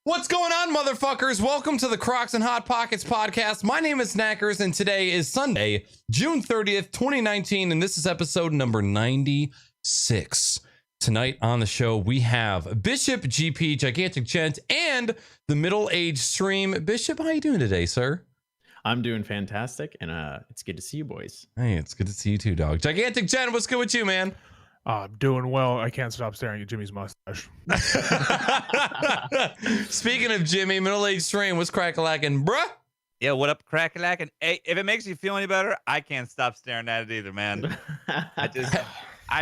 What's going on, motherfuckers? Welcome to the Crocs and Hot Pockets podcast. My name is Naaackers, and today is Sunday, June 30th, 2019, and this is episode number 96. Tonight on the show, we have BishopGP, GiganticGent, and the MiddleAgedStream. Bishop, how you doing today, sir? I'm doing fantastic, and it's good to see you boys. Hey, it's good to see you too, dog. GiganticGent, what's good with you, man? I'm doing well. I can't stop staring at Jimmy's mustache. Speaking of Jimmy, MiddleAgedStream, what's crack-a-lackin', bruh? Yeah, what up, crack-a-lackin'? Hey, if it makes you feel any better, I can't stop staring at it either, man. I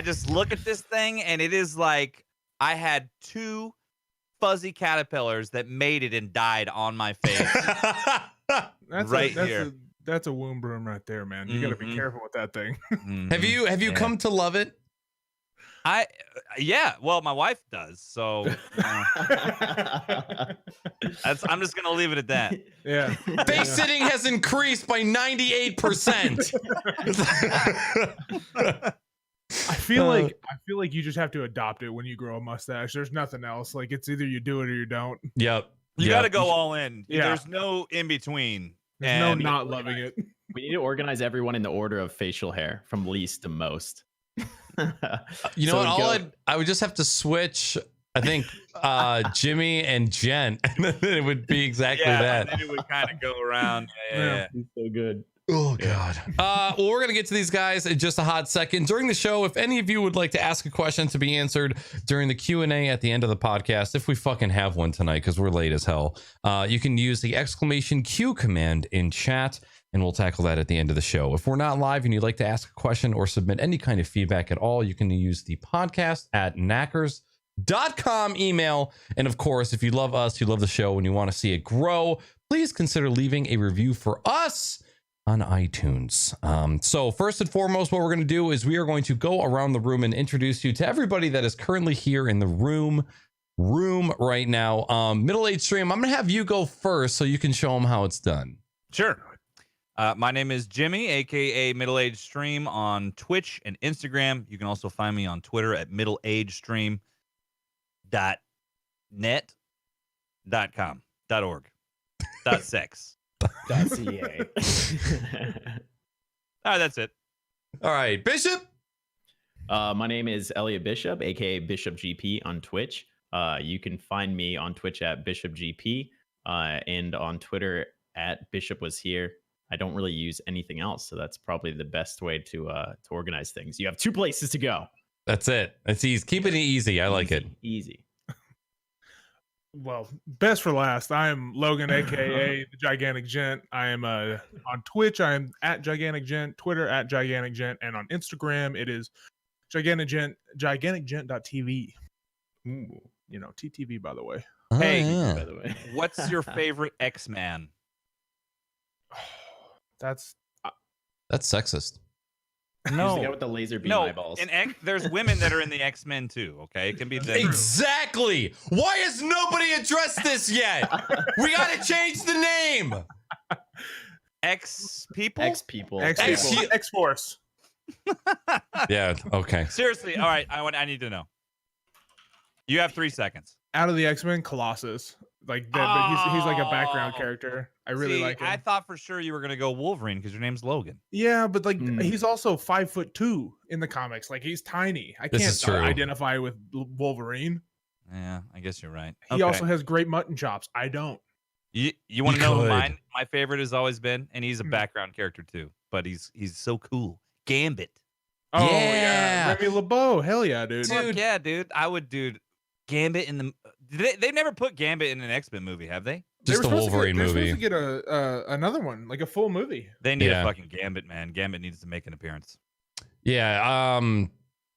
just look at this thing, and it is like I had two fuzzy caterpillars that mated and died on my face. That's a womb broom right there, man. You got to be careful with that thing. Have you come to love it? Yeah, well, my wife does, so I'm just gonna leave it at that. Yeah, face sitting has increased by 98%. I feel like you just have to adopt it when you grow a mustache. There's nothing else. Like, it's either you do it or you don't. Yep. You got to go all in. Yeah. There's no in between. There's no not loving it. We need to organize everyone in the order of facial hair from least to most. You know what? I would just have to switch, I think, Jimmy and Jen, and then it would be exactly that. And then it would kind of go around. Yeah. He's so good. Oh, God. Well, we're going to get to these guys in just a hot second. During the show, if any of you would like to ask a question to be answered during the Q&A at the end of the podcast, if we fucking have one tonight, because we're late as hell, you can use the !Q command in chat, and we'll tackle that at the end of the show. If we're not live and you'd like to ask a question or submit any kind of feedback at all, you can use the podcast at Naaackers.com email. And of course, if you love us, you love the show, and you want to see it grow, please consider leaving a review for us on iTunes. So first and foremost, what we're going to do is we are going to go around the room and introduce you to everybody that is currently here in the room right now. MiddleAgedStream, I'm going to have you go first so you can show them how it's done. Sure. My name is Jimmy, aka MiddleAgedStream on Twitch and Instagram. You can also find me on Twitter at middleagedstream.net.com.org .sex. .ca. All right, that's it. All right, Bishop. My name is Elliot Bishop, aka BishopGP on Twitch. You can find me on Twitch at BishopGP and on Twitter at Bishop was here. I don't really use anything else, so that's probably the best way to organize things. You have two places to go. That's it. It's easy. Keep it easy. I like it. Easy. Well, best for last. I am Logan, aka the GiganticGent. I am on Twitch. I am at GiganticGent, Twitter at GiganticGent, and on Instagram it is GiganticGent, GiganticGent.tv. Ooh, TTV, by the way. Hey, By the way, what's your favorite X-Man? That's sexist. no, the guy with the laser beam eyeballs. There's women that are in the X-Men too. Okay, it can be them. Exactly. Why has nobody addressed this yet? We got to change the name. X-people. X-Force. Yeah. Okay. Seriously. All right. I need to know. You have 3 seconds. Out of the X-Men, Colossus. Like he's like a background character. I really like him. I thought for sure you were gonna go Wolverine because your name's Logan. Yeah, but he's also 5'2" in the comics. Like, he's tiny. I can't identify with Wolverine. Yeah, I guess you're right. He also has great mutton chops. I don't. You want to know who my favorite has always been? And he's a background character too, but he's so cool. Gambit. Oh yeah, Remy LeBeau. Hell yeah, dude. Yeah, dude. Gambit in the. They've never put Gambit in an X-Men movie, have they? Just the Wolverine movie. They're supposed to get another one, like a full movie. They need a fucking Gambit, man. Gambit needs to make an appearance. Yeah.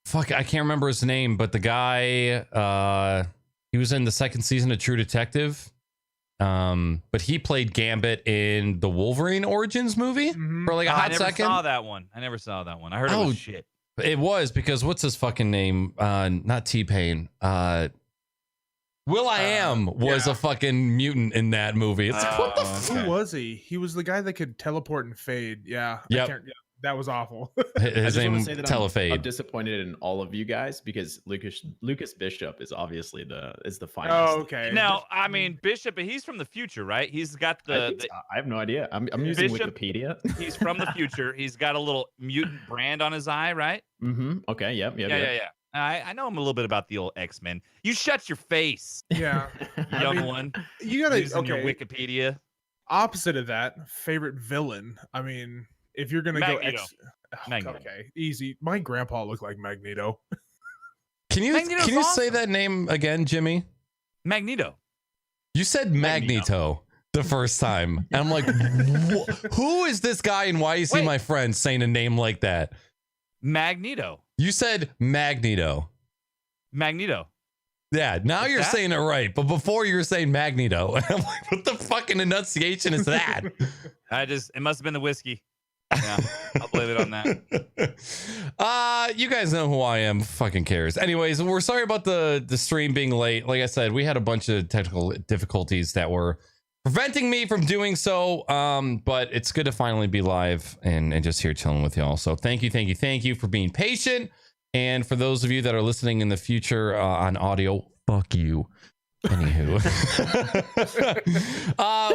Fuck, I can't remember his name, but the guy, he was in the second season of True Detective. But he played Gambit in the Wolverine Origins movie for like a hot second. I never saw that one. I heard it was shit. It was, because what's his fucking name? Not T-Pain. Will.i.am was a fucking mutant in that movie. It's like, what the fuck? Who was he? He was the guy that could teleport and fade. Yeah. Yep. That was awful. His I just want name to say that I'm Telefade. disappointed in all of you guys because Lucas Bishop is obviously the finest. Oh, okay. Now, I mean, Bishop, he's from the future, right? He's got I have no idea. I'm using Bishop- Wikipedia. he's from the future. He's got a little mutant brand on his eye, right? Mm-hmm. Okay. Yep. Yeah. I know him a little bit about the old X-Men. You shut your face, Yeah. young one. You gotta Using your okay. Wikipedia. Opposite of that, favorite villain. I mean, if you're gonna Magneto. go Magneto. okay, easy. My grandpa looked like Magneto. Can you Magneto's say awesome. that name again, Jimmy? Magneto. You said Magneto the first time. And I'm like, who is this guy and why is he Wait. my friend saying a name like that? Magneto. You said Magneto. Magneto. Yeah, now Like you're that? saying it right. But before you were saying Magneto. And I'm like, what the fucking enunciation is that? It must have been the whiskey. Yeah, I'll blame it on that. You guys know who I am. Fucking cares. Anyways, we're sorry about the stream being late. Like I said, we had a bunch of technical difficulties that were preventing me from doing so. But it's good to finally be live and just here chilling with y'all. So thank you for being patient. And for those of you that are listening in the future on audio, fuck you. Anywho,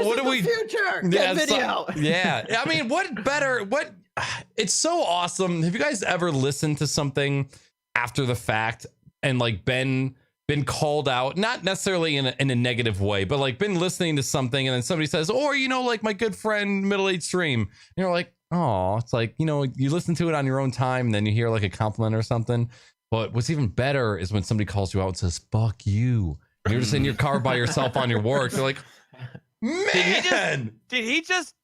what do we? Future. Yeah, video. Yeah, I mean, what better? What? It's so awesome. Have you guys ever listened to something after the fact and like been called out? Not necessarily in a negative way, but like been listening to something and then somebody says, "Or like my good friend MiddleAgedStream," and you're like, "Oh," it's like you listen to it on your own time, and then you hear like a compliment or something. But what's even better is when somebody calls you out and says, "Fuck you." You're just in your car by yourself on your work. You're like, man, Did he just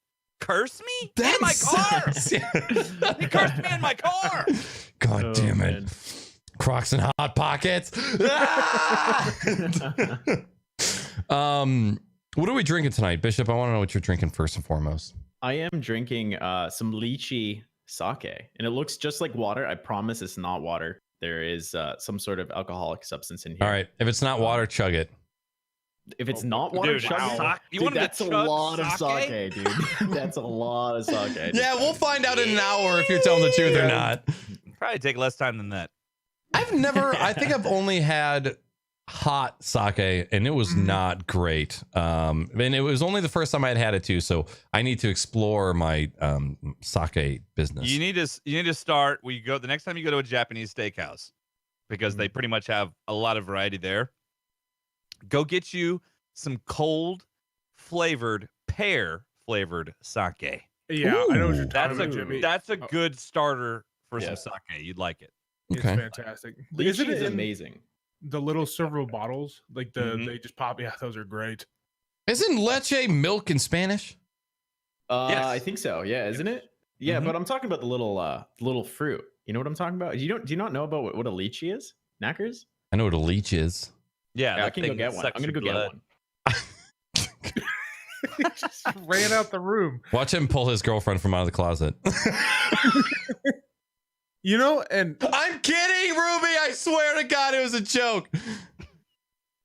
curse me that in my car? sucks. He cursed me in my car. God Oh, damn it. man. Crocs and Hot Pockets. What are we drinking tonight, Bishop? I want to know what you're drinking first and foremost. I am drinking some lychee sake, and it looks just like water. I promise it's not water. There is some sort of alcoholic substance in here. All right. If it's not water, chug it. If it's not water, Dude, chug it. wow. You Dude, wanted to that's a chug lot of sake? sake, dude. That's a lot of sake. Yeah, we'll find out in an hour if you're telling the truth or not. Probably take less time than that. I think I've only had hot sake and it was not great. And it was only the first time I had it too. So I need to explore my sake business. You need to start where you go the next time you go to a Japanese steakhouse, because they pretty much have a lot of variety there. Go get you some cold pear flavored sake. Yeah, I know what you're That's talking about, Jimmy. that's a good starter for Yeah. some sake. You'd like it. It's Okay. fantastic. Lychee Isn't is it in amazing. the little silver bottles? Like Mhm. they just pop. Yeah, those are great. Isn't leche milk in Spanish? Yes. I think so. Yeah, isn't it? Yeah, Mhm. but I'm talking about the little fruit. You know what I'm talking about? Do you not know about what a lychee is? Naaackers? I know what a leech is. Yeah, Yeah, I that can go thing get one. sucks I'm gonna your go get blood. one. He just ran out the room. Watch him pull his girlfriend from out of the closet. You know, and I'm kidding, Ruby. I swear to God, it was a joke.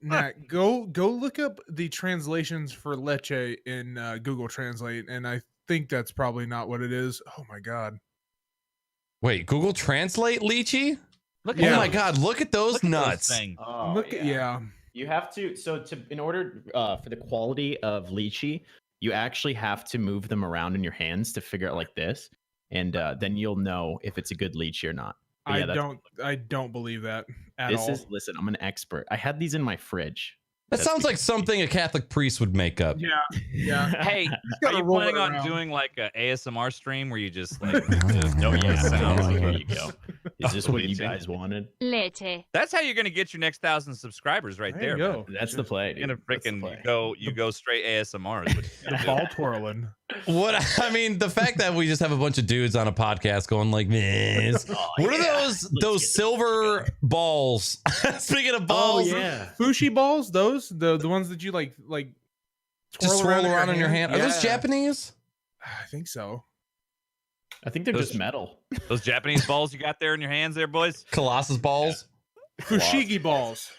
Nat, go look up the translations for leche in Google Translate, and I think that's probably not what it is. Oh my God. Wait, Google Translate lychee? Look Yeah. Oh my God, look at those look at those nuts. things. Oh, Look at yeah. You have to in order for the quality of lychee, you actually have to move them around in your hands to figure out like this, and then you'll know if it's a good lychee or not. But yeah, I don't believe that at This all. is listen. I'm an expert. I had these in my fridge. That That's sounds like because- something a Catholic priest would make up. Yeah, yeah. Hey, are gotta you roll planning it on around. doing like a ASMR stream where you just like Oh yeah, sounds there like you go. Is this what you guys wanted? Leche. That's how you're gonna get your next 1,000 subscribers right There there. you man. go. That's the play. You're gonna That's the freaking play. you go straight ASMR. Is what you The gotta ball do. twirling. What I mean, the fact that we just have a bunch of dudes on a podcast going like this. Oh, What are yeah. those Let's get this silver balls? Speaking of balls, Fushi balls, those the ones that you like just swirl around in your hand. Are those Yeah. Japanese? I think so. I think they're Those- just metal. Those Japanese balls you got there in your hands, there, boys. Colossus balls? Fushigi balls.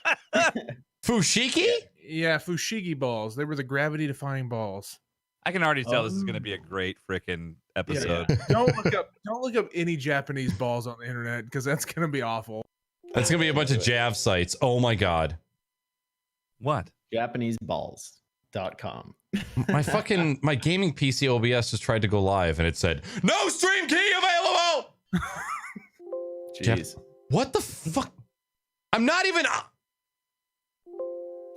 Fushigi? Yeah, Fushigi balls. They were the gravity defying balls. I can already tell this is going to be a great freaking episode. Yeah. Don't look up any Japanese balls on the internet because that's gonna be awful. That's gonna be a bunch of Jav sites. Oh my god. What? JapaneseBalls.com. My gaming PC OBS just tried to go live and it said no stream key available. Jeez. What the fuck? I'm not even.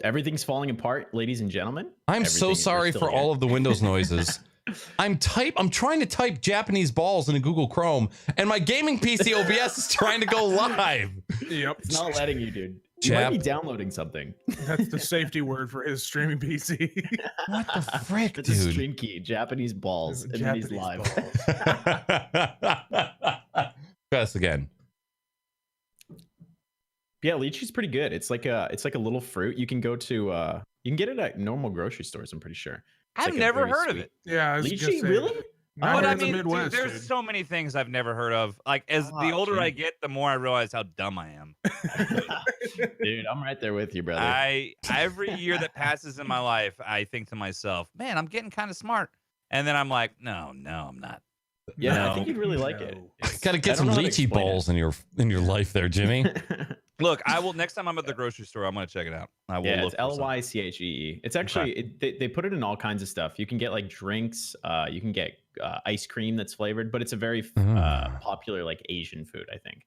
Everything's falling apart, ladies and gentlemen. I'm so sorry for all of the Windows noises. I'm trying to type Japanese balls into Google Chrome, and my gaming PC OBS is trying to go live. Yep. It's not letting you, dude. You might be downloading something. That's the safety word for his streaming PC. What the frick, It's dude? a stream key. Japanese balls. And then he's live. Try this again. Yeah, lychee's pretty good. It's like a little fruit. You can go to you can get it at normal grocery stores, I'm pretty sure. It's I've like a never very heard of sweet- it. Yeah, I was Lychee, just saying. really? Not But here I in the mean, Midwest, dude, there's dude. so many things I've never heard of. Like, as the older I dude. get, the more I realize how dumb I am. Dude, I'm right there with you, brother. Every year that passes in my life, I think to myself, man, I'm getting kind of smart. And then I'm like, no, I'm not. Yeah, No. I think you'd really like it. Got to I get don't some know how to lychee explain it. balls in your life there, Jimmy. Look, I will next time I'm at the grocery store, I'm gonna check it out. I will Yeah, look it's for some. Lychee. It's actually they put it in all kinds of stuff. You can get like drinks. You can get ice cream that's flavored, but it's a very popular like Asian food, I think.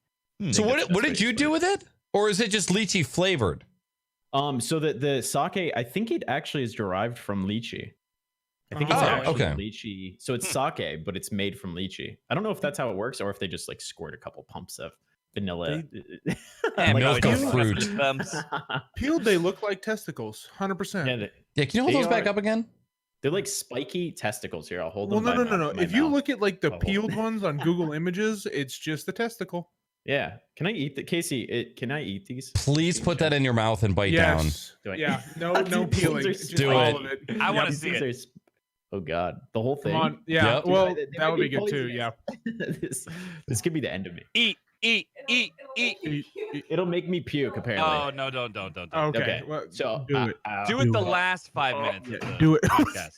So that's what way did to you put do it. with it, or is it just lychee flavored? So the sake, I think it actually is derived from lychee. I think it's Oh, actually okay. lychee. So it's sake, but it's made from lychee. I don't know if that's how it works, or if they just like squirt a couple pumps of vanilla. Yeah, milk no, of you fruit. just bumps. Peeled, they look like testicles, 100%. Yeah, Yeah, can you hold They those back are- up again? they're like spiky testicles. Here, I'll hold Well, them. no. by If you mouth. look at like the Oh. peeled ones on Google Images, it's just a testicle. Yeah, can I eat the Casey? Can I eat these? Please put that in your mouth and bite down. Yes. Do I- Yeah. No Dude, these peeling. are Just Do all it. of it. I wanna These see things it. are oh God, the whole thing. Come on. Yeah. Yep. Well, They that might would be be good too. Yeah. poisonous. this could be the end of me. Eat. It'll make me puke. Apparently. Oh no, don't. Okay. Okay, Well, So do it. Do it the it. last 5 Oh, minutes. yeah, of the do it. Podcast.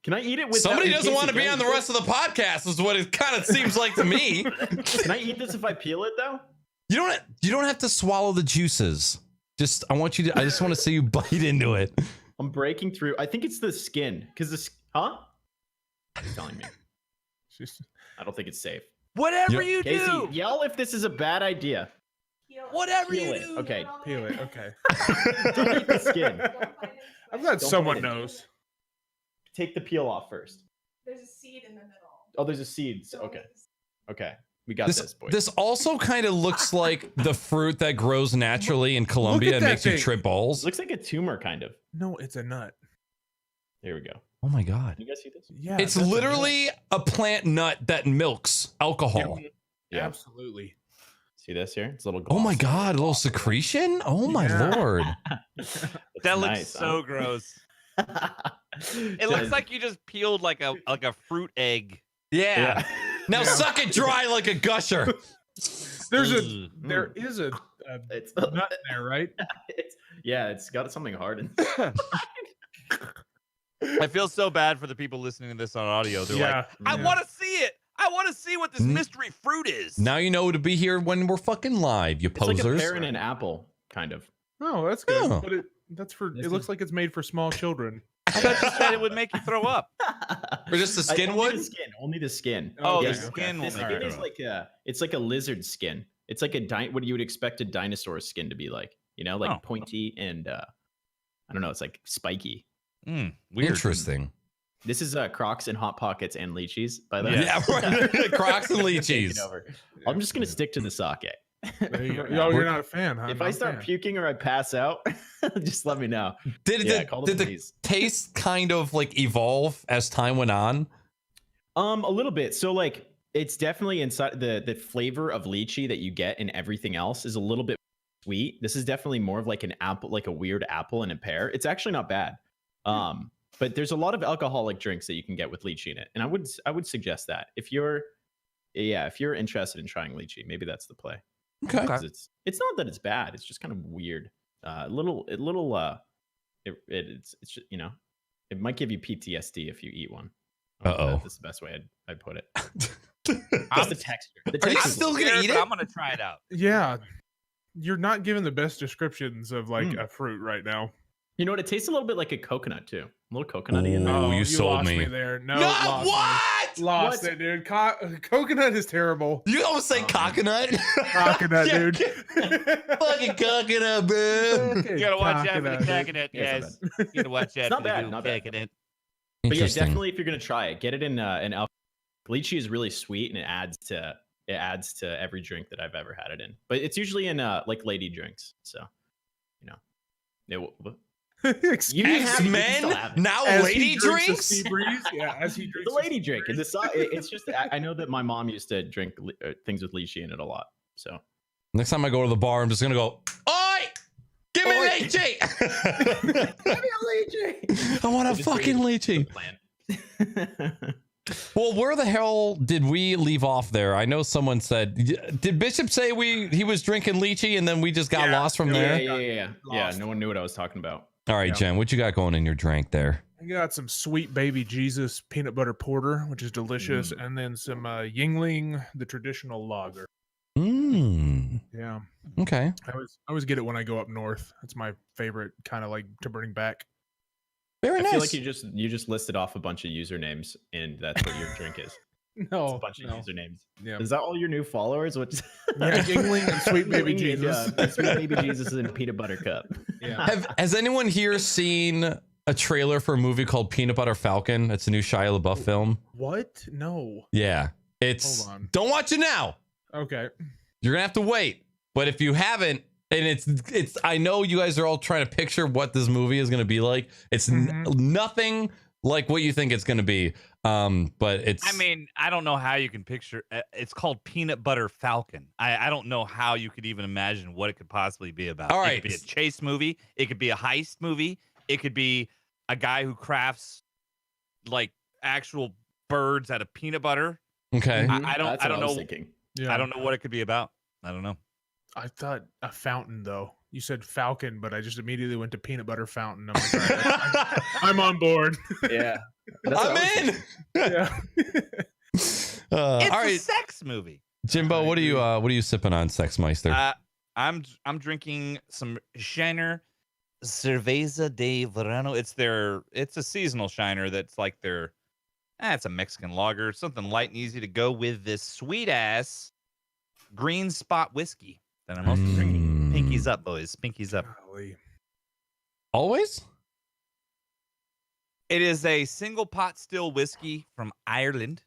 Can I eat it with? Somebody doesn't want to be on the rest of the podcast, is what it kind of seems like to me. Can I eat this if I peel it though? You don't have to swallow the juices. I just want to see you bite into it. I'm breaking through. I think it's the skin because Huh? He's telling me. I don't think it's safe. Whatever Yep. you Casey, do. yell if this is a bad idea. Whatever Peel you it. do. Okay. Peel it. Okay. Don't eat the skin. I'm glad Don't someone bite it. knows. Take the peel off first. There's a seed in the middle. Oh, there's a seed. So Okay. Okay. We got this, boys. This also kind of looks like the fruit that grows naturally in Colombia and that makes you thing. trip balls. looks like a tumor, kind of. No, it's a nut. There we go. Oh my god. Can you guys see this? Yeah. It's that's a nut. literally a plant nut that milks alcohol. Yeah. Absolutely. See this here? It's a little. Oh my glossy. god, a little secretion? Oh my Yeah. lord. Looks That looks nice, so gross. huh? It looks like you just peeled like a fruit egg. Yeah. Yeah. Now Yeah. suck it dry like a gusher. There Mm. is a It's nut in there, right? it's got something hard in. I feel so bad for the people listening to this on audio. They're like, I yeah. want to see it. I want to see what this mystery fruit is. Now you know to be here when we're fucking live, you It's like a posers. pear and an apple, kind of. Oh, that's good. Oh. But that's for. This It looks is- like it's made for small children. I thought you said it would make you throw up. Or just the skin only would? the skin. Only the skin. Oh, Okay, the okay. skin will The make skin you is throw up. like it's like a lizard skin. It's like what you would expect a dinosaur skin to be like. You know, like Oh. pointy and I don't know. It's like spiky. Weird. Interesting. This is Crocs and Hot Pockets and lychees, by the way. Yeah, right. Crocs and Taking lychees. over. I'm just gonna stick to the sake. There you go. Oh, you're not a fan, huh? If Not I a start fan. puking or I pass out, just let me know. Did Yeah, call the the police. taste kind of like evolve as time went on? A little bit. So like it's definitely inside the flavor of lychee that you get in everything else is a little bit sweet. This is definitely more of like an apple, like a weird apple and a pear. It's actually not bad. But there's a lot of alcoholic drinks that you can get with lychee in it. And I would suggest that if you're interested in trying lychee, maybe that's the play. Okay. 'Cause it's not that it's bad. It's just kind of weird. A little it's you know, it might give you PTSD if you eat one. That's the best way I'd put it. Just the texture. Are you still gonna eat it? I'm gonna try it out. Yeah, you're not giving the best descriptions of like a fruit right now. You know what? It tastes a little bit like a coconut too. A little coconutty in there. Oh, you sold lost me. there. No, what? Lost it, dude. Coconut is terrible. You almost say coconut. Coconut, dude. Fucking coconut, bro. You gotta watch out for the coconut, Yeah, guys. You gotta watch out not for bad, the not bad. coconut. But yeah, definitely if you're gonna try it, get it in alcohol. Lychee is really sweet and it adds to every drink that I've ever had it in. But it's usually in like lady drinks. So, you know, Men now as lady drinks. Yeah, as he drinks the lady drink. And it's just I know that my mom used to drink things with lychee in it a lot. So Next time I go to the bar, I'm just gonna go, oi! Give me lychee! Give me a lychee! I want a fucking lychee. Well, where the hell did we leave off there? I know someone said, did Bishop say he was drinking lychee and then we just got lost from there? Yeah, no one knew what I was talking about. All right, Jen, what you got going in your drink there? I got some Sweet Baby Jesus peanut butter porter, which is delicious, and then some Yingling, the traditional lager. Yeah. Okay. I always get it when I go up north. It's my favorite kind of like to bring back. Very nice. I feel like you just listed off a bunch of usernames and that's what your drink is. No, it's a bunch of usernames. Yeah. Is that all your new followers? Yeah, Yingling and Sweet Baby Jesus. Sweet Baby Jesus and peanut butter cup. Yeah. Has anyone here seen a trailer for a movie called Peanut Butter Falcon? It's a new Shia LaBeouf film. What? No. Yeah. It's Hold on. Don't watch it now. Okay. You're gonna have to wait. But if you haven't, and it's I know you guys are all trying to picture what this movie is gonna be like. It's nothing like what you think it's gonna be. But it's. I mean, I don't know how you can picture. It's called Peanut Butter Falcon. I don't know how you could even imagine what it could possibly be about. All right. It could be a chase movie. It could be a heist movie. It could be a guy who crafts like actual birds out of peanut butter. Okay. I don't know. Yeah. I don't know what it could be about. I don't know. I thought a fountain though. You said Falcon, but I just immediately went to peanut butter fountain. I'm like, all right, I'm on board. Yeah. I'm in. Yeah. It's all right, a sex movie. Jimbo, what are you sipping on, Sexmeister? I'm drinking some Shiner Cerveza de Verano. It's a seasonal Shiner that's like it's a Mexican lager, something light and easy to go with this sweet ass green spot whiskey that I'm also drinking. Pinkies up, boys. Pinkies up. Golly. Always? It is a single pot still whiskey from Ireland.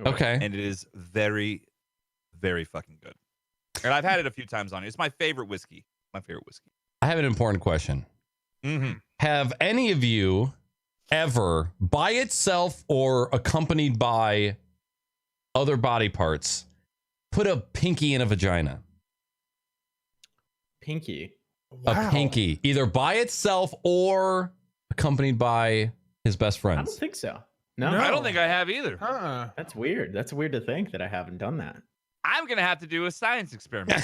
Okay. And it is very, very fucking good. And I've had it a few times on it. It's my favorite whiskey. My favorite whiskey. I have an important question. Have any of you ever, by itself or accompanied by other body parts, put a pinky in a vagina? Pinky. Wow. A pinky, either by itself or accompanied by his best friends. I don't think so. No, I don't think I have either. That's weird. That's weird to think that I haven't done that. I'm gonna have to do a science experiment.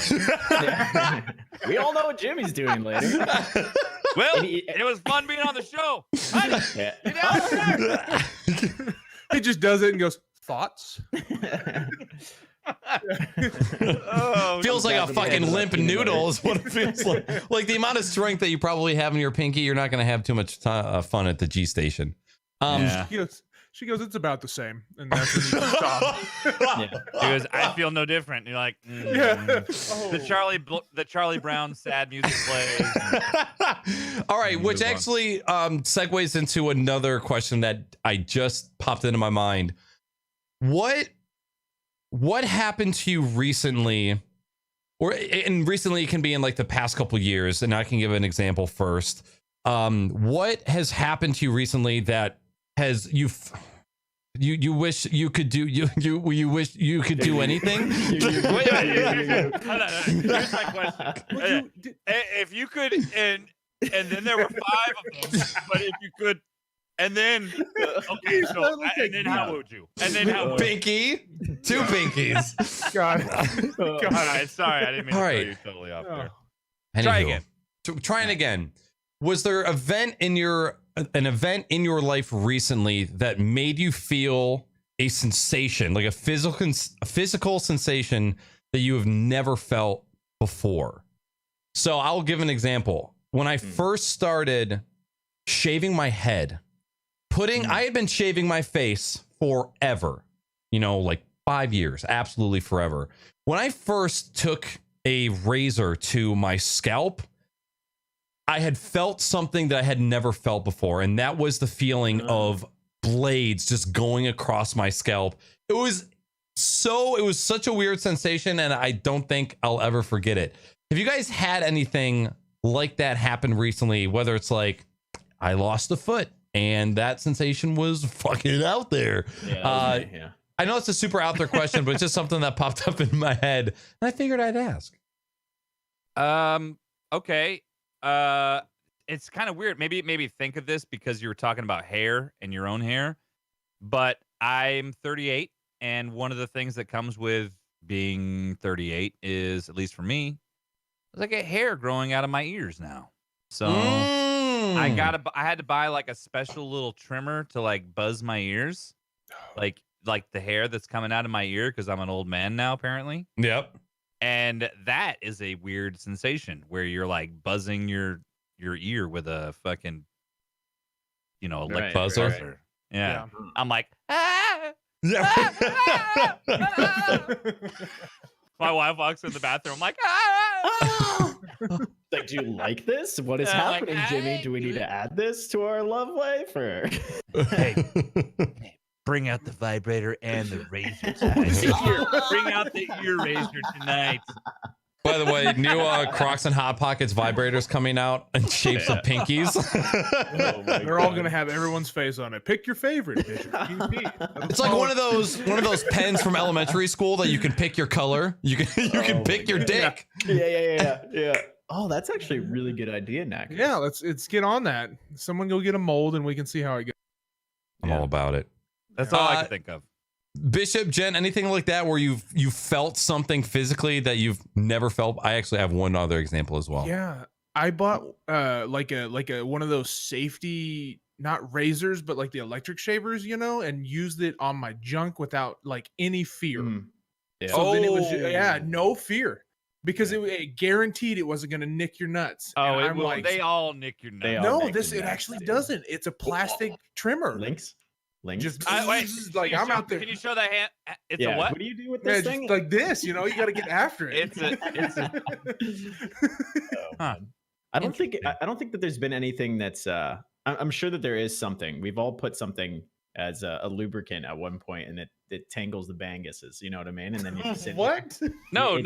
We all know what Jimmy's doing later. Well, it was fun being on the show. He just does it and goes, thoughts? Feels like a fucking limp noodle is what it feels like. Like the amount of strength that you probably have in your pinky, you're not going to have too much fun at the G station. She goes, it's about the same. And that's when you stop. She goes, I feel no different. And you're like, The Charlie Brown sad music plays. All right, which actually segues into another question that I just popped into my mind. What happened to you recently? And recently it can be in like the past couple years, and I can give an example first. What has happened to you recently that has you wish you could do you wish you could do anything? Here's my question. If you could, and then there were 5 of them, but if you could, and then okay, so and then how would you? And then how would pinky? 2 pinkies. God. God, sorry, I didn't mean to throw you totally off there. Trying again. was there an event in your life recently that made you feel a sensation, like a physical sensation that you have never felt before? So I'll give an example. When I first started shaving my head, I had been shaving my face forever, like 5 years, absolutely forever. When I first took a razor to my scalp, I had felt something that I had never felt before, and that was the feeling of blades just going across my scalp. It was such a weird sensation, and I don't think I'll ever forget it. Have you guys had anything like that happen recently, whether it's like I lost a foot and that sensation was fucking out there? Yeah. I know it's a super out there question, but it's just something that popped up in my head, and I figured I'd ask. Okay. It's kind of weird. Maybe think of this because you were talking about hair and your own hair, but I'm 38, and one of the things that comes with being 38 is, at least for me, I get hair growing out of my ears now. So I had to buy like a special little trimmer to like buzz my ears, like the hair that's coming out of my ear, because I'm an old man now, apparently. Yep. And that is a weird sensation where you're like buzzing your ear with a fucking, electric buzzer. Right. Yeah. I'm like, ah! Yeah. My wife walks in the bathroom. I'm like, ah! Like, do you like this? What is happening, Jimmy? Do we need to add this to our love life? Or hey, bring out the vibrator and the razor tonight. Bring out the ear razor tonight. By the way, new Crocs and Hot Pockets vibrators coming out in shapes of pinkies. They're all gonna have everyone's face on it. Pick your favorite. BishopGP. It's like one of those pens from elementary school that you can pick your color. You can pick your dick. Yeah. Oh, that's actually a really good idea, Naaackers. Yeah, let's get on that. Someone go get a mold and we can see how it goes. I'm all about it. That's all I can think of. Bishop, Jen, anything like that where you felt something physically that you've never felt? I actually have one other example as well. Yeah, I bought like a one of those safety, not razors, but like the electric shavers, and used it on my junk without like any fear. Yeah. So then it was no fear, because it guaranteed it wasn't going to nick your nuts. Oh, and it will. They all nick your nuts. No, it actually doesn't. It's a plastic trimmer. Links. Just wait, like I'm out there. Can you show that hand? It's a what? What do you do with this thing? Just like this, you got to get after it. It's a I don't think that there's been anything that's I'm sure that there is something. We've all put something as a lubricant at one point, and it tangles the banguses, you know what I mean? And then you just What? No,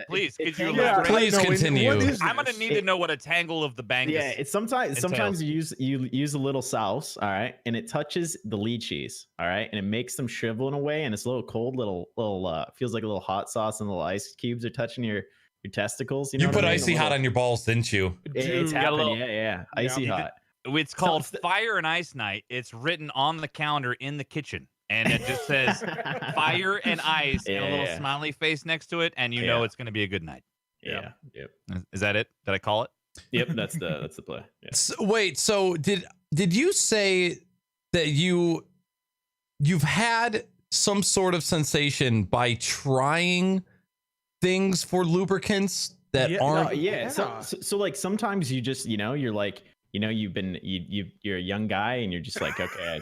please. Could you please continue. I'm gonna need to know what a tangle of the bangus. Yeah, it's sometimes you use a little sauce, all right, and it touches the lychees, all right, and it makes them shrivel in a way, and it's a little cold, little feels like a little hot sauce, and little ice cubes are touching your testicles. You put icy hot on your balls, didn't you? It's happening. Yeah, icy hot. It's called Fire and Ice Night. It's written on the calendar in the kitchen, and it just says Fire and Ice and a little smiley face next to it, and you know it's going to be a good night. Yeah. Yep. Is that it? Did I call it? Yep. That's the play. Yeah. So did you say that you've had some sort of sensation by trying things for lubricants that aren't? So like sometimes you just you're like. You're a young guy and you're just like, okay,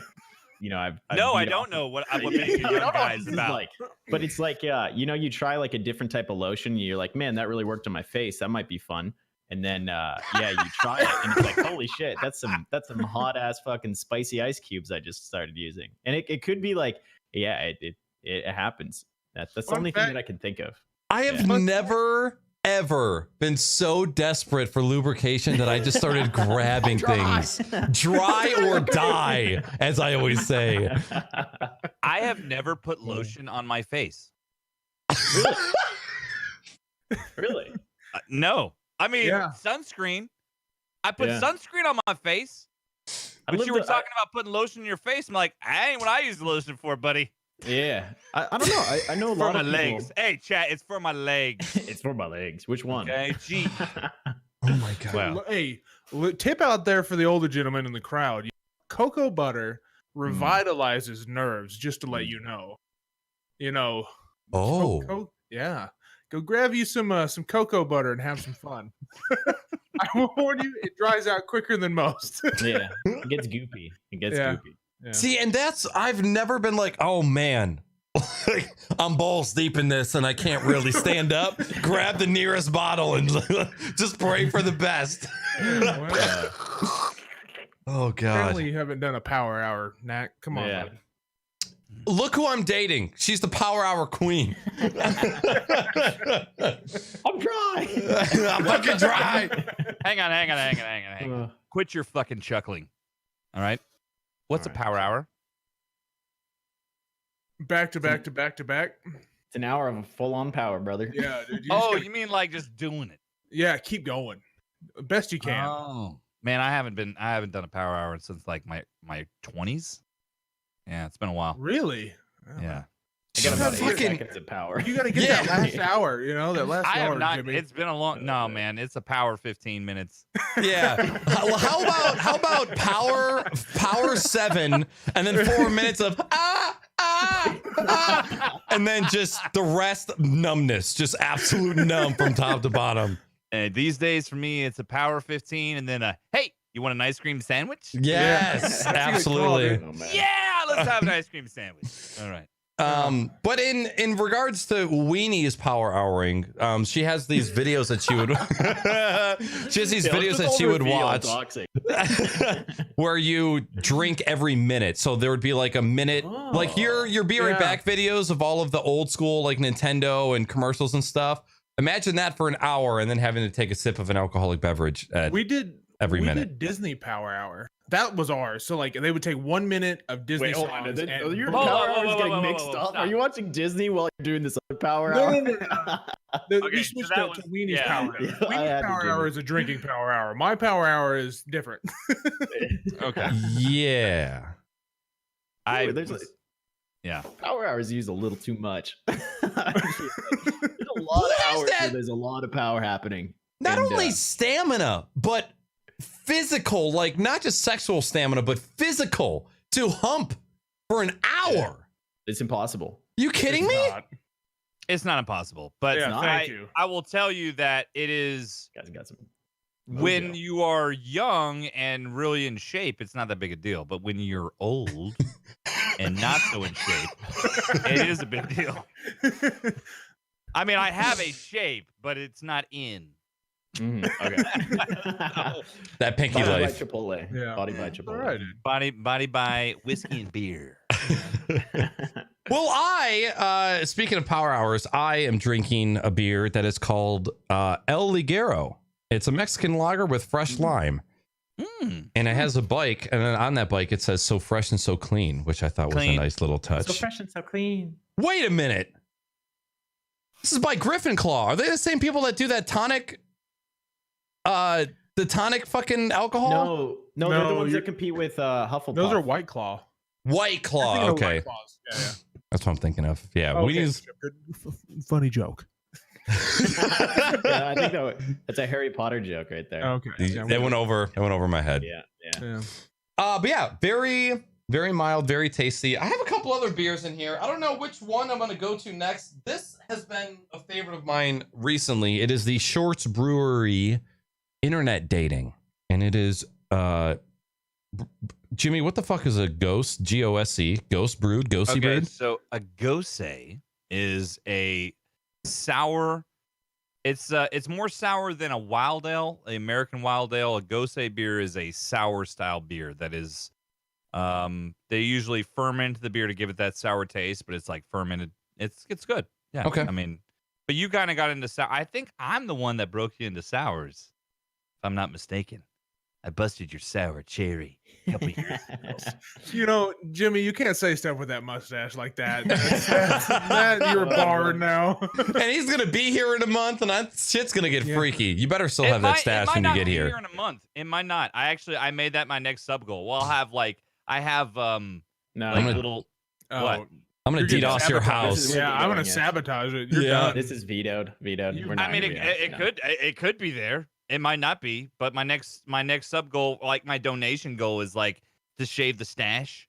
I don't know what being a young guy is about. Like, but it's like, you try like a different type of lotion. And you're like, man, that really worked on my face. That might be fun. And then, you try it and it's like, holy shit, that's some hot ass fucking spicy ice cubes I just started using. And it could be like, it happens. That's the only thing that I can think of. I have never ever been so desperate for lubrication that I just started grabbing things. Dry or die, as I always say. I have never put lotion on my face. Really? No. I mean, sunscreen. I put sunscreen on my face. But you were talking about putting lotion in your face. I'm like, I ain't what I use the lotion for, buddy. Yeah, I don't know. I know a lot of legs. Hey, chat, it's for my legs. It's for my legs. Which one? Okay, G. Oh my god. Wow. Hey, tip out there for the older gentleman in the crowd. Cocoa butter revitalizes nerves, just to let you know. You know. Oh. Yeah. Go grab you some cocoa butter and have some fun. I will warn you, it dries out quicker than most. Yeah, it gets goopy. Goopy. Yeah. See, and I've never been like, oh man, I'm balls deep in this and I can't really stand up. Grab the nearest bottle and just pray for the best. Well, Oh god. apparently you haven't done a power hour, Nack. Come on, Yeah. buddy. Look who I'm dating. She's the power hour queen. I'm dry. I'm fucking dry. Hang on. Quit your fucking chuckling. All right. What's a power hour? Back to back to back to back. It's an hour of full-on power, brother. Yeah, dude. You mean like just doing it? Yeah, keep going. Best you can. Oh man, I haven't done a power hour since like my 20s. Yeah, it's been a while. Really? Yeah. I got about 8 Fucking- seconds of power. You got to get Yeah. that last hour, that last I hour, have not. Jimmy. It's been a long. No, man, it's a power 15 minutes. Yeah. How about power 7 and then 4 minutes of and then just the rest numbness, just absolute numb from top to bottom. And these days for me, it's a power 15 and then hey, you want an ice cream sandwich? Yes, That's a good call, absolutely. dude. Oh, man. Yeah, let's have an ice cream sandwich. All right. But in regards to Weenie's power houring, she has these videos that she would she has these Yeah, let's videos just that she all would reveal watch toxic. where you drink every minute. So there would be like a minute, like your Be Right Yeah. Back videos of all of the old school like Nintendo and commercials and stuff. Imagine that for an hour and then having to take a sip of an alcoholic beverage at We did every we minute. did Disney Power Hour. That was ours. So like they would take 1 minute of Disney Wait, hold songs. on. and Your Whoa, power whoa, hour is whoa, getting whoa, mixed whoa, up. stop. Are you watching Disney while you're doing this other power No, hour? no, no. Okay, We so switched that up was- to Weenie's yeah. Power Hour. Yeah, I Weenie's had to Power do Hour it. is a drinking power hour. My power hour is different. Okay. Yeah. Yeah. Power hours use a little too much. There's a lot of has hours that? where there's a lot of power happening. Not And, only stamina, but physical, like not just sexual stamina, but physical to hump for an hour. It's impossible. You kidding It's me? not. It's not impossible, but Yeah, not. thank you. I will tell you that it is Guys got some. when mojo. you are young and really in shape, it's not that big a deal. But when you're old and not so in shape, it is a big deal. I mean, I have a shape, but it's not in. Mhm, okay. That pinky Body by life. Chipotle. Yeah. Body by All Chipotle. right, dude. Body by whiskey and beer. Well, speaking of power hours, I am drinking a beer that is called El Ligero. It's a Mexican lager with fresh lime. Mm. And it has a bike, and then on that bike it says "so fresh and so clean," which I thought was a Clean. nice little touch. So fresh and so clean. Wait a minute, this is by Griffin Claw. Are they the same people that do that tonic? The tonic fucking alcohol? No, they're the No, ones you're- that compete with Hufflepuff. Those are White Claw. White I think Claw. they're Okay, White Claws. Yeah, that's what I'm thinking of. Yeah, yeah. we Okay, need. good. Funny joke. Yeah, I think that's a Harry Potter joke right there. Okay. Yeah, That went over. It went over my head. Yeah, yeah. yeah. But yeah, very, very mild, very tasty. I have a couple other beers in here. I don't know which one I'm going to go to next. This has been a favorite of mine recently. It is the Shorts Brewery Internet Dating, and it is Jimmy. What the fuck is a ghost? GOSC, ghost brewed, ghosty Okay, brewed. so a gose is a sour. It's more sour than a wild ale, an American wild ale. A gose beer is a sour style beer that is. They usually ferment the beer to give it that sour taste, but it's like fermented. It's good. Yeah. Okay. I mean, but you kind of got into sour. I think I'm the one that broke you into sours, if I'm not mistaken. I busted your sour cherry a couple years ago. Jimmy, you can't say stuff with that mustache like that. That you're barred now. And he's gonna be here in a month, and that shit's gonna get Yeah. freaky. You better still It have that might- stash it might when you not get be here. in a month. It might not. I made that my next sub goal. Well, I have No, like gonna- little. Oh, What? I'm gonna you're gonna DDoS your sabotage house. it. Yeah, I'm gonna Yeah. sasabotage it. You're Yeah. done. This is vetoed. We're not I mean, gonna do it that. could be there. It might not be, but my next sub goal, like my donation goal, is like to shave the stash.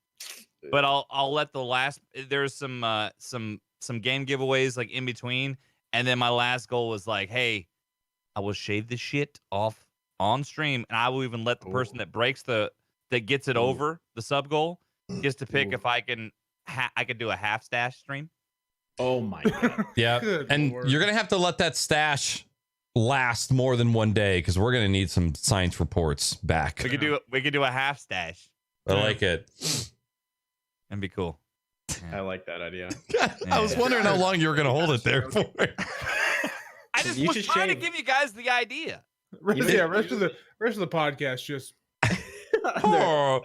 But I'll let the last. There's some game giveaways like in between, and then my last goal was like, hey, I will shave this shit off on stream, and I will even let the person that breaks that gets it over the sub goal gets to pick if I can I could do a half stash stream. Oh my god. Yeah, Good and Lord. you're gonna have to let that stash last more than one day because we're gonna need some science reports back. We could do a half stash. I like it. That'd be cool. I like that idea. I was wondering how long you were gonna hold it there for. I just You was should trying to shave. give you guys the idea. Rest of the podcast just Oh,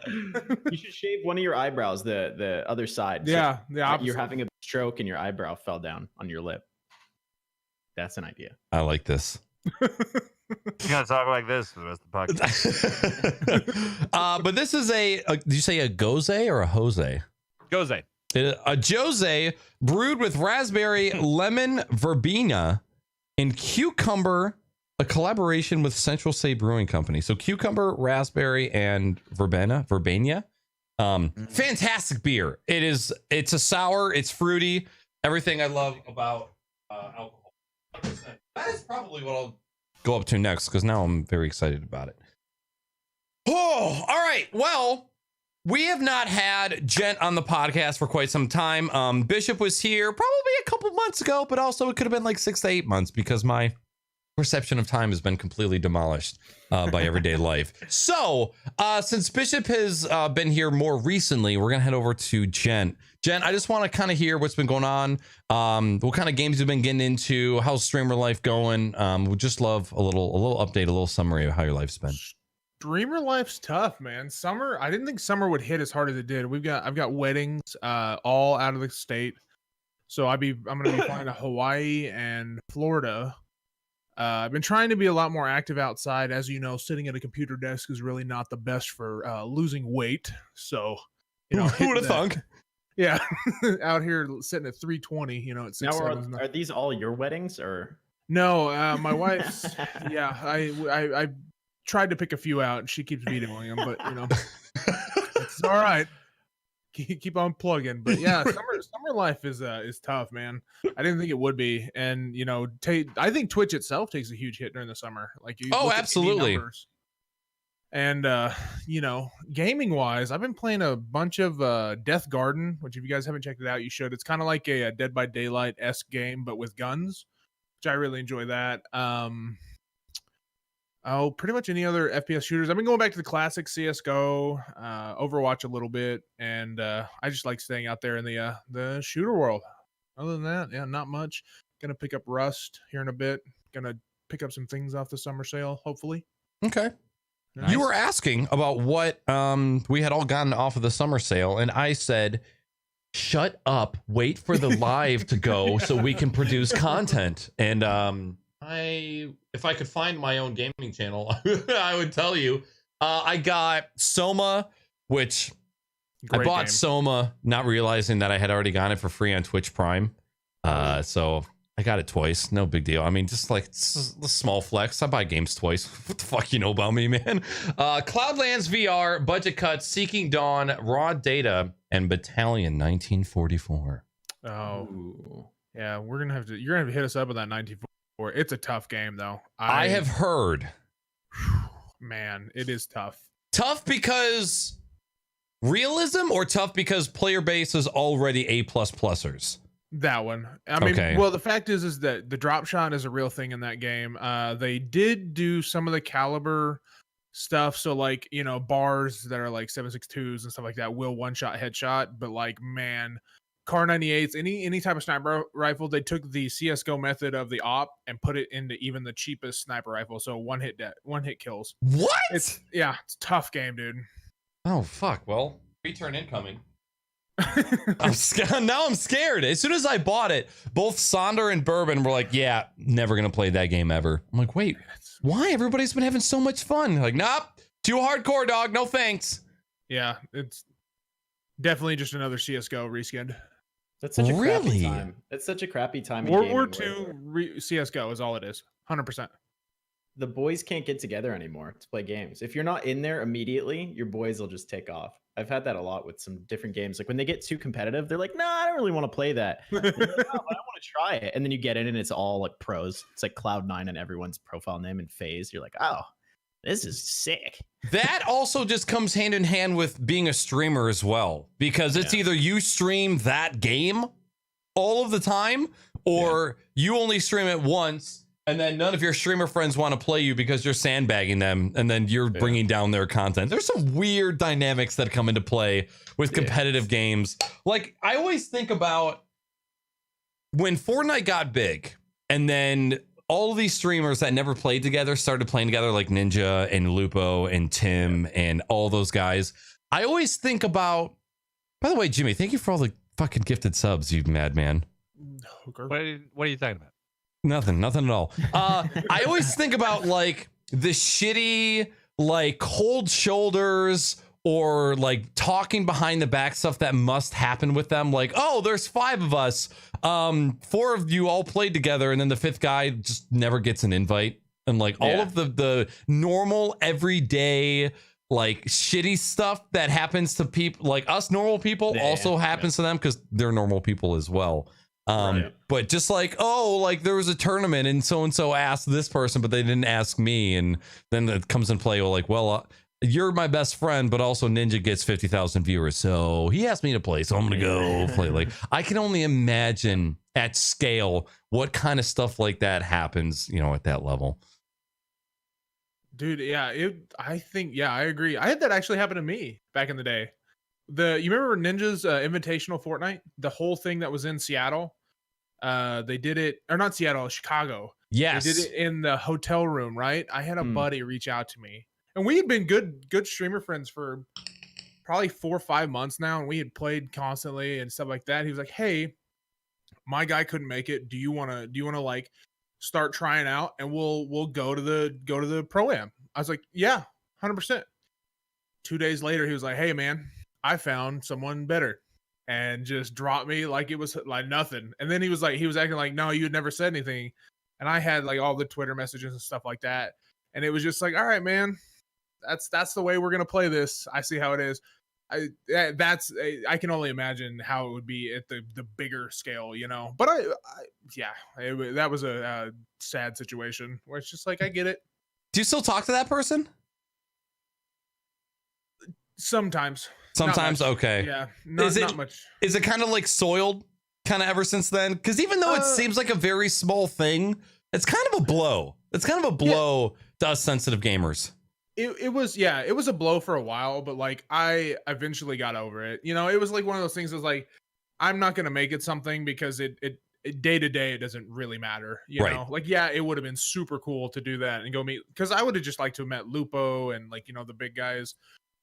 You should shave one of your eyebrows, the other side. So the opposite. you're having a stroke and your eyebrow fell down on your lip. That's an idea. I like this. You're gonna talk like this for the rest of the podcast. But this is did you say a goze or a jose? Goze. A jose brewed with raspberry, lemon, verbena, and cucumber, a collaboration with Central State Brewing Company. So cucumber, raspberry, and verbena. Fantastic beer. It's a sour, it's fruity, everything I love about alcohol. 100%. That is probably what I'll go up to next because now I'm very excited about it. Oh, all right. Well, we have not had Gent on the podcast for quite some time. Bishop was here probably a couple months ago, but also it could have been like 6 to 8 months because my perception of time has been completely demolished by everyday life. So since Bishop has been here more recently, we're going to head over to Gent. Gent, I just want to kind of hear what's been going on. What kind of games you've been getting into? How's streamer life going? We just love a little update, a little summary of how your life's been. Streamer life's tough, man. Summer, I didn't think summer would hit as hard as it did. I've got weddings all out of the state. So I'm gonna be flying to Hawaii and Florida. I've been trying to be a lot more active outside. As you know, sitting at a computer desk is really not the best for losing weight. So, Who would have thunk? Yeah, out here sitting at 320. At 6'7". Now, are these all your weddings or? No, my wife's. Yeah, I tried to pick a few out, and she keeps vetoing them. But it's all right. Keep on plugging. But yeah, summer life is tough, man. I didn't think it would be, and I think Twitch itself takes a huge hit during the summer. Like absolutely. And gaming wise, I've been playing a bunch of Death Garden, which if you guys haven't checked it out, you should. It's kind of like a Dead by Daylight-esque game, but with guns, which I really enjoy that. Pretty much any other FPS shooters. I've been going back to the classic CS:GO, Overwatch a little bit, and I just like staying out there in the shooter world. Other than that, yeah, not much. Gonna pick up Rust here in a bit. Gonna pick up some things off the summer sale, hopefully. Okay. Nice. You were asking about what we had all gotten off of the summer sale, and I said, shut up, wait for the live to go so we can produce content. And if I could find my own gaming channel, I would tell you. I got Soma, which Great I bought game. Soma, not realizing that I had already gotten it for free on Twitch Prime. So I got it twice. No big deal. I mean, just like it's a small flex. I buy games twice. What the fuck you know about me, man? Cloudlands VR, Budget Cuts, Seeking Dawn, Raw Data, and Battalion 1944. Oh, Ooh. yeah. You're gonna have to hit us up with that 1944. It's a tough game though. I have heard. Man, it is tough. Tough because realism, or tough because player base is already A++ers? That one. I mean, Okay. well, the fact is that the drop shot is a real thing in that game. They did do some of the caliber stuff. So like, bars that are like 7.62s and stuff like that will one-shot headshot. But like, man, Car 98s, any type of sniper rifle, they took the CS:GO method of the op and put it into even the cheapest sniper rifle. So one hit kills. What? It's a tough game, dude. Oh, fuck. Well, return incoming. Now I'm scared. As soon as I bought it, both Sonder and Bourbon were like, yeah, never going to play that game ever. I'm like, wait, why? Everybody's been having so much fun. Like, nope, too hardcore, dog. No thanks. Yeah, it's definitely just another CS:GO reskin. That's such a Really? crappy time. It's such a crappy time. in World War gaming where- II CS:GO is all it is. 100%. the boys can't get together anymore to play games. If you're not in there immediately, your boys will just take off. I've had that a lot with some different games. Like when they get too competitive, they're like, "No, I don't really want to play that." Like, "Oh, but I want to try it." And then you get in and it's all like pros. It's like Cloud9 and everyone's profile name and phase. You're like, "Oh, this is sick." That also just comes hand in hand with being a streamer as well, because it's either you stream that game all of the time or you only stream it once. And then none of your streamer friends want to play you because you're sandbagging them, and then you're bringing down their content. There's some weird dynamics that come into play with competitive games. Like, I always think about when Fortnite got big, and then all of these streamers that never played together started playing together, like Ninja and Lupo and Tim and all those guys. I always think about, by the way, Jimmy, thank you for all the fucking gifted subs, you madman. What are you talking about? Nothing at all. I always think about like the shitty, like cold shoulders or like talking behind the back stuff that must happen with them. Like, oh, there's 5 of us. 4 of you all played together, and then the 5th guy just never gets an invite. And like all of the normal, everyday, like shitty stuff that happens to people like us normal people also happens to them because they're normal people as well. But just like, oh, like there was a tournament and so asked this person, but they didn't ask me. And then it comes in play. Like, well, you're my best friend, but also Ninja gets 50,000 viewers. So he asked me to play. So I'm going to go play. Like, I can only imagine at scale what kind of stuff like that happens, you know, at that level. Dude, I think, I agree. I had that actually happen to me back in the day. You remember Ninja's Invitational Fortnite? The whole thing that was in Seattle? They did it, or not Seattle, Chicago. Yes. They did it in the hotel room, right? I had a buddy reach out to me. And we had been good streamer friends for probably 4 or 5 months now, and we had played constantly and stuff like that. He was like, "Hey, my guy couldn't make it. Do you wanna like start trying out and we'll go to the pro-am?" I was like, "Yeah, 100%. 2 days later, he was like, "Hey man, I found someone better," and just dropped me like it was like nothing. And then he was acting like, "No, you had never said anything." And I had like all the Twitter messages and stuff like that. And it was just like, "All right, man, that's the way we're going to play this. I see how it is." I can only imagine how it would be at the bigger scale, you know, but that was a sad situation where it's just like, I get it. Do you still talk to that person? Sometimes. Okay. Yeah. Not much. Is it kind of like soiled kind of ever since then? Because even though it seems like a very small thing, it's kind of a blow. It's kind of a blow to us sensitive gamers. It was a blow for a while, but like I eventually got over it. You know, it was like one of those things that was like, I'm not going to make it something because it day to day, it doesn't really matter. You know, like, it would have been super cool to do that and go meet, because I would have just liked to have met Lupo and like, you know, the big guys.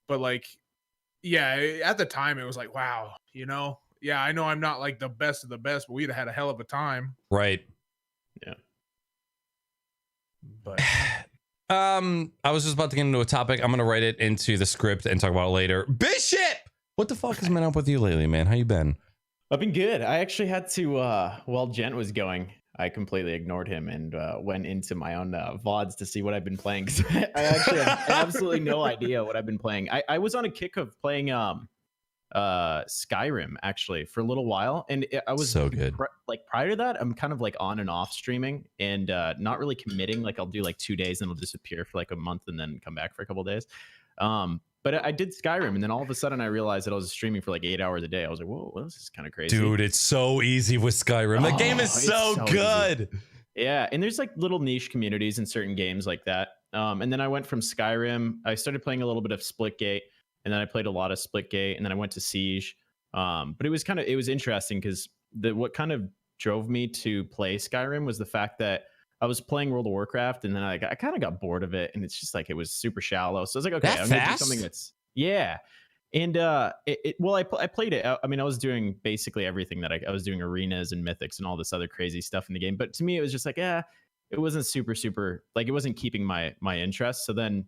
But like, at the time it was like, wow, you know, I know I'm not like the best of the best, but we'd have had a hell of a time. Right. Yeah. But I was just about to get into a topic. I'm going to write it into the script and talk about it later. Bishop, what the fuck has been up with you lately, man? How you been? I've been good. I actually had to, while Gent was going, I completely ignored him and went into my own VODs to see what I've been playing. Cause I actually have absolutely no idea what I've been playing. I was on a kick of playing Skyrim actually for a little while, and I was so good. Like prior to that, I'm kind of like on and off streaming and not really committing. Like I'll do like 2 days and it'll disappear for like a month and then come back for a couple of days. But I did Skyrim, and then all of a sudden I realized that I was streaming for like 8 hours a day. I was like, whoa, this is kind of crazy. Dude, it's so easy with Skyrim. The game is so good. Easy. Yeah, and there's like little niche communities in certain games like that. And then I went from Skyrim. I started playing a little bit of Splitgate, and then I played a lot of Splitgate, and then I went to Siege. But it was interesting because what kind of drove me to play Skyrim was the fact that I was playing World of Warcraft, and then I kind of got bored of it, and it's just like it was super shallow. So I was like, okay, I'm gonna do something that's And I played it. I mean, I was doing basically everything that I was doing, arenas and mythics and all this other crazy stuff in the game. But to me, it was just like, it wasn't super like it wasn't keeping my interest. So then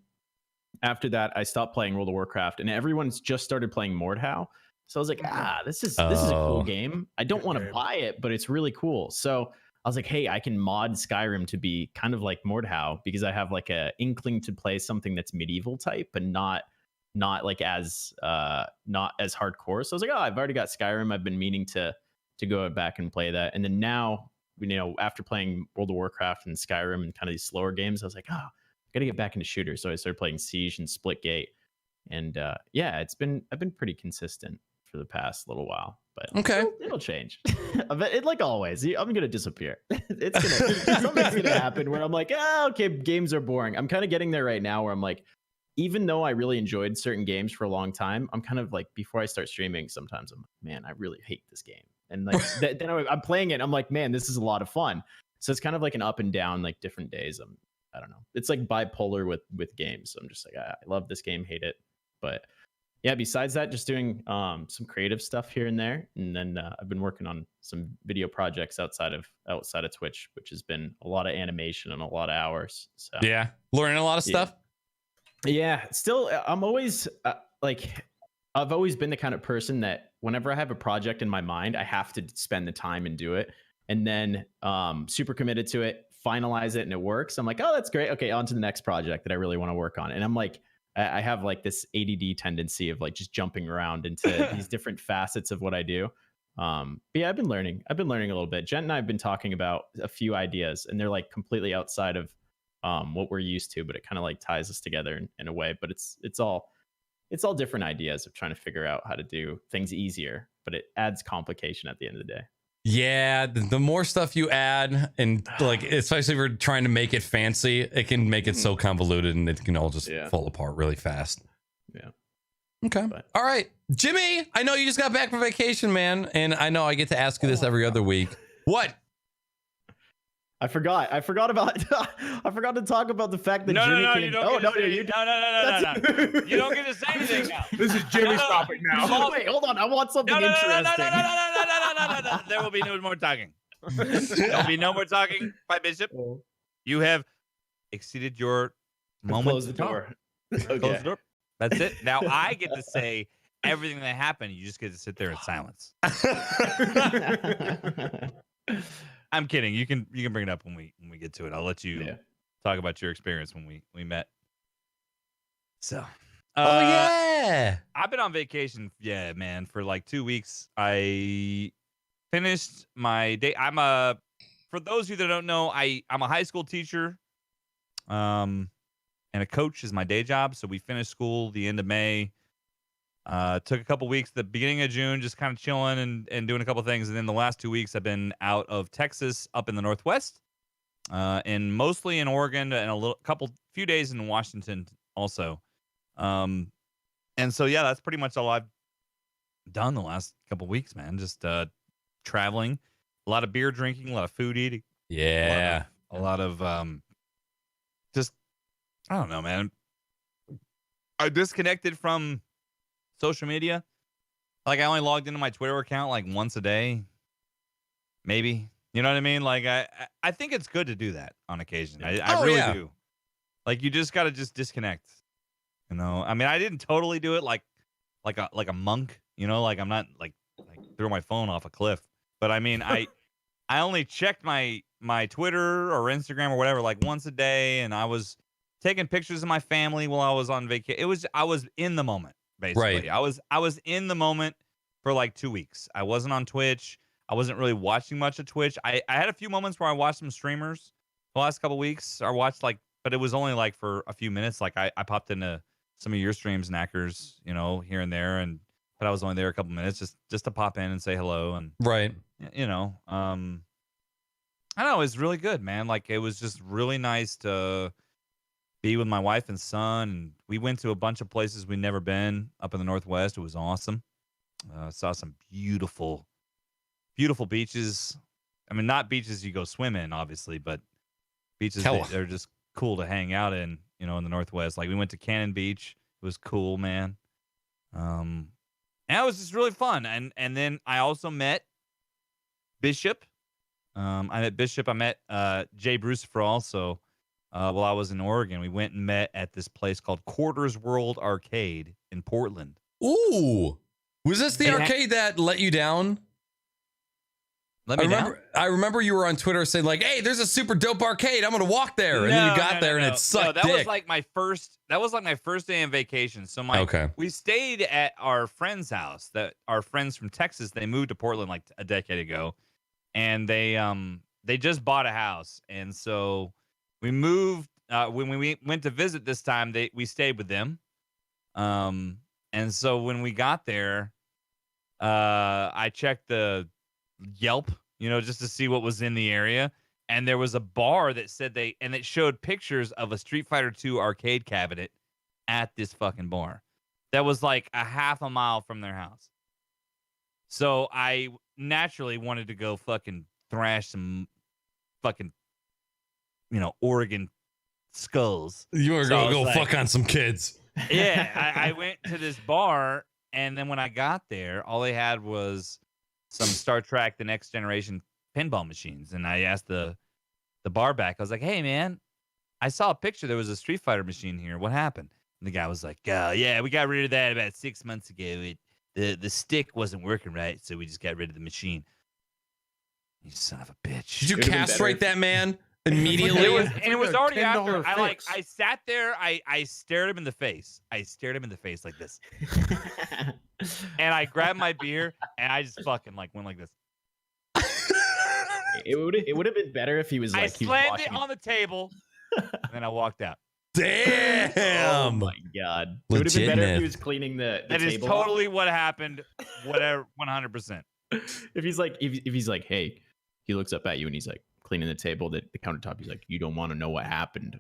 after that, I stopped playing World of Warcraft, and everyone's just started playing Mordhau. So I was like, this is a cool game. I don't want to buy it, but it's really cool. So I was like, hey, I can mod Skyrim to be kind of like Mordhau because I have like a inkling to play something that's medieval type and not like as not as hardcore. So I was like, oh, I've already got Skyrim. I've been meaning to go back and play that. And then now, after playing World of Warcraft and Skyrim and kind of these slower games, I was like, oh, I got to get back into shooters. So I started playing Siege and Splitgate. And yeah, I've been pretty consistent for the past little while, but okay, it'll change. It, like always, I'm gonna disappear. Something's gonna happen where I'm like, okay, games are boring. I'm kind of getting there right now where I'm like, even though I really enjoyed certain games for a long time, I'm kind of like, before I start streaming, sometimes I'm like, man, I really hate this game. And like then I'm playing it, I'm like, man, this is a lot of fun. So it's kind of like an up and down, like different days. I don't know. It's like bipolar with games. So I'm just like, I love this game, hate it. But yeah, besides that, just doing some creative stuff here and there. And then I've been working on some video projects outside of Twitch, which has been a lot of animation and a lot of hours. So yeah, learning a lot of stuff. Yeah, still, I'm always I've always been the kind of person that whenever I have a project in my mind, I have to spend the time and do it. And then super committed to it, finalize it, and it works. I'm like, oh, that's great. Okay, on to the next project that I really want to work on. And I'm like, I have like this ADD tendency of like just jumping around into these different facets of what I do. But yeah, I've been learning a little bit. Gent and I have been talking about a few ideas, and they're like completely outside of what we're used to, but it kind of like ties us together in a way. But it's all different ideas of trying to figure out how to do things easier, but it adds complication at the end of the day. Yeah, the more stuff you add, and like especially if you're trying to make it fancy, it can make it so convoluted, and it can all just fall apart really fast. Yeah. Okay. All right, Jimmy. I know you just got back from vacation, man, and I know I get to ask you this every other week. What? I forgot about I forgot to talk about the fact that Jimmy you don't get to say anything now. This is Jimmy's topic now. Wait, hold on. I want something interesting. No. There will be no more talking. There'll be no more talking by Bishop. You have exceeded your moment. Close the door. Okay. Close the door. That's it. Now I get to say everything that happened. You just get to sit there in silence. I'm kidding. You can bring it up when we get to it. I'll let you talk about your experience when we met. So, yeah, I've been on vacation. Yeah, man, for like 2 weeks. I finished my day. For those of you that don't know, I'm a high school teacher. And a coach is my day job. So we finished school the end of May. Took a couple weeks, the beginning of June, just kind of chilling and doing a couple things. And then the last 2 weeks I've been out of Texas, up in the Northwest, and mostly in Oregon, and a few days in Washington also. And so, yeah, that's pretty much all I've done the last couple weeks, man. Just traveling, a lot of beer drinking, a lot of food eating. Yeah. A lot of just, I don't know, man. I disconnected from social media. Like, I only logged into my Twitter account like once a day, maybe. You know what I mean? Like, I think it's good to do that on occasion. I really do. Like, you just got to just disconnect. You know, I mean, I didn't totally do it like a monk. You know, like I'm not like throw my phone off a cliff. But I mean, I only checked my Twitter or Instagram or whatever like once a day, and I was taking pictures of my family while I was on vacation. I was in the moment. Basically, right. I was in the moment for like 2 weeks. I wasn't on Twitch. I wasn't really watching much of Twitch. I had a few moments where I watched some streamers the last couple of weeks. I watched but it was only like for a few minutes. Like I popped into some of your streams, Naaackers, you know, here and there, but I was only there a couple minutes just to pop in and say hello. And right, you know, I don't know, it was really good, man. Like, it was just really nice to be with my wife and son, and we went to a bunch of places we'd never been up in the Northwest. It was awesome. Saw some beautiful beaches. I mean, not beaches you go swim in, obviously, but beaches that are just cool to hang out in, you know, in the Northwest. Like, we went to Cannon Beach. It was cool, man. And it was just really fun. And then I also met Bishop. I met Bishop. I met Jay Brucifer also. While I was in Oregon, we went and met at this place called Quarters World Arcade in Portland. Ooh, was this the arcade that let you down? Let me down. I remember you were on Twitter saying like, "Hey, there's a super dope arcade. I'm gonna walk there." And then you got there and it sucked that dick. was like my first. That was like my first day on vacation. So we stayed at our friend's house. That our friends from Texas. They moved to Portland like a decade ago, and they just bought a house. And so we moved. When we went to visit this time, we stayed with them. And so when we got there, I checked the Yelp, just to see what was in the area, and there was a bar that said it showed pictures of a Street Fighter 2 arcade cabinet at this fucking bar that was like a half a mile from their house. So I naturally wanted to go fucking thrash some fucking Oregon skulls. You were gonna go fuck on some kids. Yeah, I went to this bar, and then when I got there, all they had was some Star Trek: The Next Generation pinball machines, and I asked the bar back. I was like, "Hey, man, I saw a picture. There was a Street Fighter machine here. What happened?" And the guy was like, "Yeah, we got rid of that about 6 months ago. The stick wasn't working right, so we just got rid of the machine." You son of a bitch! Did you castrate that man immediately? It was already after. I sat there. I stared him in the face. I stared him in the face like this. And I grabbed my beer and I just fucking went like this. It would have been better if he was like I slammed it on the table and then I walked out. Damn! Oh my god! It would have been better if he was cleaning the that table. That is totally what happened. Whatever, 100%. If he's like, hey, he looks up at you and he's like cleaning the table, the countertop. He's like, you don't want to know what happened.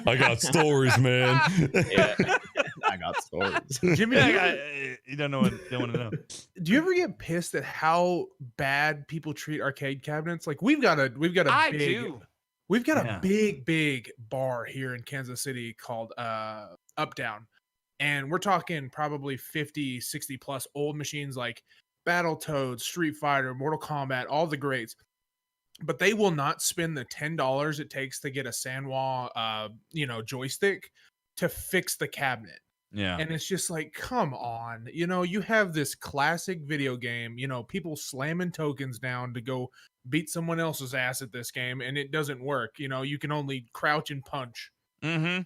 I got stories, man. Yeah, I got stories. Jimmy, you don't want to know. Do you ever get pissed at how bad people treat arcade cabinets? Like we've got a big bar here in Kansas City called Up Down, and we're talking probably 50, 60 plus old machines like Battletoads, Street Fighter, Mortal Kombat, all the greats. But they will not spend the $10 it takes to get a Sanwa, joystick to fix the cabinet. Yeah. And it's just like, come on, you have this classic video game, people slamming tokens down to go beat someone else's ass at this game, and it doesn't work. You can only crouch and punch. Mm-hmm.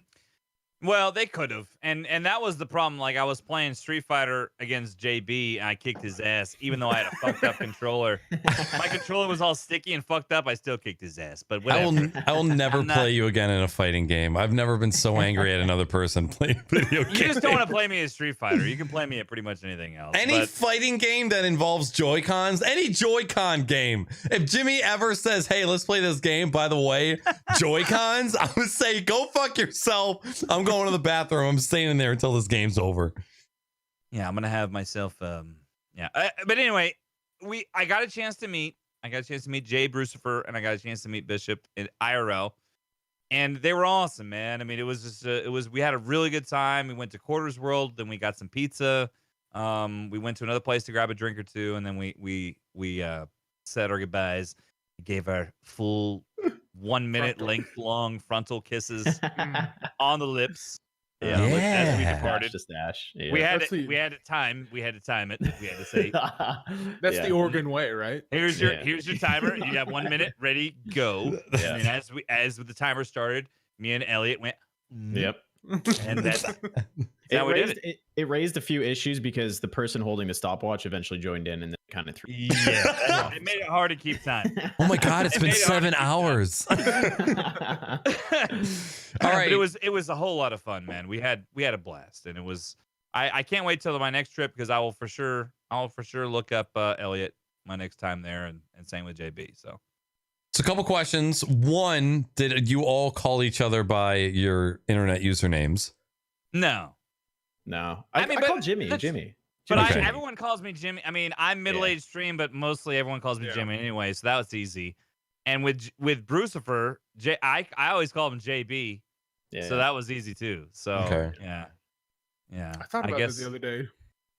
Well, they could have, and that was the problem. Like I was playing Street Fighter against JB, and I kicked his ass, even though I had a fucked up controller. My controller was all sticky and fucked up. I still kicked his ass. But whatever. I will never play you again in a fighting game. I've never been so angry at another person playing video games. You just don't want to play me as Street Fighter. You can play me at pretty much anything else. Any fighting game that involves Joy-Cons, any Joy-Con game. If Jimmy ever says, "Hey, let's play this game," by the way, Joy-Cons, I would say, go fuck yourself. I'm going to the bathroom. I'm staying in there until this game's over. Yeah, I'm gonna have myself. But anyway, I got a chance to meet Jay Brucifer, and I got a chance to meet Bishop in IRL, and they were awesome, man. I mean, it was just we had a really good time. We went to Quarters World, then we got some pizza. We went to another place to grab a drink or two, and then we said our goodbyes. We gave our full 1 minute length long frontal kisses on the lips. As we departed. Yeah. We had to time it. We had to say that's the Oregon way, right? Here's your timer. You have 1 minute, ready, go. Yeah. And as the timer started, me and Elliot went. Yep. And that's it raised a few issues because the person holding the stopwatch eventually joined in and then kind of threw. Yeah. It made it hard to keep time. Oh my god, it's been 7 hours. All right. But it was a whole lot of fun, man. We had a blast, and it was. I can't wait till my next trip because I will for sure look up Elliot my next time there, and same with JB. So a couple questions. One, did you all call each other by your internet usernames? No. I call Jimmy. But okay. Everyone calls me Jimmy. I mean, I'm MiddleAgedStream, but mostly everyone calls me Jimmy anyway, so that was easy. And with Brucifer, I always call him JB, so that was easy too. So yeah. I thought about this the other day,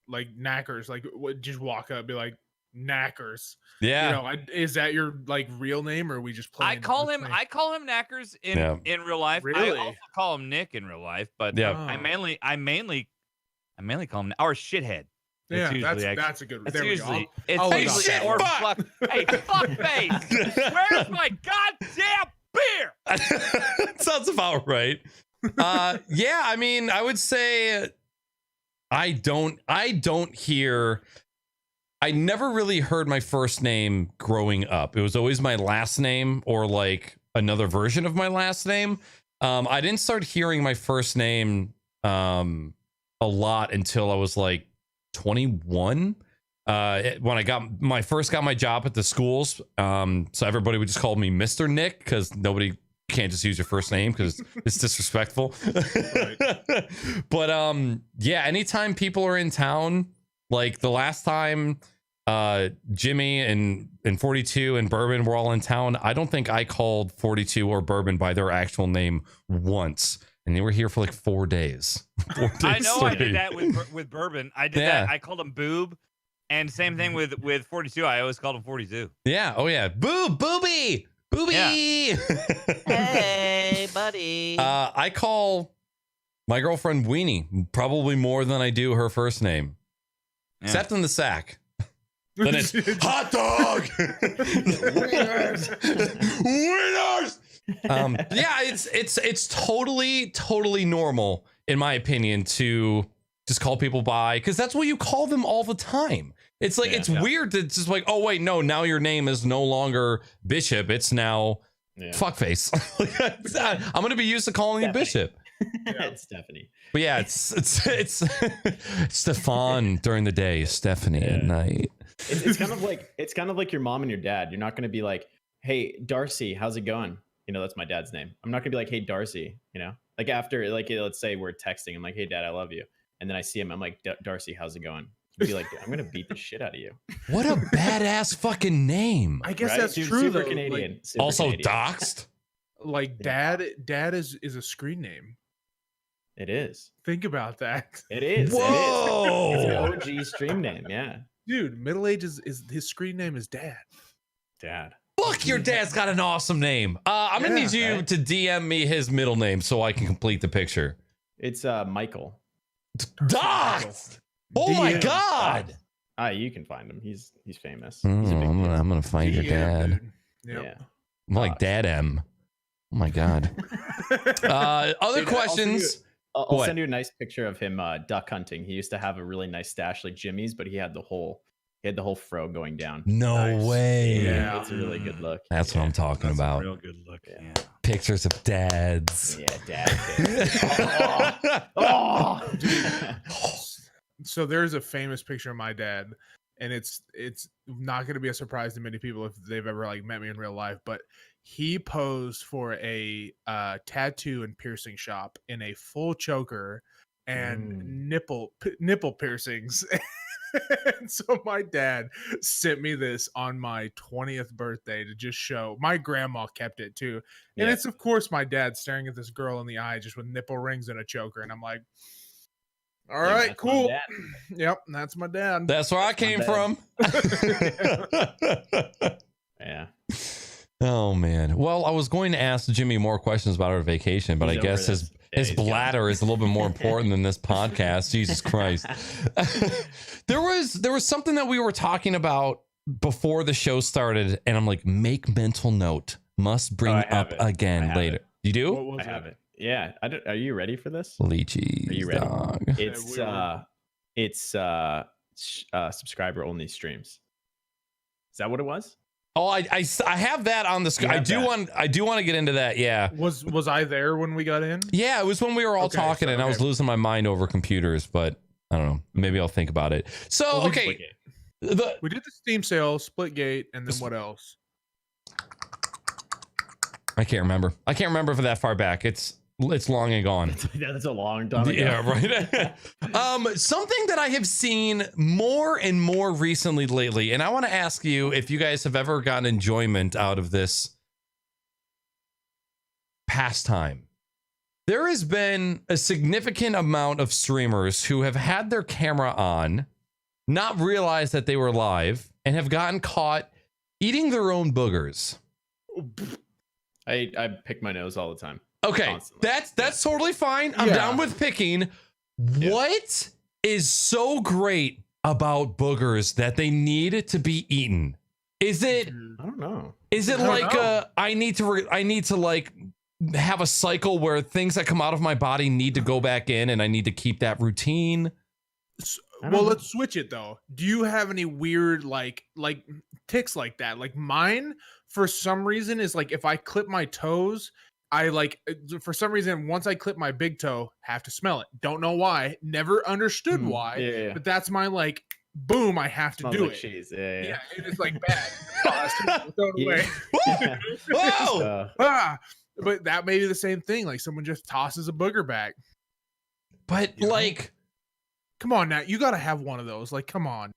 like Naaackers, like just walk up, be like Naaackers. Yeah. Is that your like real name, or are we just playing? I call him Naaackers in real life. Really? I also call him Nick in real life, but I mainly call him our shithead. Yeah, usually that's a good. It's There we usually go. it's I'll usually shit, or fuck. Hey, fuckface! Where's my goddamn beer? Sounds about right. Yeah, I mean, I would say I never really heard my first name growing up. It was always my last name or like another version of my last name. I didn't start hearing my first name a lot until I was like 21. When I got my job at the schools. So everybody would just call me Mr. Nick because nobody can't just use your first name because it's disrespectful. But yeah, anytime people are in town, like the last time Jimmy and 42 and Bourbon were all in town, I don't think I called 42 or Bourbon by their actual name once, and they were here for like 4 days. 4 days I know straight. I did that with Bourbon. I did that. I called him Boob, and same thing with 42. I always called him 42. Yeah. Oh yeah. Booby. Yeah. Hey, buddy. I call my girlfriend Weenie probably more than I do her first name, except in the sack. Then it's hot dog. Winners. Yeah, it's totally normal in my opinion to just call people by, because that's what you call them all the time. It's like it's weird that it's just like, oh wait, no, now your name is no longer Bishop, it's now fuckface. I'm gonna be used to calling you Bishop. It's Stephanie. But yeah, it's Stefan during the day, Stephanie at night. It's kind of like your mom and your dad. You're not gonna be like, hey Darcy, how's it going? You know, that's my dad's name. I'm not gonna be like, hey Darcy, you know, like after, like, let's say we're texting, I'm like, hey dad, I love you, and then I see him, I'm like, Darcy, how's it going? He'd be like, I'm gonna beat the shit out of you. What a badass fucking name. I guess Right? that's Dude, true super though. Canadian. Like, super Also Canadian. doxed. like dad is a screen name. It is. Think about that. It is. Whoa. It is. It's an OG stream name. Yeah. Dude, Middle Age is his screen name is Dad. Dad. Fuck, your dad's got an awesome name. I'm gonna need you to DM me his middle name so I can complete the picture. It's Michael. Doxed. Oh my DM. god. You can find him. He's famous. Oh, He's a big I'm deal. gonna find your dad. Dude. Yep. Yeah. I'm like Dad M. Oh my god. Other Dude, questions? I'll What? send you a nice picture of him duck hunting. He used to have a really nice stash like Jimmy's, but he had the whole fro going down. No Nice. way. Yeah. It's a really good look. That's what I'm talking That's a about. real good look. Yeah. Yeah. Pictures of dads. Yeah, dad. Oh. So there's a famous picture of my dad, and it's not going to be a surprise to many people if they've ever like met me in real life, but he posed for a tattoo and piercing shop in a full choker and nipple piercings. And so my dad sent me this on my 20th birthday to just show. My grandma kept it too, and Yeah. it's of course my dad staring at this girl in the eye just with nipple rings and a choker, and I'm like, all Yeah, right, that's my cool. dad. Yep, that's my dad. That's where I came from. Yeah. Oh man. Well, I was going to ask Jimmy more questions about our vacation, but He's I guess over this. Yeah, his he's gone. bladder is a little bit more important than this podcast. Jesus Christ. There was something that we were talking about before the show started, and I'm like, make mental note. Must bring I have up it. again I have later. it. You do? What was I have it? it. Yeah. Are you ready for this? Lychees, Are you ready? dog. It's subscriber only streams. Is that what it was? Oh, I have that on the screen. You I have do that. want to get into that. Yeah. Was I there when we got in? Yeah, it was when we were all Okay, talking, so- and I was okay. losing my mind over computers, but I don't know. Maybe I'll think about it. So, Well, we okay. split The, We did the Steam sale, Splitgate, and then what else? I can't remember. I can't remember for that far back. It's long and gone. That's a long time ago. Yeah, right. Something that I have seen more and more recently lately, and I want to ask you if you guys have ever gotten enjoyment out of this pastime. There has been a significant amount of streamers who have had their camera on, not realized that they were live, and have gotten caught eating their own boogers. I pick my nose all the time. Okay, Constantly. that's totally fine. I'm Yeah. down with picking. Yeah. What is so great about boogers that they need to be eaten? Is it? I don't know. Is it I don't like know. I need to like have a cycle where things that come out of my body need to go back in, and I need to keep that routine? Well, let's switch it though. Do you have any weird like tics like that? Like mine, for some reason, is like if I clip my toes, I like for some reason once I clip my big toe, have to smell it. Don't know why. Never understood why. Yeah. But that's my like boom. I have to Smells do like it. cheese. Yeah. Yeah, it's like bad. Throw it away. Whoa! Ah, but that may be the same thing. Like someone just tosses a booger back. But You know? like, Come on now, you got to have one of those. Like, come on.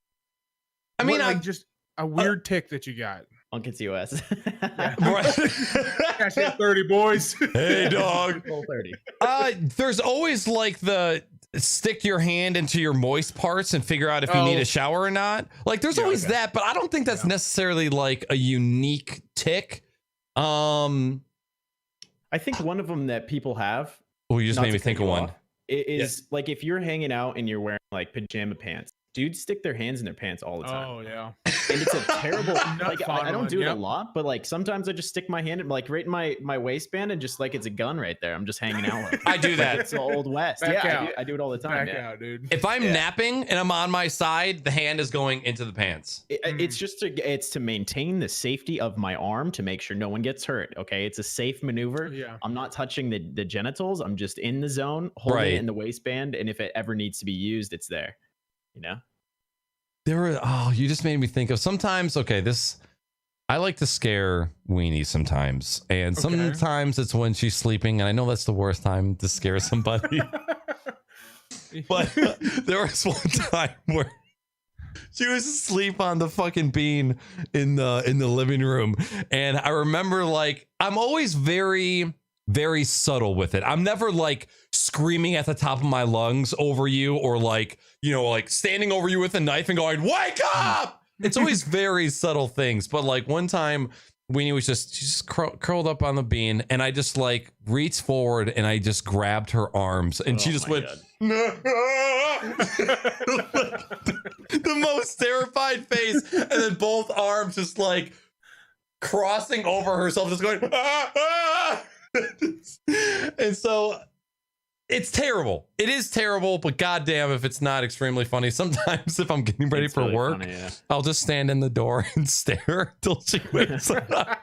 I mean, like just a weird tick that you got. Unkins US. Cash that 30, boys. Hey, dog. Full 30. There's always like the stick your hand into your moist parts and figure out if you need a shower or not. Like, there's always that, but I don't think that's necessarily like a unique tick. I think one of them that people have. Oh, you just not made me to think cut of you one. off, is like if you're hanging out and you're wearing like pajama pants, dudes stick their hands in their pants all the time. Oh yeah. And it's a terrible like I don't do it Yep. a lot, but like sometimes I just stick my hand like right in my waistband and just like it's a gun right there. I'm just hanging out with it. I do Like, that. it's Old West. Back yeah, out. I do it all the time. Back Yeah. out, dude. If I'm napping and I'm on my side, the hand is going into the pants. It's just it's to maintain the safety of my arm to make sure no one gets hurt. Okay, it's a safe maneuver. Yeah. I'm not touching the genitals. I'm just in the zone, holding Right. it in the waistband, and if it ever needs to be used, it's there. You know. You just made me think of sometimes. Okay, I like to scare Weenie sometimes, and sometimes it's when she's sleeping, and I know that's the worst time to scare somebody. But there was one time where she was asleep on the fucking bean in the living room, and I remember like I'm always very, very subtle with it. I'm never like screaming at the top of my lungs over you, or like, you know, like standing over you with a knife and going, "Wake up!" It's always very subtle things. But like one time, Weenie was just curled up on the bean, and I just like reached forward and I just grabbed her arms, and she just went, "No!" The most terrified face, and then both arms just like crossing over herself, just going, "Ah, ah!" And so it's terrible. It is terrible, but goddamn if it's not extremely funny. Sometimes if I'm getting ready It's for really work, funny, yeah. I'll just stand in the door and stare until she wakes up.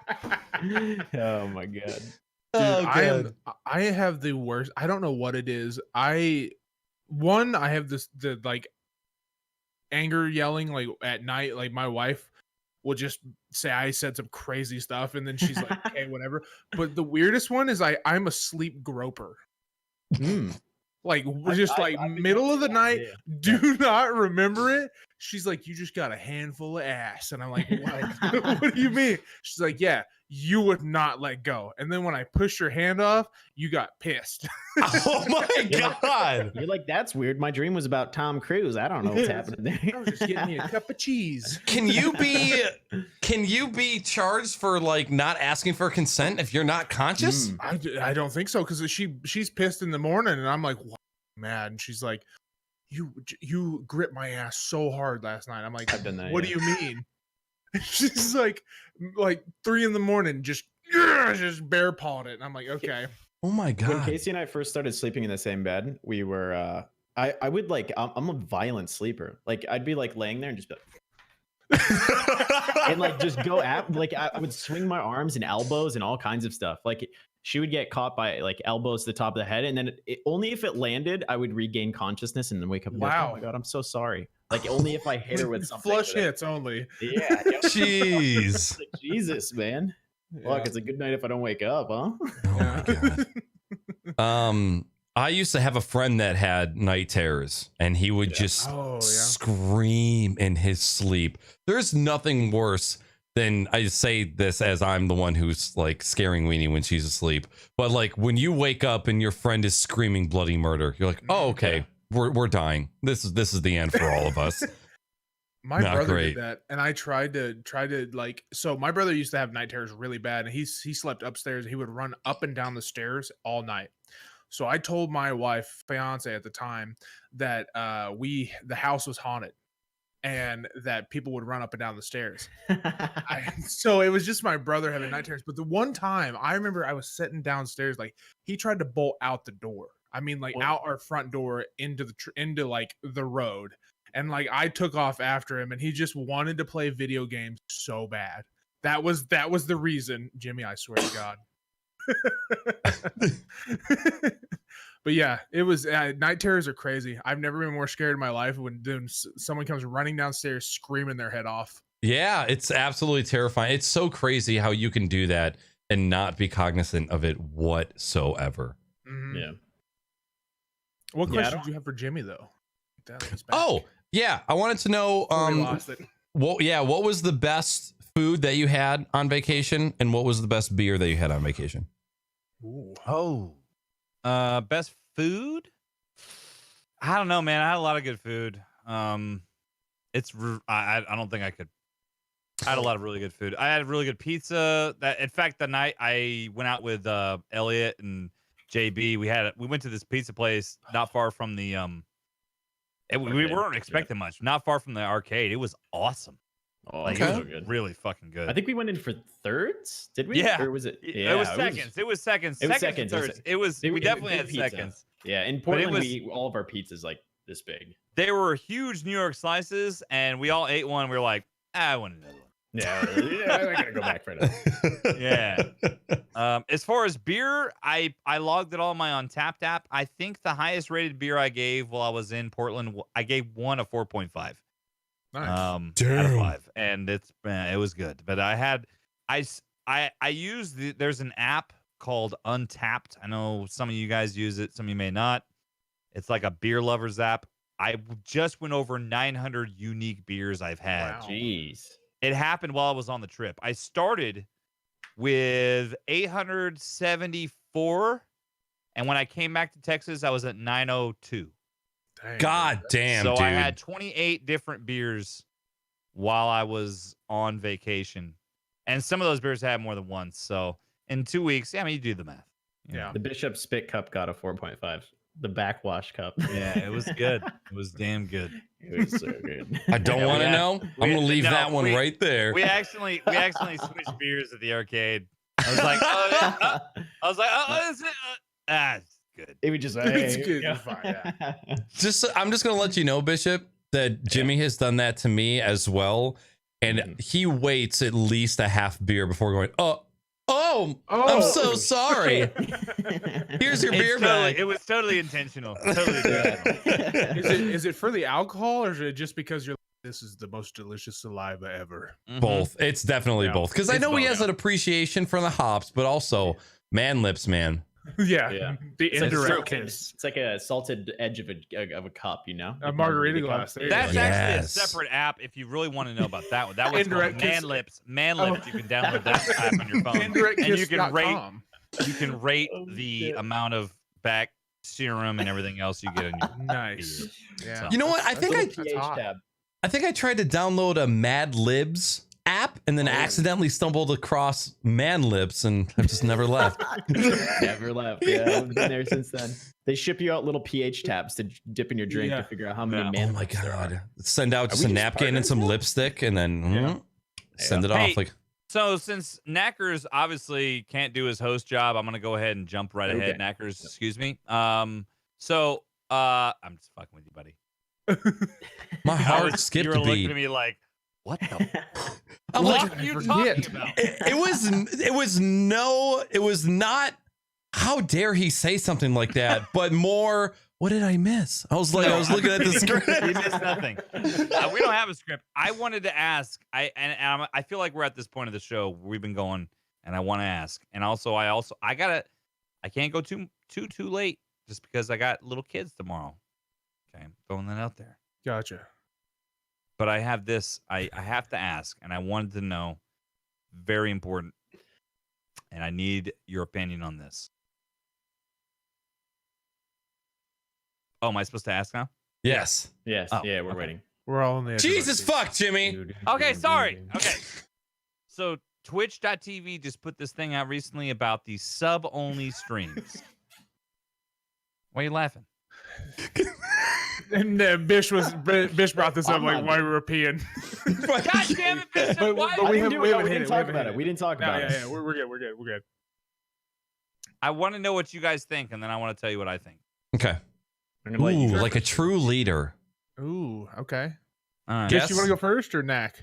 Oh my god. Oh, Dude, God. I have the worst. I don't know what it is. I have the like anger yelling like at night. Like my wife will just say I said some crazy stuff, and then she's like, "Okay, whatever." But the weirdest one is I'm a sleep groper. Like just middle of the night. Yeah. Do not remember it. She's like, "You just got a handful of ass," and I'm like, "What? What do you mean?" She's like, "Yeah, you would not let go." And then when I pushed your hand off, you got pissed. Oh my God. You're like, that's weird. My dream was about Tom Cruise. I don't know what's happening there. I was just getting me a cup of cheese. Can you be charged for like not asking for consent if you're not conscious? I don't think so, because she's pissed in the morning, and I'm like, "What?" Mad, and she's like, "You gripped my ass so hard last night." I'm like, I've done that, "What yeah. do you mean?" She's like 3 a.m, just bear pawed it, and I'm like, "Okay." Oh my When God. Casey and I first started sleeping in the same bed, we were I would like I'm a violent sleeper. Like I'd be like laying there and just be like and like just go at like I would swing my arms and elbows and all kinds of stuff. Like she would get caught by like elbows to the top of the head, and then only if it landed, I would regain consciousness and then wake up and be like, Wow. "Oh my God, I'm so sorry." Like only if I hit her with something. Flush but hits only. Yeah. Jeez. Like, Jesus, man. Yeah. Fuck, it's a good night if I don't wake up, huh? Oh my God. I used to have a friend that had night terrors, and he would just scream in his sleep. There's nothing worse than, I say this as I'm the one who's like scaring Weenie when she's asleep, but like when you wake up and your friend is screaming bloody murder, you're like, "Oh, okay, we're dying. This is the end for all of us." My Not brother great. did that, and I tried to like. So my brother used to have night terrors really bad, and he slept upstairs. He would run up and down the stairs all night. So I told my wife, fiance at the time, that the house was haunted. and that people would run up and down the stairs. So it was just my brother having night terrors. But the one time I remember I was sitting downstairs, like he tried to bolt out the door. I mean, like out our front door into into like the road, and like I took off after him, and he just wanted to play video games so bad. That was the reason, Jimmy. I swear to God. But yeah, it was night terrors are crazy. I've never been more scared in my life when someone comes running downstairs screaming their head off. Yeah, it's absolutely terrifying. It's so crazy how you can do that and not be cognizant of it whatsoever. Mm-hmm. Yeah. What question did you have for Jimmy though? Oh, yeah, I wanted to know what was the best food that you had on vacation, and what was the best beer that you had on vacation? Ooh. Oh. Best food? I don't know, man. I had a lot of good food. I don't think I could. I had a lot of really good food. I had really good pizza. That, in fact, the night I went out with Elliot and JB, we went to this pizza place not far from the we weren't expecting much. Not far from the arcade. It was awesome. Oh, like, okay. It was good. Really fucking good. I think we went in for thirds. Did we? Yeah. Or was it? Yeah, it was seconds. It was seconds. It was seconds. seconds. It was. We definitely had pizza. seconds. Yeah, in Portland, all of our pizzas like this big. They were huge New York slices, and we all ate one. We were like, I want another one. Yeah, I gotta go back for it. Yeah. As far as beer, I logged it all in my Untapped app. I think the highest rated beer I gave while I was in Portland, I gave one a 4.5. Nice. Out of 5, and it was good. But I used there's an app called Untapped. I know some of you guys use it, some of you may not. It's like a beer lovers app. I just went over 900 unique beers I've had. Wow. Jeez. It happened while I was on the trip. I started with 874, and when I came back to Texas, I was at 902. Dang, God damn, so dude. I had 28 different beers while I was on vacation, and some of those beers had more than once. So in 2 weeks, I mean, you do the math. Yeah. The Bishop Spit Cup got a 4.5. The backwash cup. Yeah, it was good. It was damn good. It was so good. I don't want to know. I'm gonna leave that one right there. We actually switched beers at the arcade. I was like, oh, is it? It's good. It would just It's good. It's fine, yeah. I'm just gonna let you know, Bishop, that Jimmy has done that to me as well, and he waits at least a half beer before going, I'm so sorry. Here's your beer bag. It was totally intentional. Totally intentional. Is it for the alcohol, or is it just because you're like, this is the most delicious saliva ever? Both. It's definitely both. Because I know he has an appreciation for the hops, but also man lips, man. Yeah. The It's indirect like, kiss. it's like a salted edge of a cup, you know? A margarita glass. There you That's go. actually Yes. a separate app if you really want to know about that one. That one's called Indirect kiss. Man Lips. Man Lips. You can download that app on your phone. And you can rate the amount of back serum and everything else you get in your Nice. beer. Yeah. So- You know what? I think pH tab. I tried to download a Mad Libs app and then accidentally stumbled across Man Lips, and I've just never left. Never left. Yeah, I've been there since then. They ship you out little pH tabs to dip in your drink to figure out how many man Oh my lips there are. god! Send out just Are a we just napkin and partners some now? lipstick, and then send it Hey, off. Like, So since Naaackers obviously can't do his host job, I'm gonna go ahead and jump right ahead. Okay. Naaackers, excuse me. I'm just fucking with you, buddy. my heart You skipped were a looking beat. at me like, what the I'm fuck like, are you talking about? it was not. How dare he say something like that? But more, what did I miss? I was looking at the script. You missed nothing. We don't have a script. I wanted to ask. I feel like we're at this point of the show where we've been going, and I want to ask. And also, I can't go too late just because I got little kids tomorrow. Okay, I'm throwing that out there. Gotcha. But I have this. I have to ask, and I wanted to know. Very important, and I need your opinion on this. Oh, am I supposed to ask now? Yes. Yes. Oh, yeah, we're okay. waiting. We're all in the edge of our Jesus seats. fuck, Jimmy. Okay, sorry. Okay. So Twitch.tv just put this thing out recently about the sub-only streams. Why are you laughing? And Bish brought this up I'm like not- why we were peeing. God damn it, Bishop! But Why? we I didn't haven't- do it. No, haven't we hit didn't it, we talk haven't about hit it. We didn't talk about it. Yeah, we're good. I want to know what you guys think, and then I want to tell you what I think. Okay. I'm gonna let you Ooh, go like a first. true leader. Ooh, okay. All right. Guess Yes. you want to go first or Nack?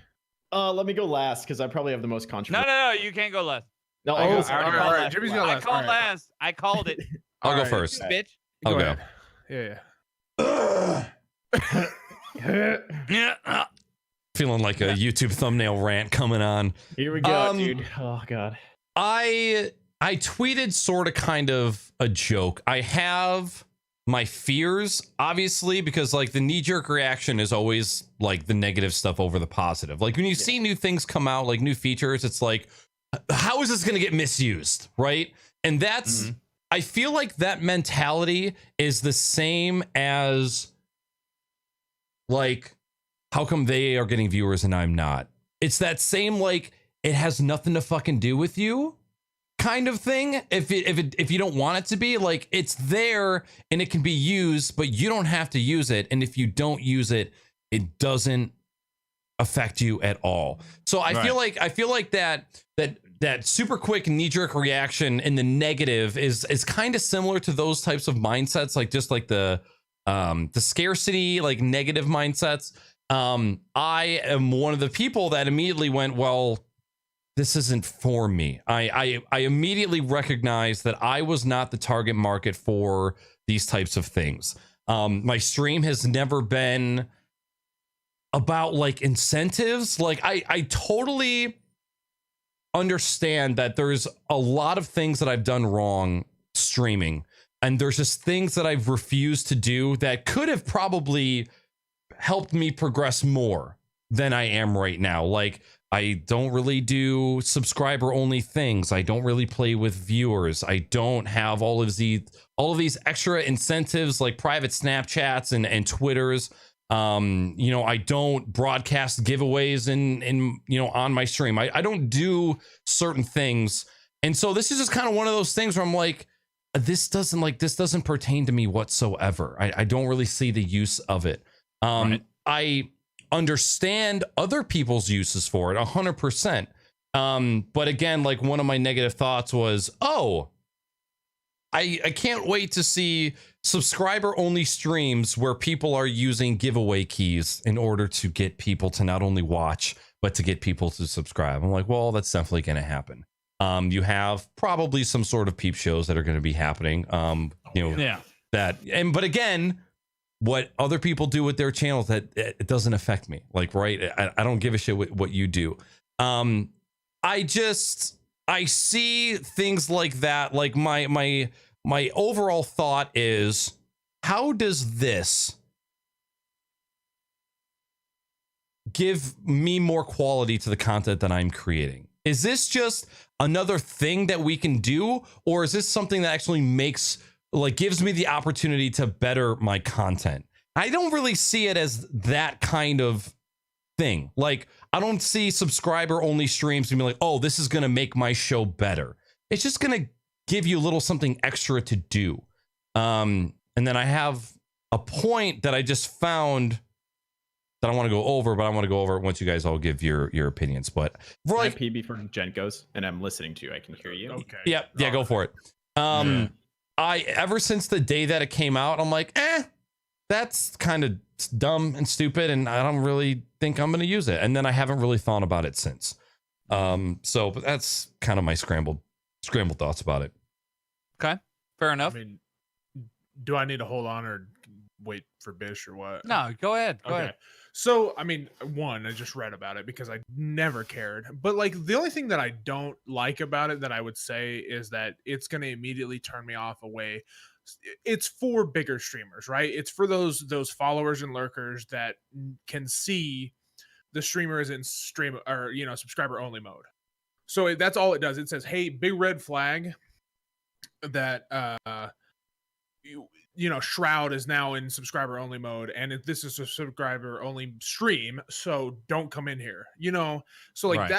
Let me go last because I probably have the most No, controversy. you can't go last. No, Oh, I all go, right, I all right. last. Jimmy's got I last. called All right. last. I called it. I'll go All right. first. Bitch. I'll go. ahead. Yeah. Yeah. Feeling like a YouTube thumbnail rant coming on. Here we go, Um, dude. Oh god. I tweeted sort of kind of a joke. I have my fears, obviously, because like the knee-jerk reaction is always like the negative stuff over the positive. Like when you see new things come out, like new features, it's like, how is this going to get misused, right? And that's I feel like that mentality is the same as like, how come they are getting viewers and I'm not? It's that same like it has nothing to fucking do with you kind of thing. If you don't want it to be, like, it's there and it can be used, but you don't have to use it. And if you don't use it, it doesn't affect you at all. So I feel like that super quick knee-jerk reaction in the negative is kind of similar to those types of mindsets, like just like the scarcity, like negative mindsets. I am one of the people that immediately went, well, this isn't for me. I immediately recognized that I was not the target market for these types of things. My stream has never been about like incentives. Like I totally understand that there's a lot of things that I've done wrong streaming, and there's just things that I've refused to do that could have probably helped me progress more than I am right now. Like, I don't really do subscriber only things. I don't really play with viewers. I don't have all of these extra incentives like private Snapchats and Twitters. I don't broadcast giveaways in on my stream. I don't do certain things. And so this is just kind of one of those things where I'm like, this doesn't pertain to me whatsoever. I don't really see the use of it. Right. I understand other people's uses for it 100%. But again, like one of my negative thoughts was, I can't wait to see subscriber only streams where people are using giveaway keys in order to get people to not only watch, but to get people to subscribe. I'm like, well, that's definitely going to happen. You have probably some sort of peep shows that are going to be happening. Yeah. But again, what other people do with their channels, that it doesn't affect me. Like, right. I don't give a shit what you do. I see things like that. Like my overall thought is, how does this give me more quality to the content that I'm creating? Is this just another thing that we can do? Or is this something that actually gives me the opportunity to better my content? I don't really see it as that kind of thing. Like, I don't see subscriber only streams and be like, oh, this is going to make my show better. It's just going to give you a little something extra to do. And then I have a point that I just found that I want to go over, but I want to go over it once you guys all give your opinions. But Can I pee before Gent goes? And I'm listening to you. I can hear you. Okay. yeah, go for it. I ever since the day that it came out, I'm like, that's kind of dumb and stupid, and I don't really think I'm going to use it. And then I haven't really thought about it since. But that's kind of my scrambled thoughts about it. Okay. Fair I enough. mean, do I need to hold on or wait for Bish or what? No, go ahead. Go ahead. So, I mean, one, I just read about it because I never cared. But like the only thing that I don't like about it that I would say is that it's going to immediately turn me off away. It's for bigger streamers, right? It's for those followers and lurkers that can see the streamer is in stream or subscriber only mode. So that's all it does. It says, "Hey, big red flag that Shroud is now in subscriber only mode, and this is a subscriber only stream, so don't come in here." So like Right.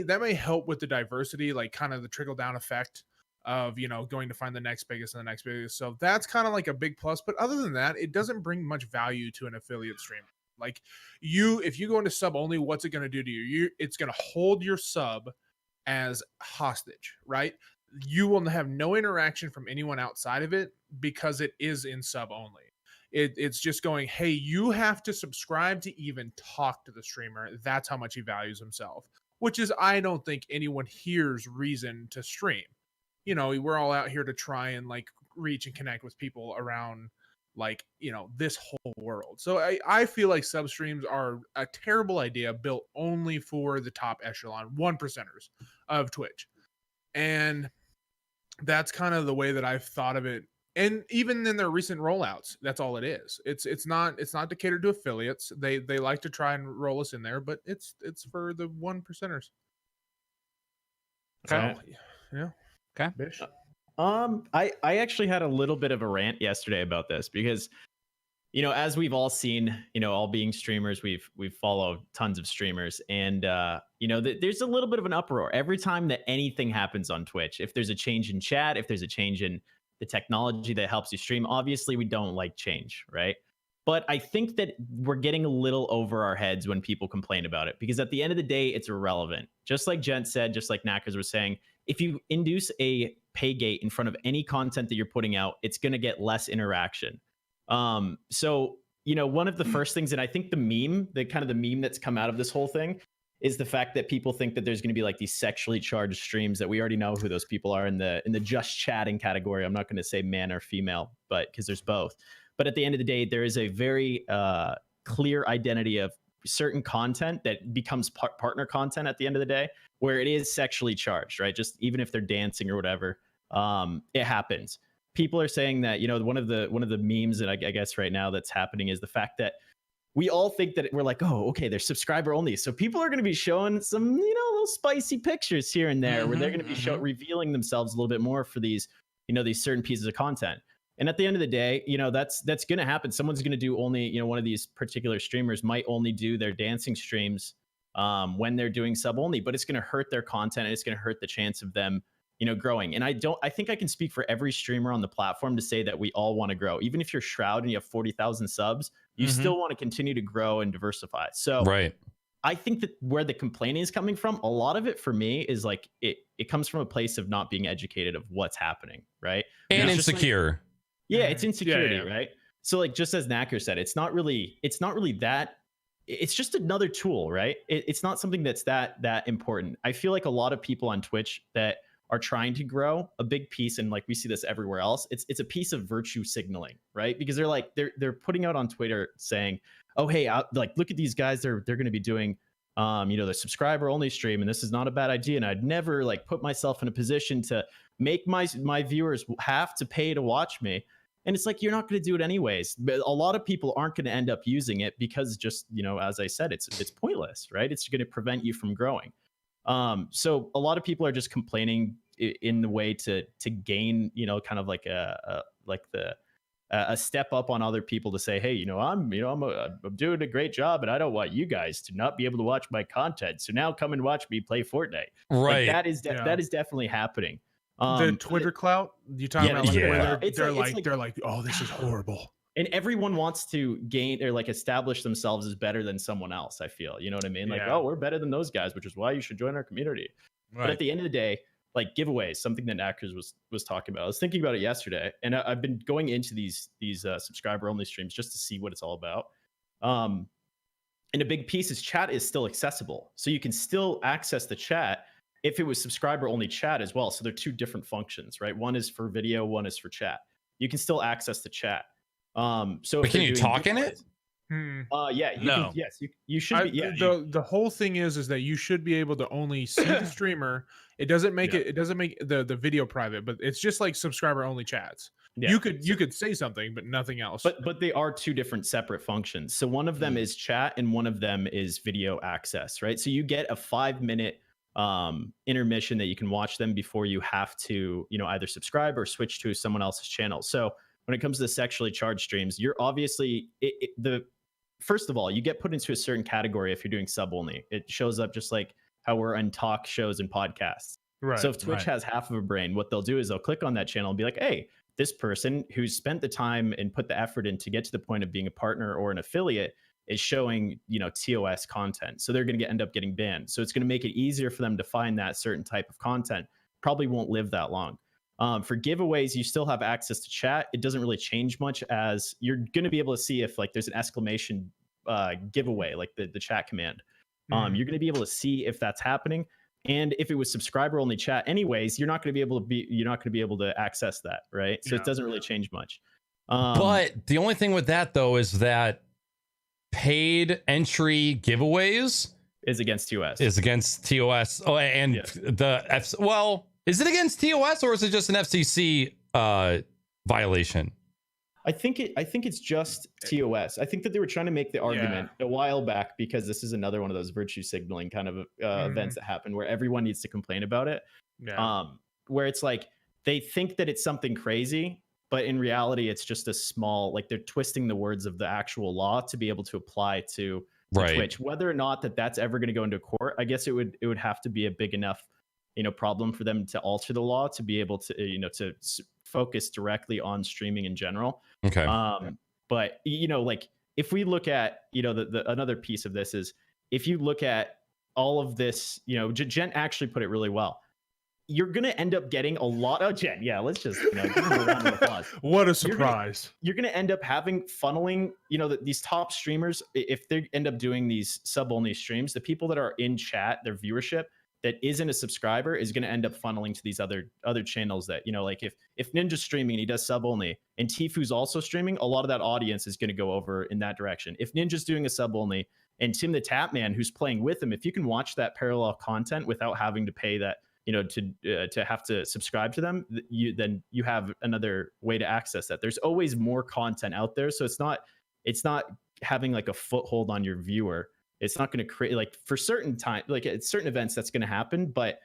that may help with the diversity, like kind of the trickle down effect of, you know, going to find the next biggest and the next biggest. So that's kind of like a big plus. But other than that, it doesn't bring much value to an affiliate stream. Like if you go into sub only, what's it going to do to you? It's going to hold your sub as hostage, right? You will have no interaction from anyone outside of it because it is in sub only. It's just going, hey, you have to subscribe to even talk to the streamer. That's how much he values himself, which is, I don't think anyone here's reason to stream. You know, we're all out here to try and like reach and connect with people around like, you know, this whole world. So I feel like sub streams are a terrible idea built only for the top echelon 1%ers of Twitch. And that's kind of the way that I've thought of it. And even in their recent rollouts, that's all it is. It's not to cater to affiliates. They like to try and roll us in there, but it's for the 1%ers. Okay. So, yeah. Okay. Bish? I actually had a little bit of a rant yesterday about this because, you know, as we've all seen, you know, all being streamers, we've followed tons of streamers, and you know, there's a little bit of an uproar every time that anything happens on Twitch. If there's a change in chat, if there's a change in the technology that helps you stream, obviously we don't like change, right? But I think that we're getting a little over our heads when people complain about it, because at the end of the day, it's irrelevant. Just like Gent said, just like Naaackers was saying, if you induce a pay gate in front of any content that you're putting out, it's going to get less interaction. So, you know, one of the first things, and I think the meme that's come out of this whole thing is the fact that people think that there's going to be like these sexually charged streams that we already know who those people are in the just chatting category. I'm not going to say man or female, but because there's both. But at the end of the day, there is a very clear identity of certain content that becomes partner content at the end of the day, where it is sexually charged, right? Just even if they're dancing or whatever, it happens. People are saying that, you know, one of the memes that I guess right now that's happening is the fact that we all think that we're like, oh, okay, they're subscriber only. So people are going to be showing some, you know, little spicy pictures here and there where they're going to be revealing themselves a little bit more for these, you know, these certain pieces of content. And at the end of the day, you know, that's going to happen. Someone's going to do only, you know, one of these particular streamers might only do their dancing streams when they're doing sub only, but it's going to hurt their content and it's going to hurt the chance of them, you know, growing. And I think I can speak for every streamer on the platform to say that we all want to grow. Even if you're Shroud and you have 40,000 subs, you still want to continue to grow and diversify. So right. I think that where the complaining is coming from, a lot of it for me is like it comes from a place of not being educated of what's happening, right? And it's insecure. Yeah, it's insecurity, Yeah. right? So like just as Naaackers said, it's not really that. It's just another tool, right? It's not something that's that important. I feel like a lot of people on Twitch that are trying to grow, a big piece, and like we see this everywhere else, it's a piece of virtue signaling, right? Because they're like they're putting out on Twitter saying, oh hey, like look at these guys, they're going to be doing you know, the subscriber only stream, and this is not a bad idea, and I'd never like put myself in a position to make my viewers have to pay to watch me. And it's like, you're not going to do it anyways. But a lot of people aren't going to end up using it because just, you know, as I said, it's pointless, right? It's going to prevent you from growing. So a lot of people are just complaining in the way to gain, you know, kind of like a step up on other people to say, hey, you know, I'm doing a great job, and I don't want you guys to not be able to watch my content. So now come and watch me play Fortnite. Right. Like, that is definitely happening. The Twitter clout you talking about? Like, yeah. where they're like, oh, this is horrible. And everyone wants to gain or like establish themselves as better than someone else. I feel, you know what I mean? Like, Yeah. oh, we're better than those guys, which is why you should join our community. Right. But at the end of the day, like giveaways, something that Naaackers was talking about. I was thinking about it yesterday, and I've been going into these subscriber only streams just to see what it's all about. And a big piece is chat is still accessible, so you can still access the chat if it was subscriber only chat as well. So they're two different functions, right? One is for video, one is for chat. You can still access the chat. So But can you talk in it? Yeah. No. Yes, you should be. Yeah. The whole thing is that you should be able to only see the streamer. It doesn't make it doesn't make the video private, but it's just like subscriber only chats. Yeah. You could say something, but nothing else. But they are two different separate functions. So one of them is chat and one of them is video access, right? So you get a 5-minute intermission that you can watch them before you have to, you know, either subscribe or switch to someone else's channel. So when it comes to the sexually charged streams, you're obviously first of all, you get put into a certain category if you're doing sub only. It shows up just like how we're on talk shows and podcasts. Right. So if Twitch has half of a brain, what they'll do is they'll click on that channel and be like, hey, this person who's spent the time and put the effort in to get to the point of being a partner or an affiliate is showing, TOS content. So they're going to end up getting banned. So it's going to make it easier for them to find that certain type of content. Probably won't live that long. For giveaways, you still have access to chat. It doesn't really change much, as you're going to be able to see if like there's an exclamation giveaway, like the chat command. You're going to be able to see if that's happening. And if it was subscriber only chat anyways, you're not going to be able to access that, right? So it doesn't really change much. But the only thing with that though is that paid entry giveaways is against TOS. Oh, and is it against TOS or is it just an FCC violation? I think it's just TOS. I think that they were trying to make the argument a while back, because this is another one of those virtue signaling kind of events that happen where everyone needs to complain about it. Yeah. Where it's like they think that it's something crazy, but in reality, it's just a small, like they're twisting the words of the actual law to be able to apply to Twitch. Whether or not that's ever going to go into court, I guess it would have to be a big enough problem for them to alter the law to be able to to focus directly on streaming in general. Okay. But like if we look at the another piece of this is, if you look at all of this, Gent actually put it really well. You're going to end up getting a lot of Jen. Yeah, let's just give him a round of applause. What a surprise. You're going to end up funneling, these top streamers, if they end up doing these sub-only streams, the people that are in chat, their viewership that isn't a subscriber is going to end up funneling to these other channels that, like if Ninja's streaming and he does sub-only and Tifu's also streaming, a lot of that audience is going to go over in that direction. If Ninja's doing a sub-only and Tim the Tapman, who's playing with him, if you can watch that parallel content without having to pay that, to have to subscribe to them, then you have another way to access that. There's always more content out there. So it's not having like a foothold on your viewer. It's not going to create, like, for certain time, like at certain events that's going to happen, but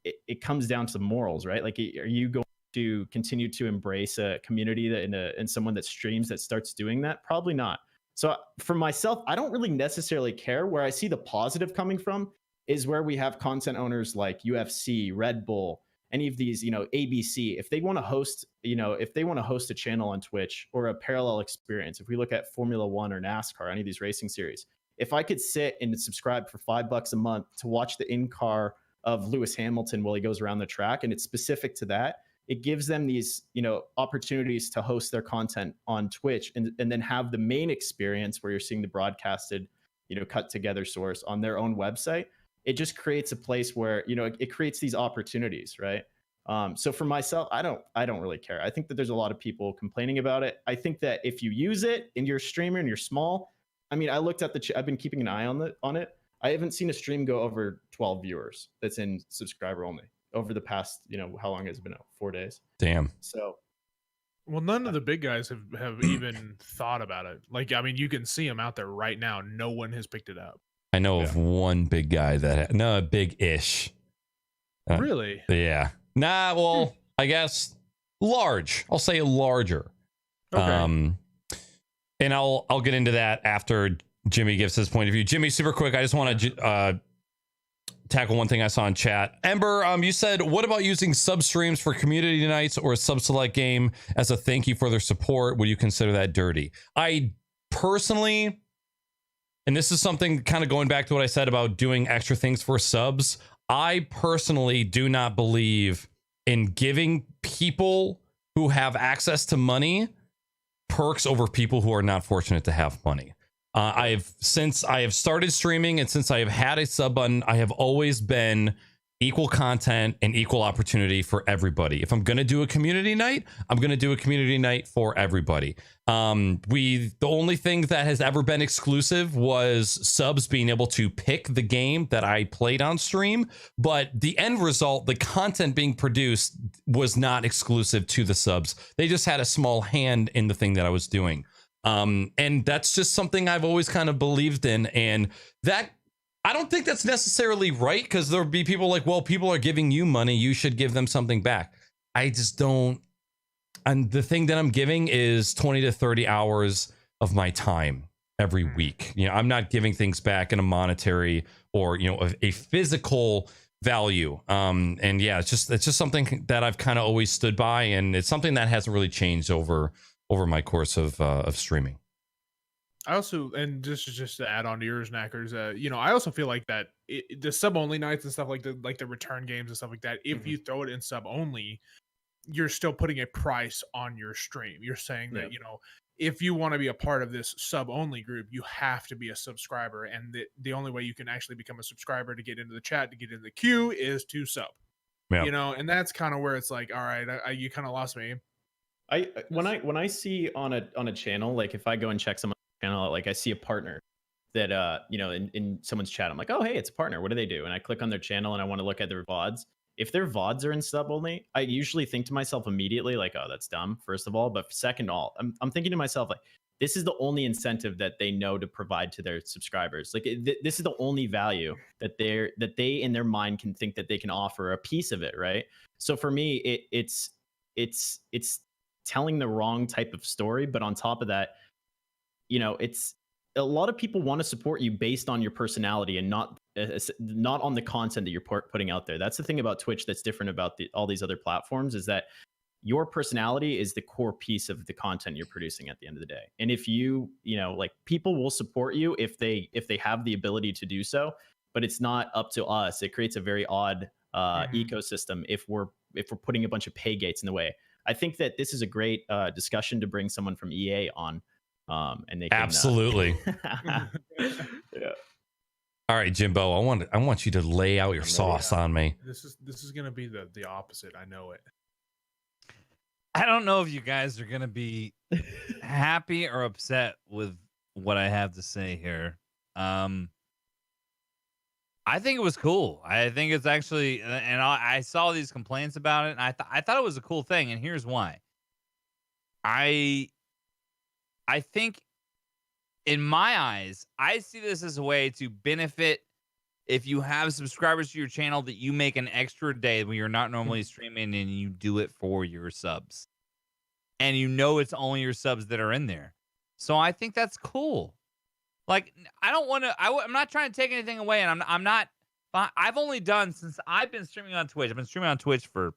it comes down to morals, right? Like, are you going to continue to embrace a community that and someone that streams that starts doing that? Probably not. So for myself, I don't really necessarily care. Where I see the positive coming from is where we have content owners like UFC, Red Bull, any of these, ABC, if they want to host, a channel on Twitch or a parallel experience, if we look at Formula One or NASCAR, any of these racing series, if I could sit and subscribe for $5 a month to watch the in-car of Lewis Hamilton while he goes around the track, and it's specific to that, it gives them these, opportunities to host their content on Twitch and then have the main experience where you're seeing the broadcasted, cut together source on their own website. It just creates a place where, it creates these opportunities, right? So for myself, I don't really care. I think that there's a lot of people complaining about it. I think that if you use it and you're a streamer and you're small, I mean, I looked at I've been keeping an eye on it. I haven't seen a stream go over 12 viewers that's in subscriber only over the past, how long has it been out? 4 days. Damn. So. Well, none of the big guys have even thought about it. Like, I mean, you can see them out there right now. No one has picked it up. I know of one big guy big-ish. Really? Yeah. Nah, well, I guess large. I'll say larger. Okay. And I'll get into that after Jimmy gives his point of view. Jimmy, super quick, I just want to tackle one thing I saw in chat. Ember, you said, what about using sub streams for community nights or a sub select game as a thank you for their support? Would you consider that dirty? I personally, and this is something kind of going back to what I said about doing extra things for subs, I personally do not believe in giving people who have access to money perks over people who are not fortunate to have money. Since I have started streaming and since I have had a sub button, I have always been equal content and equal opportunity for everybody. If I'm going to do a community night, I'm going to do a community night for everybody. The only thing that has ever been exclusive was subs being able to pick the game that I played on stream, but the end result, the content being produced, was not exclusive to the subs. They just had a small hand in the thing that I was doing. And that's just something I've always kind of believed in, and that I don't think that's necessarily right, because there'll be people like, well, people are giving you money, you should give them something back. I just don't. And the thing that I'm giving is 20 to 30 hours of my time every week. I'm not giving things back in a monetary or, a physical value. And yeah, it's just something that I've kind of always stood by, and it's something that hasn't really changed over my course of streaming. I also, and just to add on to yours, Naaackers, I also feel like that the sub only nights and stuff like the return games and stuff like that. If you throw it in sub only, you're still putting a price on your stream. You're saying that if you want to be a part of this sub only group, you have to be a subscriber, and the only way you can actually become a subscriber to get into the chat, to get in the queue, is to sub. Yeah. And that's kind of where it's like, all right, you kind of lost me. When I see on a channel, like if I go and check someone's channel, like I see a partner that in someone's chat, I'm like, oh hey, it's a partner. What do they do? And I click on their channel and I want to look at their VODs. If their VODs are in sub only, I usually think to myself immediately, like, oh, that's dumb, first of all. But second of all, I'm thinking to myself, like, this is the only incentive that they know to provide to their subscribers. Like, this is the only value that they in their mind can think that they can offer a piece of it, right? So for me, it's telling the wrong type of story. But on top of that, it's a lot of people want to support you based on your personality and not on the content that you're putting out there. That's the thing about Twitch that's different about all these other platforms, is that your personality is the core piece of the content you're producing at the end of the day. And if like, people will support you if they have the ability to do so, but it's not up to us. It creates a very odd ecosystem if we're putting a bunch of pay gates in the way. I think that this is a great discussion to bring someone from EA on. And they can, absolutely. Yeah. All right, Jimbo, I want you to lay out your sauce on me. This is gonna be the opposite. I know it. I don't know if you guys are gonna be happy or upset with what I have to say here. I think it was cool. I think it's actually, and I saw these complaints about it, and I thought it was a cool thing, and here's why. I think, in my eyes, I see this as a way to benefit. If you have subscribers to your channel, that you make an extra day when you're not normally streaming, and you do it for your subs, and it's only your subs that are in there. So I think that's cool. Like, I'm not trying to take anything away, and I'm not. I've only done, since I've been streaming on Twitch. I've been streaming on Twitch for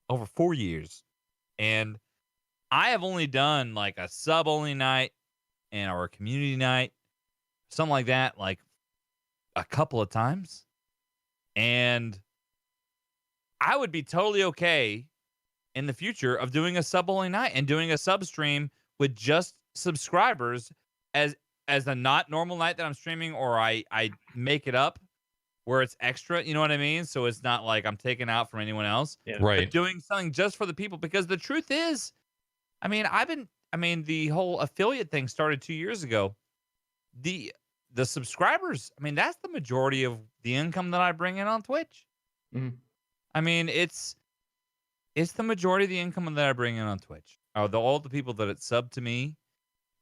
over 4 years, and I have only done like a sub only night or a community night, something like that, like a couple of times. And I would be totally okay in the future of doing a sub only night and doing a sub stream with just subscribers as a not normal night that I'm streaming, or I make it up where it's extra, you know what I mean? So it's not like I'm taking out from anyone else. Yeah. Right. But doing something just for the people, because the truth is, the whole affiliate thing started 2 years ago. The subscribers, that's the majority of the income that I bring in on Twitch. Mm-hmm. It's the majority of the income that I bring in on Twitch. All the people that sub to me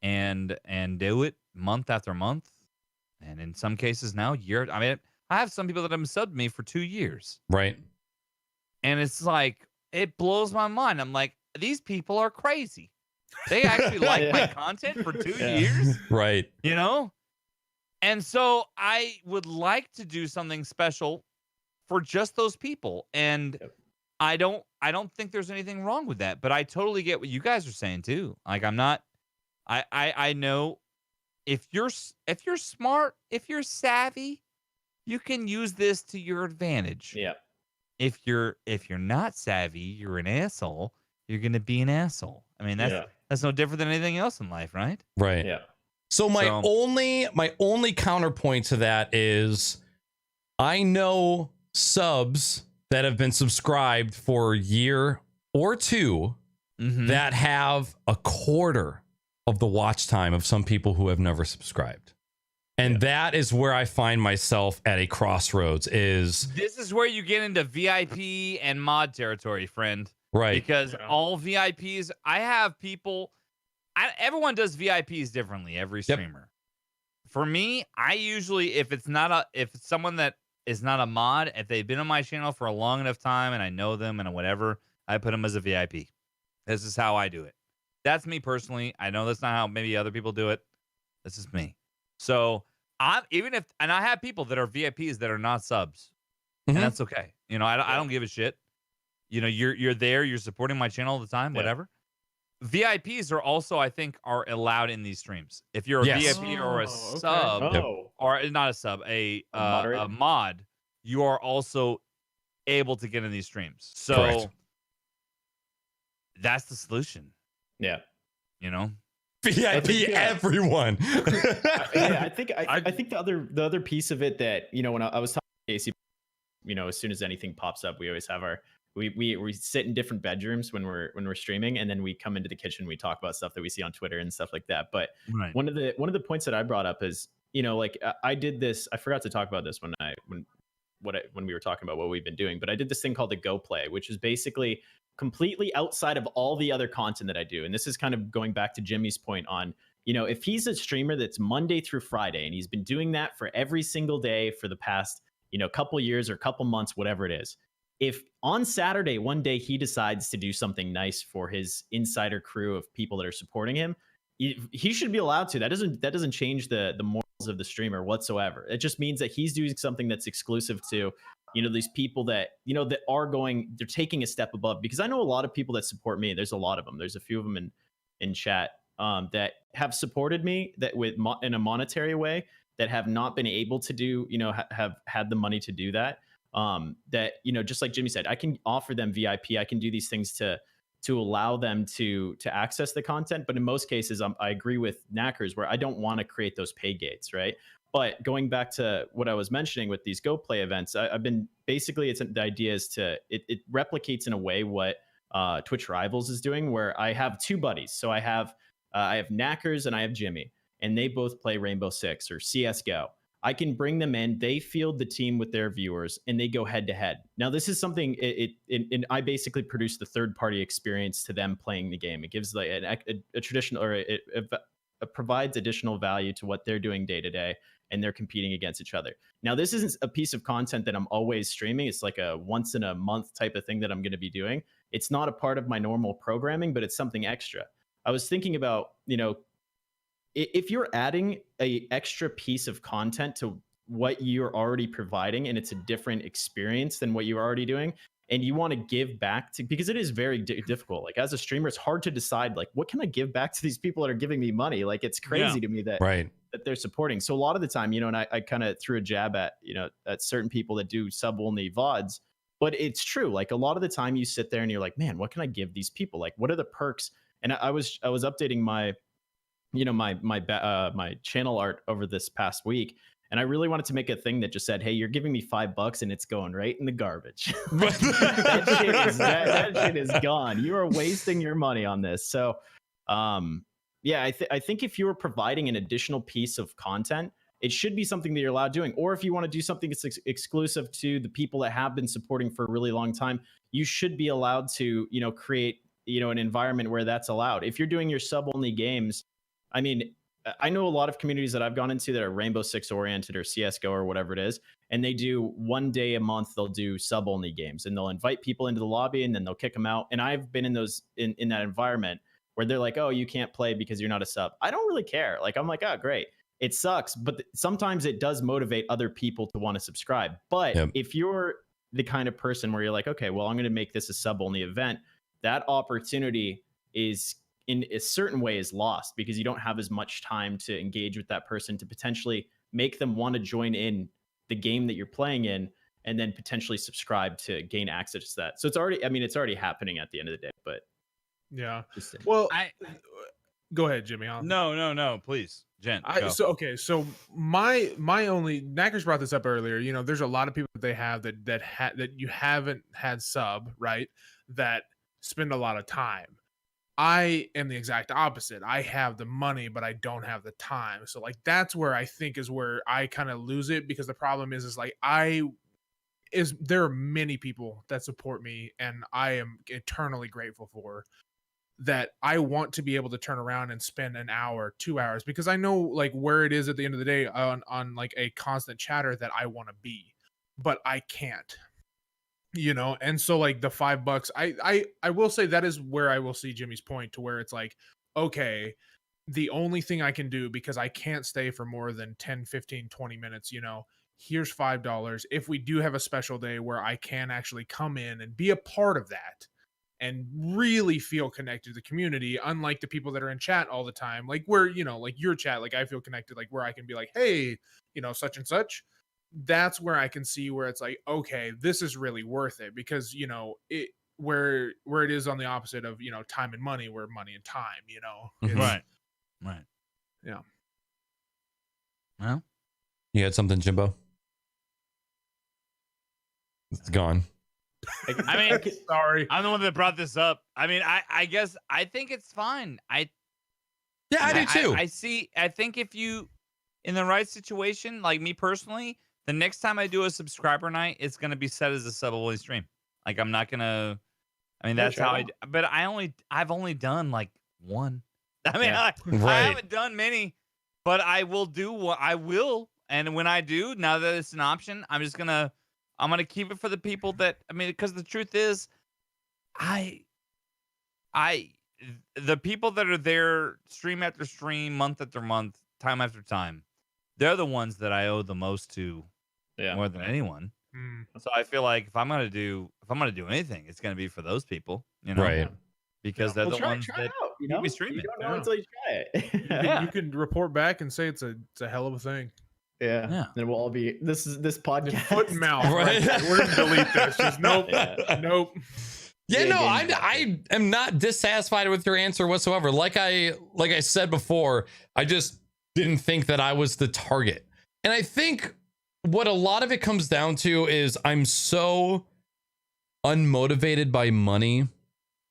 and do it month after month, and in some cases now year. I have some people that have subbed me for 2 years. Right. And it's like, it blows my mind. I'm like, these people are crazy. They actually like my content for 2 years. Right. And so I would like to do something special for just those people. And I don't think there's anything wrong with that, but I totally get what you guys are saying too. Like, I know if you're smart, if you're savvy, you can use this to your advantage. Yeah. If you're not savvy, you're an asshole. You're gonna be an asshole. That's no different than anything else in life, right? Right. Yeah. So my only counterpoint to that is, I know subs that have been subscribed for a year or two that have a quarter of the watch time of some people who have never subscribed. And that is where I find myself at a crossroads. This is where you get into VIP and mod territory, friend. Right. Because all VIPs, I have people, everyone does VIPs differently, every streamer. For me, I usually, if it's someone that is not a mod, if they've been on my channel for a long enough time and I know them and whatever, I put them as a VIP. This is how I do it. That's me personally. I know that's not how maybe other people do it. This is me. So I have people that are VIPs that are not subs. and that's okay. You know, I don't give a shit. You know, you're there, you're supporting my channel all the time, whatever. VIPs are also, I think, are allowed in these streams. If you're a VIP or a sub, or not a sub, a mod, you are also able to get in these streams. So that's the solution. Yeah. You know, VIP everyone. I think the other piece of it that, you know, when I was talking to Casey, you know, as soon as anything pops up, we always have we sit in different bedrooms when we're streaming, and then we come into the kitchen, we talk about stuff that we see on Twitter and stuff like that. But one of the points that I brought up is, you know, like I did this, I forgot to talk about this when we were talking about what we've been doing, but I did this thing called the Go Play, which is basically completely outside of all the other content that I do. And this is kind of going back to Jimmy's point on, you know, if he's a streamer that's Monday through Friday, and he's been doing that for every single day for the past, you know, couple years or couple months, whatever it is, if on Saturday, one day he decides to do something nice for his insider crew of people that are supporting him, he should be allowed to. That doesn't change the morals of the streamer whatsoever. It just means that he's doing something that's exclusive to, you know, these people that, you know, that are they're taking a step above. Because I know a lot of people that support me. There's a lot of them. There's a few of them in chat that have supported me that in a monetary way, that have not been able to do, you know, have had the money to do that. That, you know, just like Jimmy said, I can offer them VIP. I can do these things to allow them to access the content. But in most cases, I agree with Naaackers where I don't want to create those pay gates, right? But going back to what I was mentioning with these Go Play events, I've been basically, the idea is it replicates in a way what Twitch Rivals is doing, where I have two buddies. So I have Naaackers and I have Jimmy, and they both play Rainbow Six or CSGO. I can bring them in, they field the team with their viewers, and they go head to head. Now, this is something, I basically produce the third party experience to them playing the game. It gives like a traditional, or it provides additional value to what they're doing day to day, and they're competing against each other. Now, this isn't a piece of content that I'm always streaming. It's like a once in a month type of thing that I'm going to be doing. It's not a part of my normal programming, but it's something extra. I was thinking about, you know, if you're adding a extra piece of content to what you're already providing, and it's a different experience than what you're already doing, and you want to give back to, because it is very difficult. Like as a streamer, it's hard to decide, like, what can I give back to these people that are giving me money? Like, it's crazy to me that they're supporting. So a lot of the time, you know, and I kind of threw a jab at, you know, at certain people that do sub only VODs, but it's true. Like a lot of the time you sit there and you're like, man, what can I give these people? Like, what are the perks? And I was updating my, you know, my channel art over this past week, and I really wanted to make a thing that just said, hey, you're giving me $5 and it's going right in the garbage. that shit is gone. You are wasting your money on this. So yeah, I think if you're providing an additional piece of content, it should be something that you're allowed doing. Or if you want to do something that's exclusive to the people that have been supporting for a really long time, you should be allowed to, you know, create, you know, an environment where that's allowed. If you're doing your sub only games, I mean, I know a lot of communities that I've gone into that are Rainbow Six oriented or CSGO or whatever it is, and they do one day a month, they'll do sub only games, and they'll invite people into the lobby and then they'll kick them out. And I've been in those in that environment where they're like, oh, you can't play because you're not a sub. I don't really care. Like, I'm like, oh, great. It sucks, but sometimes it does motivate other people to want to subscribe. But if you're the kind of person where you're like, okay, well, I'm going to make this a sub only event, that opportunity is in a certain way is lost because you don't have as much time to engage with that person to potentially make them want to join in the game that you're playing in, and then potentially subscribe to gain access to that. So it's already, I mean, it's already happening at the end of the day, but yeah. Well, go ahead, Jimmy. No, please. Gent, so my only, Naaackers brought this up earlier. You know, there's a lot of people that they have that you haven't had sub, right? That spend a lot of time. I am the exact opposite. I have the money, but I don't have the time. So like that's where I think is where I kind of lose it, because the problem is like there are many people that support me, and I am eternally grateful for that. I want to be able to turn around and spend an hour, 2 hours, because I know like where it is at the end of the day on like a constant chatter that I want to be, but I can't. You know, and so like the $5, I will say that is where I will see Jimmy's point, to where it's like, okay, the only thing I can do, because I can't stay for more than 10, 15, 20 minutes, you know, here's $5 if we do have a special day where I can actually come in and be a part of that and really feel connected to the community, unlike the people that are in chat all the time, like where, you know, like your chat, like I feel connected, like where I can be like, hey, you know, such and such. That's where I can see where it's like, okay, this is really worth it, because, you know, it where it is on the opposite of, you know, time and money, where money and time, you know, Mhm. Right. Yeah. Well, You had something, Jimbo? It's gone. I mean, sorry. I'm the one that brought this up. I mean, I guess I think it's fine. Yeah, I do too. I think if you in the right situation, like me personally, the next time I do a subscriber night, it's gonna be set as a sub-only stream. Like I'm not gonna. I mean, that's how I. But I've only done like one. I mean, I haven't done many, but I will do what I will. And when I do, now that it's an option, I'm gonna keep it for the people that, I mean, because the truth is, the people that are there stream after stream, month after month, time after time, they're the ones that I owe the most to, more than anyone. So I feel like if I'm gonna do anything, it's gonna be for those people, you know, Right? because they're the ones try that it out, you know? be streaming. You don't know until you try it. You can report back and say it's a hell of a thing. Yeah. Then we'll all be this podcast. Foot and mouth. Right. We're gonna delete this. Just nope. Nope. Yeah, no, I am not dissatisfied with your answer whatsoever. Like I said before, I just didn't think that I was the target. And I think what a lot of it comes down to is I'm so unmotivated by money.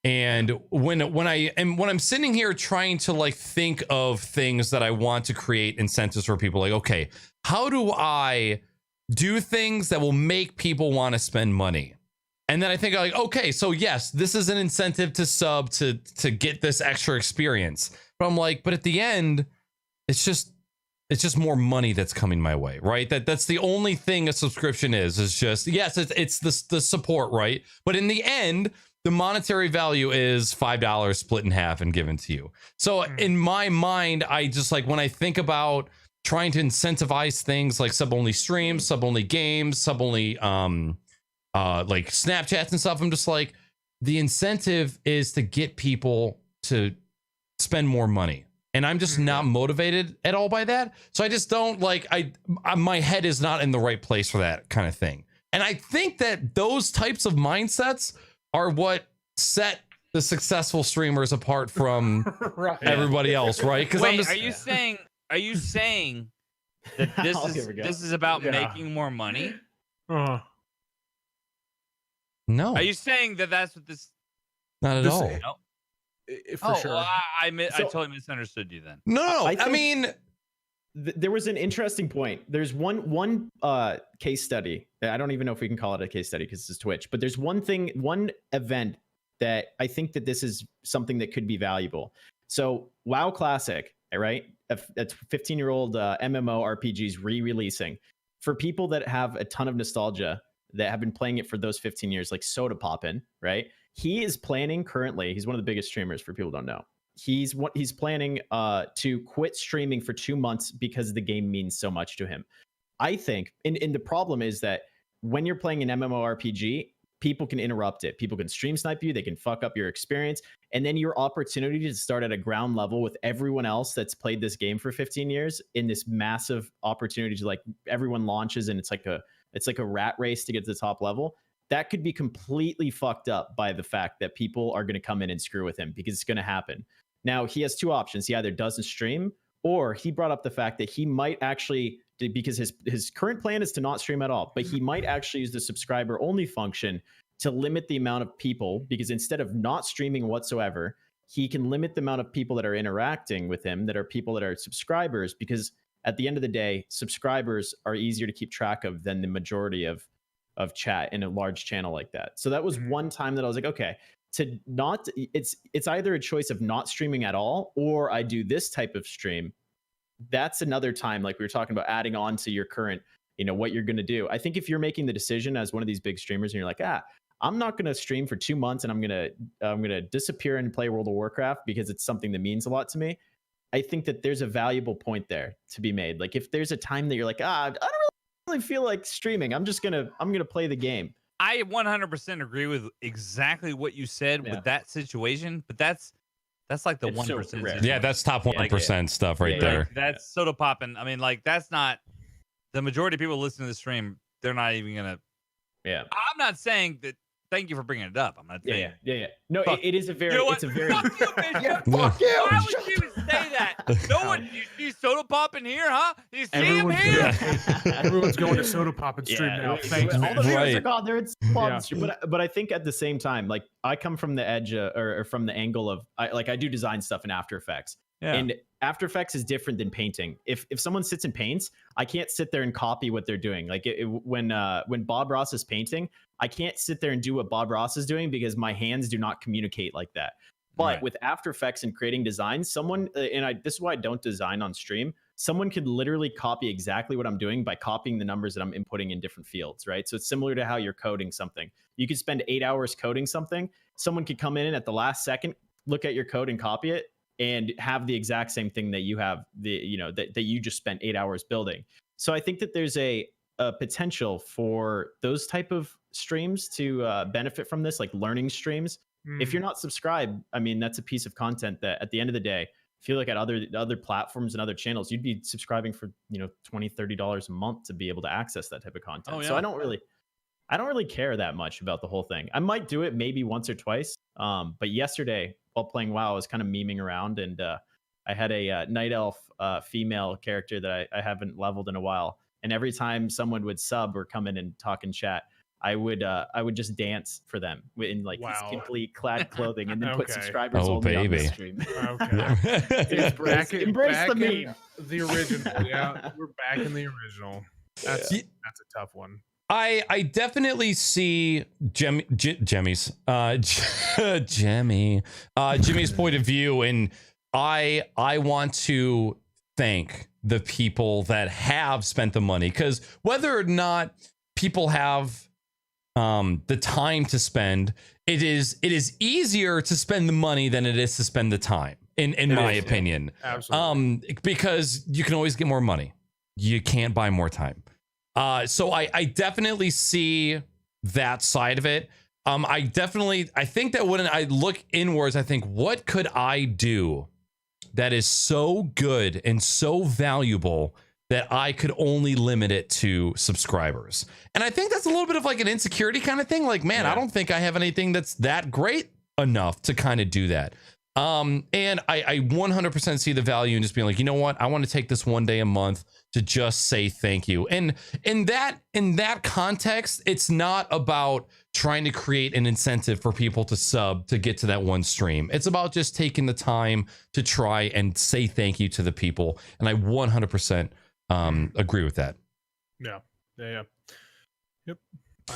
And when I'm sitting here trying to like think of things that I want to create incentives for people, like, okay, how do I do things that will make people want to spend money? And then I think like, okay, so yes, this is an incentive to sub to get this extra experience. But I'm like, but at the end, it's just more money that's coming my way, right? That's the only thing a subscription is just, yes, it's the support, right? But in the end, the monetary value is $5 split in half and given to you. So in my mind, I just like, when I think about trying to incentivize things like sub-only streams, sub-only games, sub-only like Snapchats and stuff, I'm just like, the incentive is to get people to spend more money. And I'm just not motivated at all by that. So I just don't like, my head is not in the right place for that kind of thing. And I think that those types of mindsets are what set the successful streamers apart from everybody else, right? Because are you saying that this is about making more money? Uh-huh. No. Are you saying that that's what this? Not at all. No. For sure. Well, I totally misunderstood you then. No, I mean, there was an interesting point. There's one case study. I don't even know if we can call it a case study because it's Twitch, but there's one event that I think that this is something that could be valuable. So WoW Classic, right? That's 15-year-old MMORPGs re-releasing. For people that have a ton of nostalgia, that have been playing it for those 15 years, like Soda Poppin', right? He is planning currently, he's one of the biggest streamers for people who don't know. He's planning to quit streaming for 2 months because the game means so much to him. I think, and the problem is that when you're playing an MMORPG, people can interrupt it. People can stream snipe you. They can fuck up your experience. And then your opportunity to start at a ground level with everyone else that's played this game for 15 years in this massive opportunity to, like, everyone launches and it's like a rat race to get to the top level. That could be completely fucked up by the fact that people are going to come in and screw with him, because it's going to happen. Now, he has two options. He either doesn't stream, or he brought up the fact that he might actually, because his current plan is to not stream at all, but he might actually use the subscriber only function to limit the amount of people, because instead of not streaming whatsoever, he can limit the amount of people that are interacting with him, that are people that are subscribers, because at the end of the day, subscribers are easier to keep track of than the majority of chat in a large channel like that. So that was one time that I was like, okay, it's either a choice of not streaming at all, or I do this type of stream. That's another time, like we were talking about, adding on to your current, what you're going to do. I think if you're making the decision as one of these big streamers and you're like, I'm not going to stream for 2 months and I'm going to disappear and play World of Warcraft because it's something that means a lot to me. I think that there's a valuable point there to be made. Like, if there's a time that you're like, I don't really really feel like streaming. I'm gonna play the game. I 100% agree with exactly what you said with that situation, but that's like the It's so 1%. rare. Yeah, that's top 1% stuff right Yeah. there. Like, that's soda popping. I mean, like that's not the majority of people listening to the stream. They're not even gonna. Yeah. I'm not saying that. Thank you for bringing it up. I'm not saying. Yeah. No, Fuck. it is a very. You know what? It's a very. Fuck you, bitch. Yeah, fuck you. Why would you even say that? No one. You see soda pop in here, huh? You see him here? Everyone's going to soda pop and stream now. Thanks, all man. the viewers Right. are gone. They're in spot Yeah. stream. But I think at the same time, like I come from the edge or from the angle of I do design stuff in After Effects. Yeah. And After Effects is different than painting. If someone sits and paints, I can't sit there and copy what they're doing. Like when Bob Ross is painting, I can't sit there and do what Bob Ross is doing because my hands do not communicate like that. But Right. with After Effects and creating designs, someone this is why I don't design on stream. Someone could literally copy exactly what I'm doing by copying the numbers that I'm inputting in different fields, right? So it's similar to how you're coding something. You could spend 8 hours coding something. Someone could come in at the last second, look at your code and copy it, and have the exact same thing that you have that you just spent 8 hours building. So I think that there's a potential for those type of streams to benefit from this, like learning streams. If you're not subscribed, I mean, that's a piece of content that at the end of the day, I feel like at other platforms and other channels, you'd be subscribing for $20-$30 a month to be able to access that type of content. Oh, yeah. So I don't really care that much about the whole thing. I might do it maybe once or twice. But yesterday while playing WoW, I was kind of memeing around, and I had a night elf female character that I haven't leveled in a while. And every time someone would sub or come in and talk in chat, I would just dance for them in like skimpily clad clothing, and then put subscribers only on the stream. It's Embrace the meme. in the original. Yeah, we're back in the original. That's a tough one. I definitely see Jimmy's point of view, and I want to thank the people that have spent the money, because whether or not people have the time to spend, it is easier to spend the money than it is to spend the time, in my opinion. Absolutely. Because you can always get more money, you can't buy more time. So I definitely see that side of it. I think that when I look inwards, I think, what could I do that is so good and so valuable that I could only limit it to subscribers? And I think that's a little bit of like an insecurity kind of thing. Like, man, I don't think I have anything that's that great enough to kind of do that. And I 100% see the value in just being like, you know what? I want to take this one day a month to just say thank you. And in that context, it's not about trying to create an incentive for people to sub to get to that one stream. It's about just taking the time to try and say thank you to the people. And I 100% agree with that. Yeah. Yep.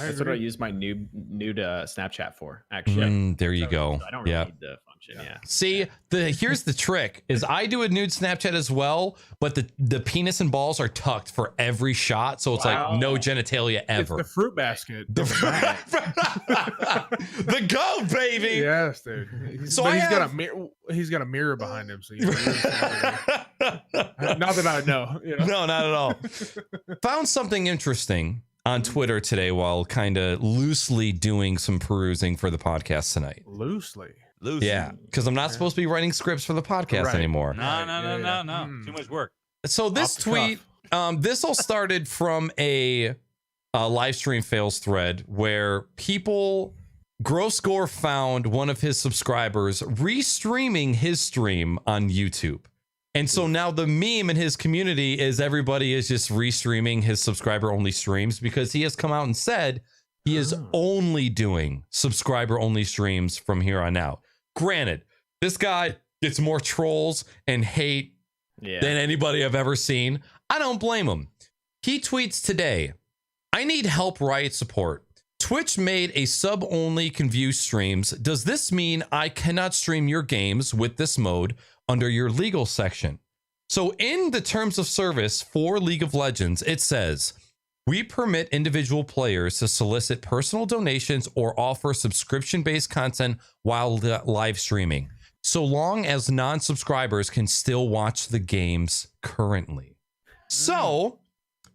That's what I use my nude Snapchat for, actually. There you go. So I don't really need the function. Yeah. See, here's the trick: is I do a nude Snapchat as well, but the penis and balls are tucked for every shot, so it's like no genitalia ever. It's the fruit basket. The goat, baby. Yes, dude. He's got a mirror behind him, so not that I know. No, not at all. Found something interesting on Twitter today while kind of loosely doing some perusing for the podcast tonight. Loosely. Yeah, because I'm not supposed to be writing scripts for the podcast anymore. No. Too much work. So this tweet, this all started from a live stream fails thread where Gross Gore found one of his subscribers restreaming his stream on YouTube. And so now the meme in his community is everybody is just restreaming his subscriber only streams, because he has come out and said he is only doing subscriber only streams from here on out. Granted, this guy gets more trolls and hate than anybody I've ever seen. I don't blame him. He tweets today, "I need help riot support. Twitch made a sub only can view streams. Does this mean I cannot stream your games with this mode under your legal section?" So in the terms of service for League of Legends, it says, "We permit individual players to solicit personal donations or offer subscription-based content while live streaming, so long as non-subscribers can still watch the games currently." So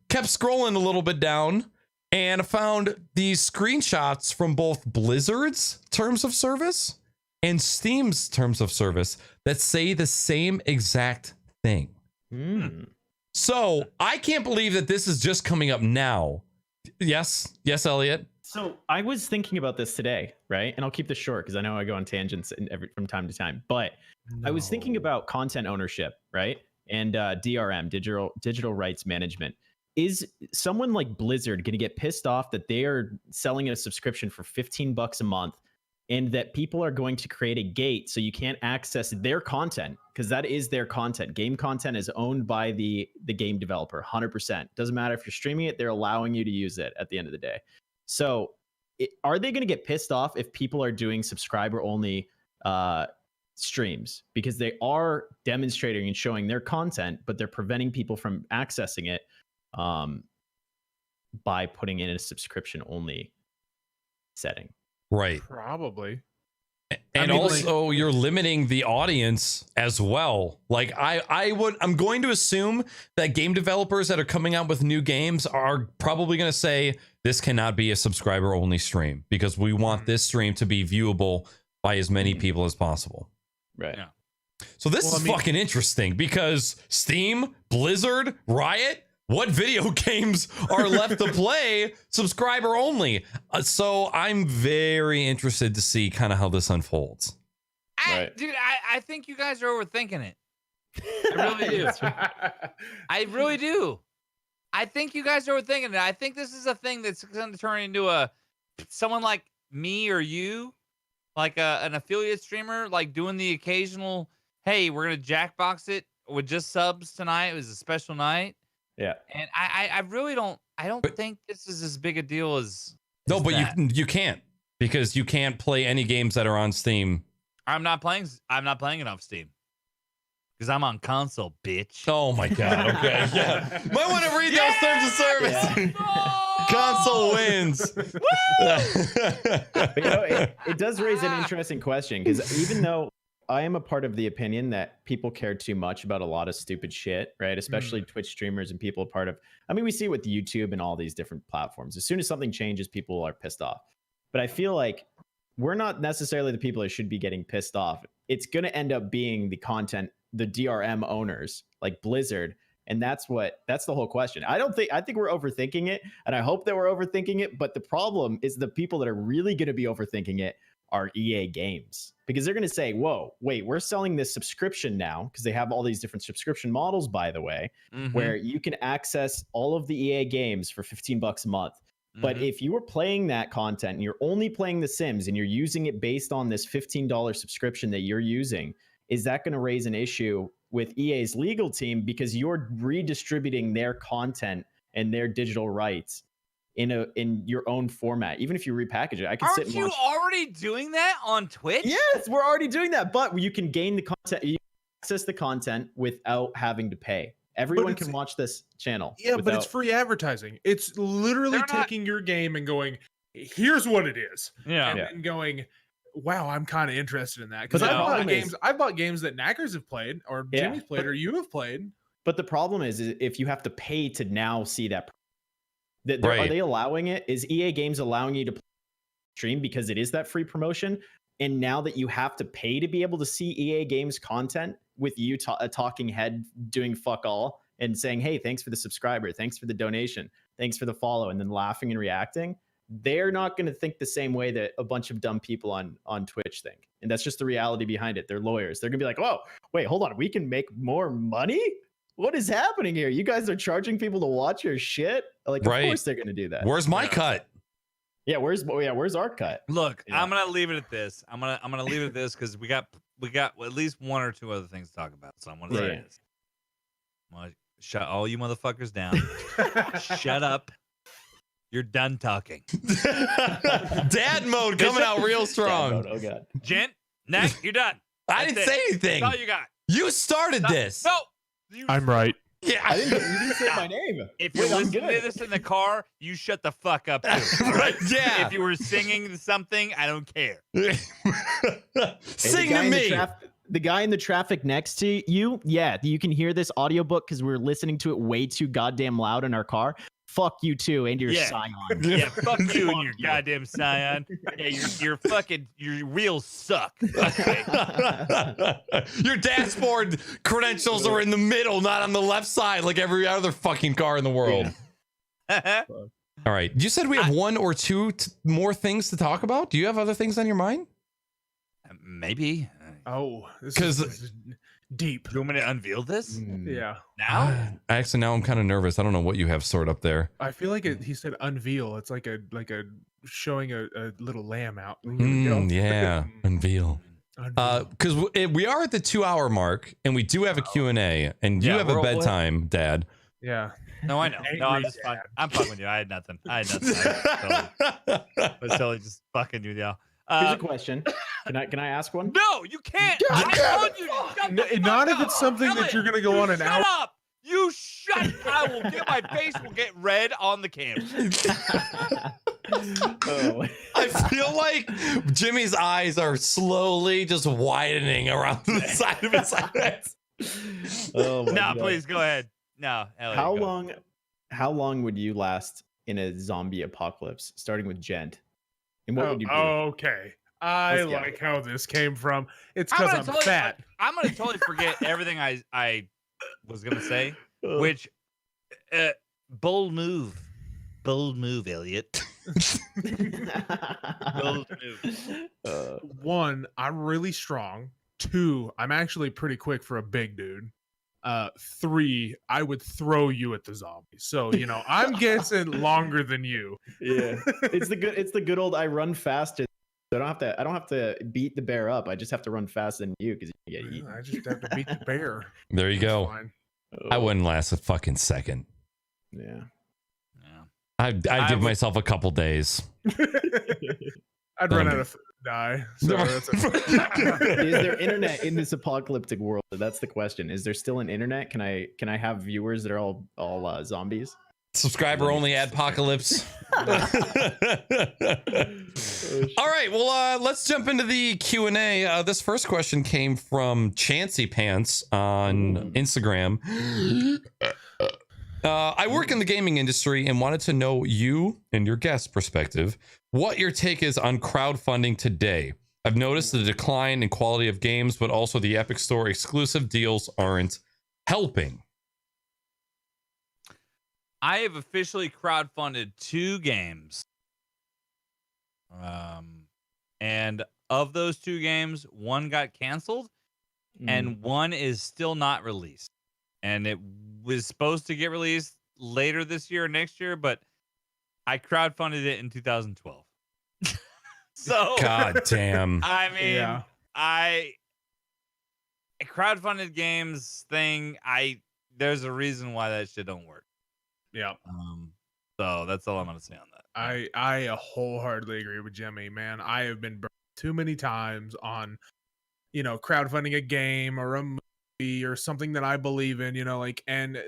kept scrolling a little bit down and found these screenshots from both Blizzard's terms of service and Steam's terms of service that say the same exact thing. So I can't believe that this is just coming up now. Yes, Elliot. So I was thinking about this today, right? And I'll keep this short because I know I go on tangents from time to time. But I was thinking about content ownership, right? And DRM, digital rights management. Is someone like Blizzard going to get pissed off that they are selling a subscription for $15 a month and that people are going to create a gate so you can't access their content? Because that is their content. Game content is owned by the game developer, 100%. Doesn't matter if you're streaming it, they're allowing you to use it at the end of the day. So are they going to get pissed off if people are doing subscriber-only streams? Because they are demonstrating and showing their content, but they're preventing people from accessing it by putting in a subscription-only setting. Right. Probably. And also you're limiting the audience as well. Like I'm going to assume that game developers that are coming out with new games are probably going to say this cannot be a subscriber only stream because we want this stream to be viewable by as many people as possible. Right. Yeah. So this is fucking interesting because Steam, Blizzard, Riot, what video games are left to play subscriber only? So I'm very interested to see kind of how this unfolds. Dude, I think you guys are overthinking it. I really do. I really do. I think you guys are overthinking it. I think this is a thing that's going to turn into someone like me or you, like an affiliate streamer, like doing the occasional, hey, we're going to jackbox it with just subs tonight. It was a special night. Yeah. And I really don't think this is as big a deal as No, but that. you can't because you can't play any games that are on Steam. I'm not playing it off Steam. Because I'm on console, bitch. Oh my god, okay. Yeah. Might want to read those terms of service. Console wins. But, it does raise an interesting question because even though I am a part of the opinion that people care too much about a lot of stupid shit, right? Especially Twitch streamers and people we see it with YouTube and all these different platforms. As soon as something changes, people are pissed off. But I feel like we're not necessarily the people that should be getting pissed off. It's going to end up being the DRM owners like Blizzard. And that's the whole question. I think we're overthinking it, and I hope that we're overthinking it. But the problem is the people that are really going to be overthinking it are EA Games, because they're going to say, whoa, wait, we're selling this subscription now, because they have all these different subscription models, by the way, where you can access all of the EA games for $15 a month. But if you were playing that content and you're only playing The Sims and you're using it based on this $15 subscription that you're using, is that going to raise an issue with EA's legal team because you're redistributing their content and their digital rights in your own format? Even if you repackage it, I can sit and watch. Aren't you already doing that on Twitch? Yes, we're already doing that, but you can gain the content, you can access the content without having to pay. Everyone can watch this channel. Yeah, but it's free advertising. It's literally taking your game and going, here's what it is. Yeah. And going, wow, I'm kind of interested in that. Because I've bought games that Naaackers have played, or Jimmy's played, or you have played. But the problem is if you have to pay to now see that, are they allowing it? Is EA Games allowing you to stream because it is that free promotion? And now that you have to pay to be able to see EA Games content with you, a talking head doing fuck all and saying, hey, thanks for the subscriber, thanks for the donation, thanks for the follow, and then laughing and reacting, they're not going to think the same way that a bunch of dumb people on Twitch think. And that's just the reality behind it. They're lawyers. They're going to be like, oh, wait, hold on. We can make more money? What is happening here? You guys are charging people to watch your shit? Like, of course they're going to do that. Where's my cut? Yeah, where's our cut? Look, I'm gonna leave it at this. I'm gonna leave it at this because we got at least one or two other things to talk about. So I'm gonna say this. I'm gonna shut all you motherfuckers down. Shut up. You're done talking. Dad mode coming out real strong. Oh god. Gent, Nack, you're done. I didn't say anything. That's all you got. You started this. No. I'm right. Yeah, you didn't say my name. If you're listening to this in the car, you shut the fuck up too. Right? Yeah. If you were singing something, I don't care. Sing to me. the guy in the traffic next to you, yeah, you can hear this audiobook because we're listening to it way too goddamn loud in our car. Fuck you too, and your Scion. Yeah, fuck you and your goddamn Scion. Yeah, your wheels suck. Okay. Your dashboard credentials are in the middle, not on the left side, like every other fucking car in the world. Yeah. All right, you said we have one or two more things to talk about. Do you have other things on your mind? Maybe. Oh, this is deep. Do you want me to unveil this? Yeah. Now? Actually, now I'm kind of nervous. I don't know what you have stored up there. I feel like he said unveil. It's like a showing a little lamb out. Here we go. Yeah, unveil. Because we are at the 2-hour mark, and we do have a Q&A, and you have a bedtime, Dad. Yeah. No, I know. No, I'm just fucking. I'm fucking with you. I had nothing. I was totally just fucking you, y'all. Here's a question. Can I ask one? No, you can't. I told you. Not if it's something that you're gonna go on an hour. Shut up. You shut. I will get my face will get red on the camera. I feel like Jimmy's eyes are slowly just widening around the side of his eyes. Oh my God. Please go ahead. No. Elliot, How long would you last in a zombie apocalypse, starting with Gent? And what would you do? Okay. I Let's go. like how this came from. It's because I'm fat. I'm gonna totally forget everything I was gonna say. Which bold move, Elliot. Bold move. One, I'm really strong. Two, I'm actually pretty quick for a big dude. Three, I would throw you at the zombies. So I'm guessing longer than you. Yeah, it's the good old. I run faster. So I don't have to beat the bear up. I just have to run faster than you because you get eaten. I just have to beat the bear. There you go. Fine. I wouldn't last a fucking second. Yeah. I'd give myself a couple days. I'd run out of food and die. So that's Is there internet in this apocalyptic world? That's the question. Is there still an internet? Can I have viewers that are all zombies? Subscriber only adpocalypse. All right, well, let's jump into the Q&A. This first question came from Chancy Pants on Instagram. I work in the gaming industry and wanted to know you and your guest perspective, what your take is on crowdfunding today. I've noticed the decline in quality of games, but also the Epic Store exclusive deals aren't helping. I have officially crowdfunded 2 games. And of those 2 games, one got canceled and one is still not released. And it was supposed to get released later this year or next year, but I crowdfunded it in 2012. So God damn. I mean, Yeah. I crowdfunded games thing. There's a reason why that shit don't work. Yeah. So that's all I'm gonna say on that. I wholeheartely agree with Jimmy, man. I have been burned too many times on, crowdfunding a game or a movie or something that I believe in, and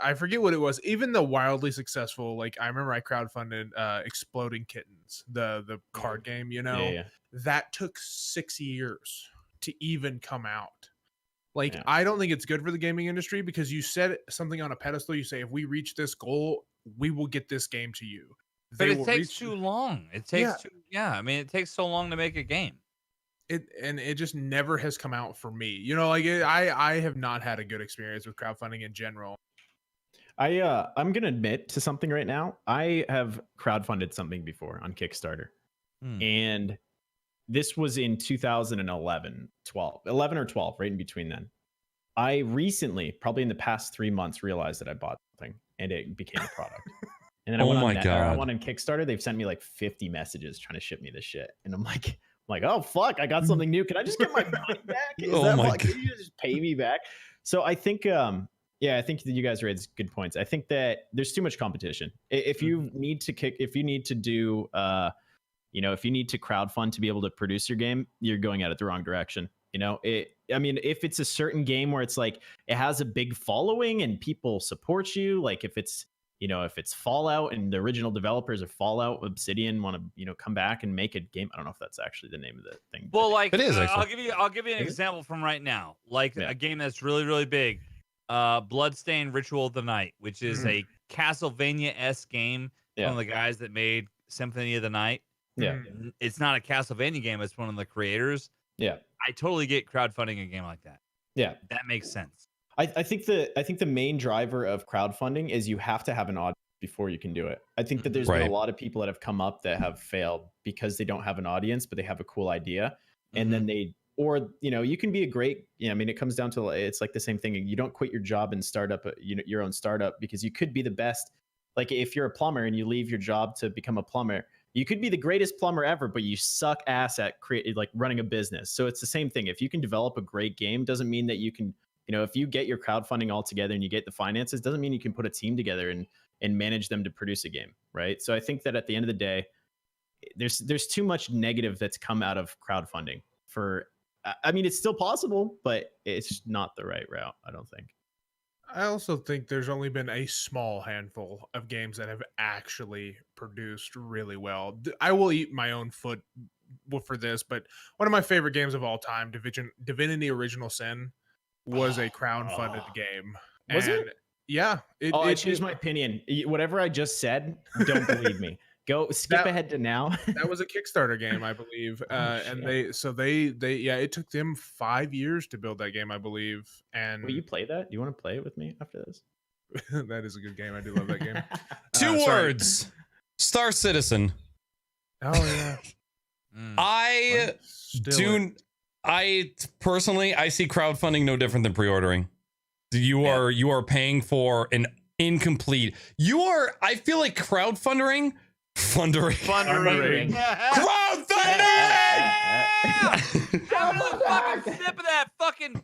I forget what it was. Even the wildly successful, I remember I crowdfunded Exploding Kittens, the card game, Yeah. that took 6 years to even come out. Yeah. I don't think it's good for the gaming industry because you set something on a pedestal. You say, if we reach this goal, we will get this game to you. But it takes too long. It takes Yeah. I mean, it takes so long to make a game. It just never has come out for me. I have not had a good experience with crowdfunding in general. I'm gonna admit to something right now. I have crowdfunded something before on Kickstarter, and this was in 2011 or 12, right in between then. I recently, probably in the past 3 months, realized that I bought something and it became a product. And then I went on Kickstarter. They've sent me 50 messages trying to ship me this shit, and I'm like, oh fuck, I got something new. Can I just get my money back? Can you just pay me back? So I think, I think that you guys raised good points. I think that there's too much competition. If you need to crowdfund to be able to produce your game, you're going at it the wrong direction. If it's a certain game where it's it has a big following and people support you, if it's, if it's Fallout and the original developers of Fallout, Obsidian want to, come back and make a game. I don't know if that's actually the name of the thing. Well, like It is, I'll actually. give you an example from right now. Like Yeah. a game that's really, really big. Bloodstained Ritual of the Night, which is a Castlevania-esque game from the guys that made Symphony of the Night. Yeah. It's not a Castlevania game, it's one of the creators. Yeah. I totally get crowdfunding a game like that. Yeah. That makes sense. I think the main driver of crowdfunding is you have to have an audience before you can do it. I think that there's been Right. a lot of people that have come up that have failed because they don't have an audience, but they have a cool idea. And then you can be a great, it comes down to, it's like the same thing. You don't quit your job and start up your own startup, because you could be the best. Like if you're a plumber and you leave your job to become a plumber, you could be the greatest plumber ever, but you suck ass at running a business. So it's the same thing. If you can develop a great game, doesn't mean that you can, if you get your crowdfunding all together and you get the finances, doesn't mean you can put a team together and manage them to produce a game, right? So I think that at the end of the day, there's too much negative that's come out of crowdfunding. It's still possible, but it's not the right route, I don't think. I also think there's only been a small handful of games that have actually produced really well. I will eat my own foot for this, but one of my favorite games of all time, Divinity Original Sin, was a crowdfunded game. Was it? Yeah. I choose my opinion. Whatever I just said, don't believe me. Go skip ahead to now. That was a Kickstarter game, I believe. And it took them 5 years to build that game, I believe. And Will you play that? Do you want to play it with me after this? that is a good game. I do love that game. Two sorry. words. Star Citizen. Oh yeah. I personally, I see crowdfunding no different than pre-ordering. You are paying for an incomplete. I feel like crowdfunding. Crowdfunding. Have another fucking sip of that fucking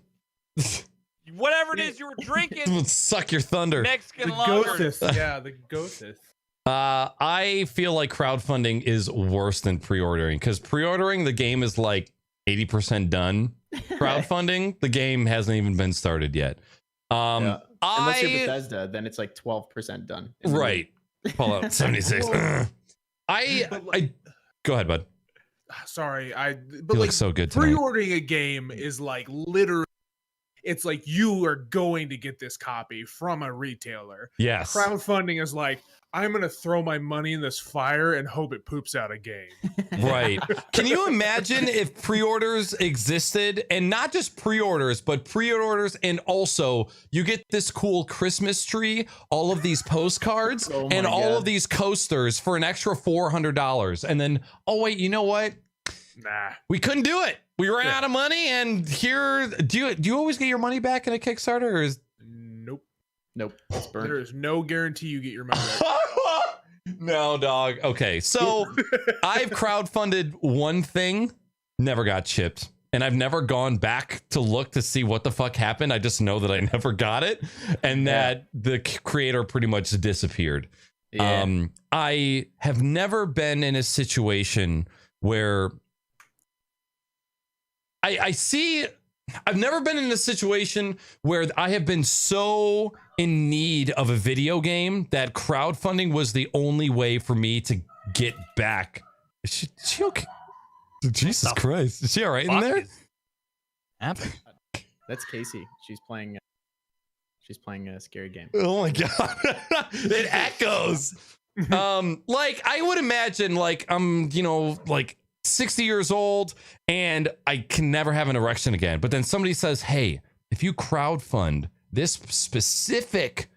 whatever it is you were drinking. Suck your thunder. Mexican The lager. Ghostess. Yeah, the Ghostess. I feel like crowdfunding is worse than pre-ordering, because pre-ordering, the game is like 80% done. Crowdfunding, the game hasn't even been started yet. Unless you're Bethesda, then it's like 12% done. Right. Fallout 76. I go ahead, bud. Sorry, You look so good tonight. pre-ordering a game is like literally, it's like you are going to get this copy from a retailer. Yes. Crowdfunding is like, I'm gonna throw my money in this fire and hope it poops out a game. Right. Can you imagine if pre-orders existed, and not just pre-orders, but pre-orders, and also you get this cool Christmas tree, all of these postcards, Oh my and all God. of these coasters for an extra $400, and then, oh wait, you know what? Nah. We couldn't do it. We ran out of money, and here, do you always get your money back in a Kickstarter, or is Nope. It's burnt. There is no guarantee you get your money back. No, dog. Okay, so I've crowdfunded one thing, never got chipped, and I've never gone back to look to see what the fuck happened. I just know that I never got it, and that the creator pretty much disappeared. Yeah. I have never been in a situation where I've never been in a situation where I have been so in need of a video game that crowdfunding was the only way for me to get back. Is she okay? Jesus Christ. Is she all right in there? Happened. That's Casey. She's playing a scary game. Oh my God. It echoes. Like I would imagine, like I'm, like 60 years old and I can never have an erection again. But then somebody says, hey, if you crowdfund this specific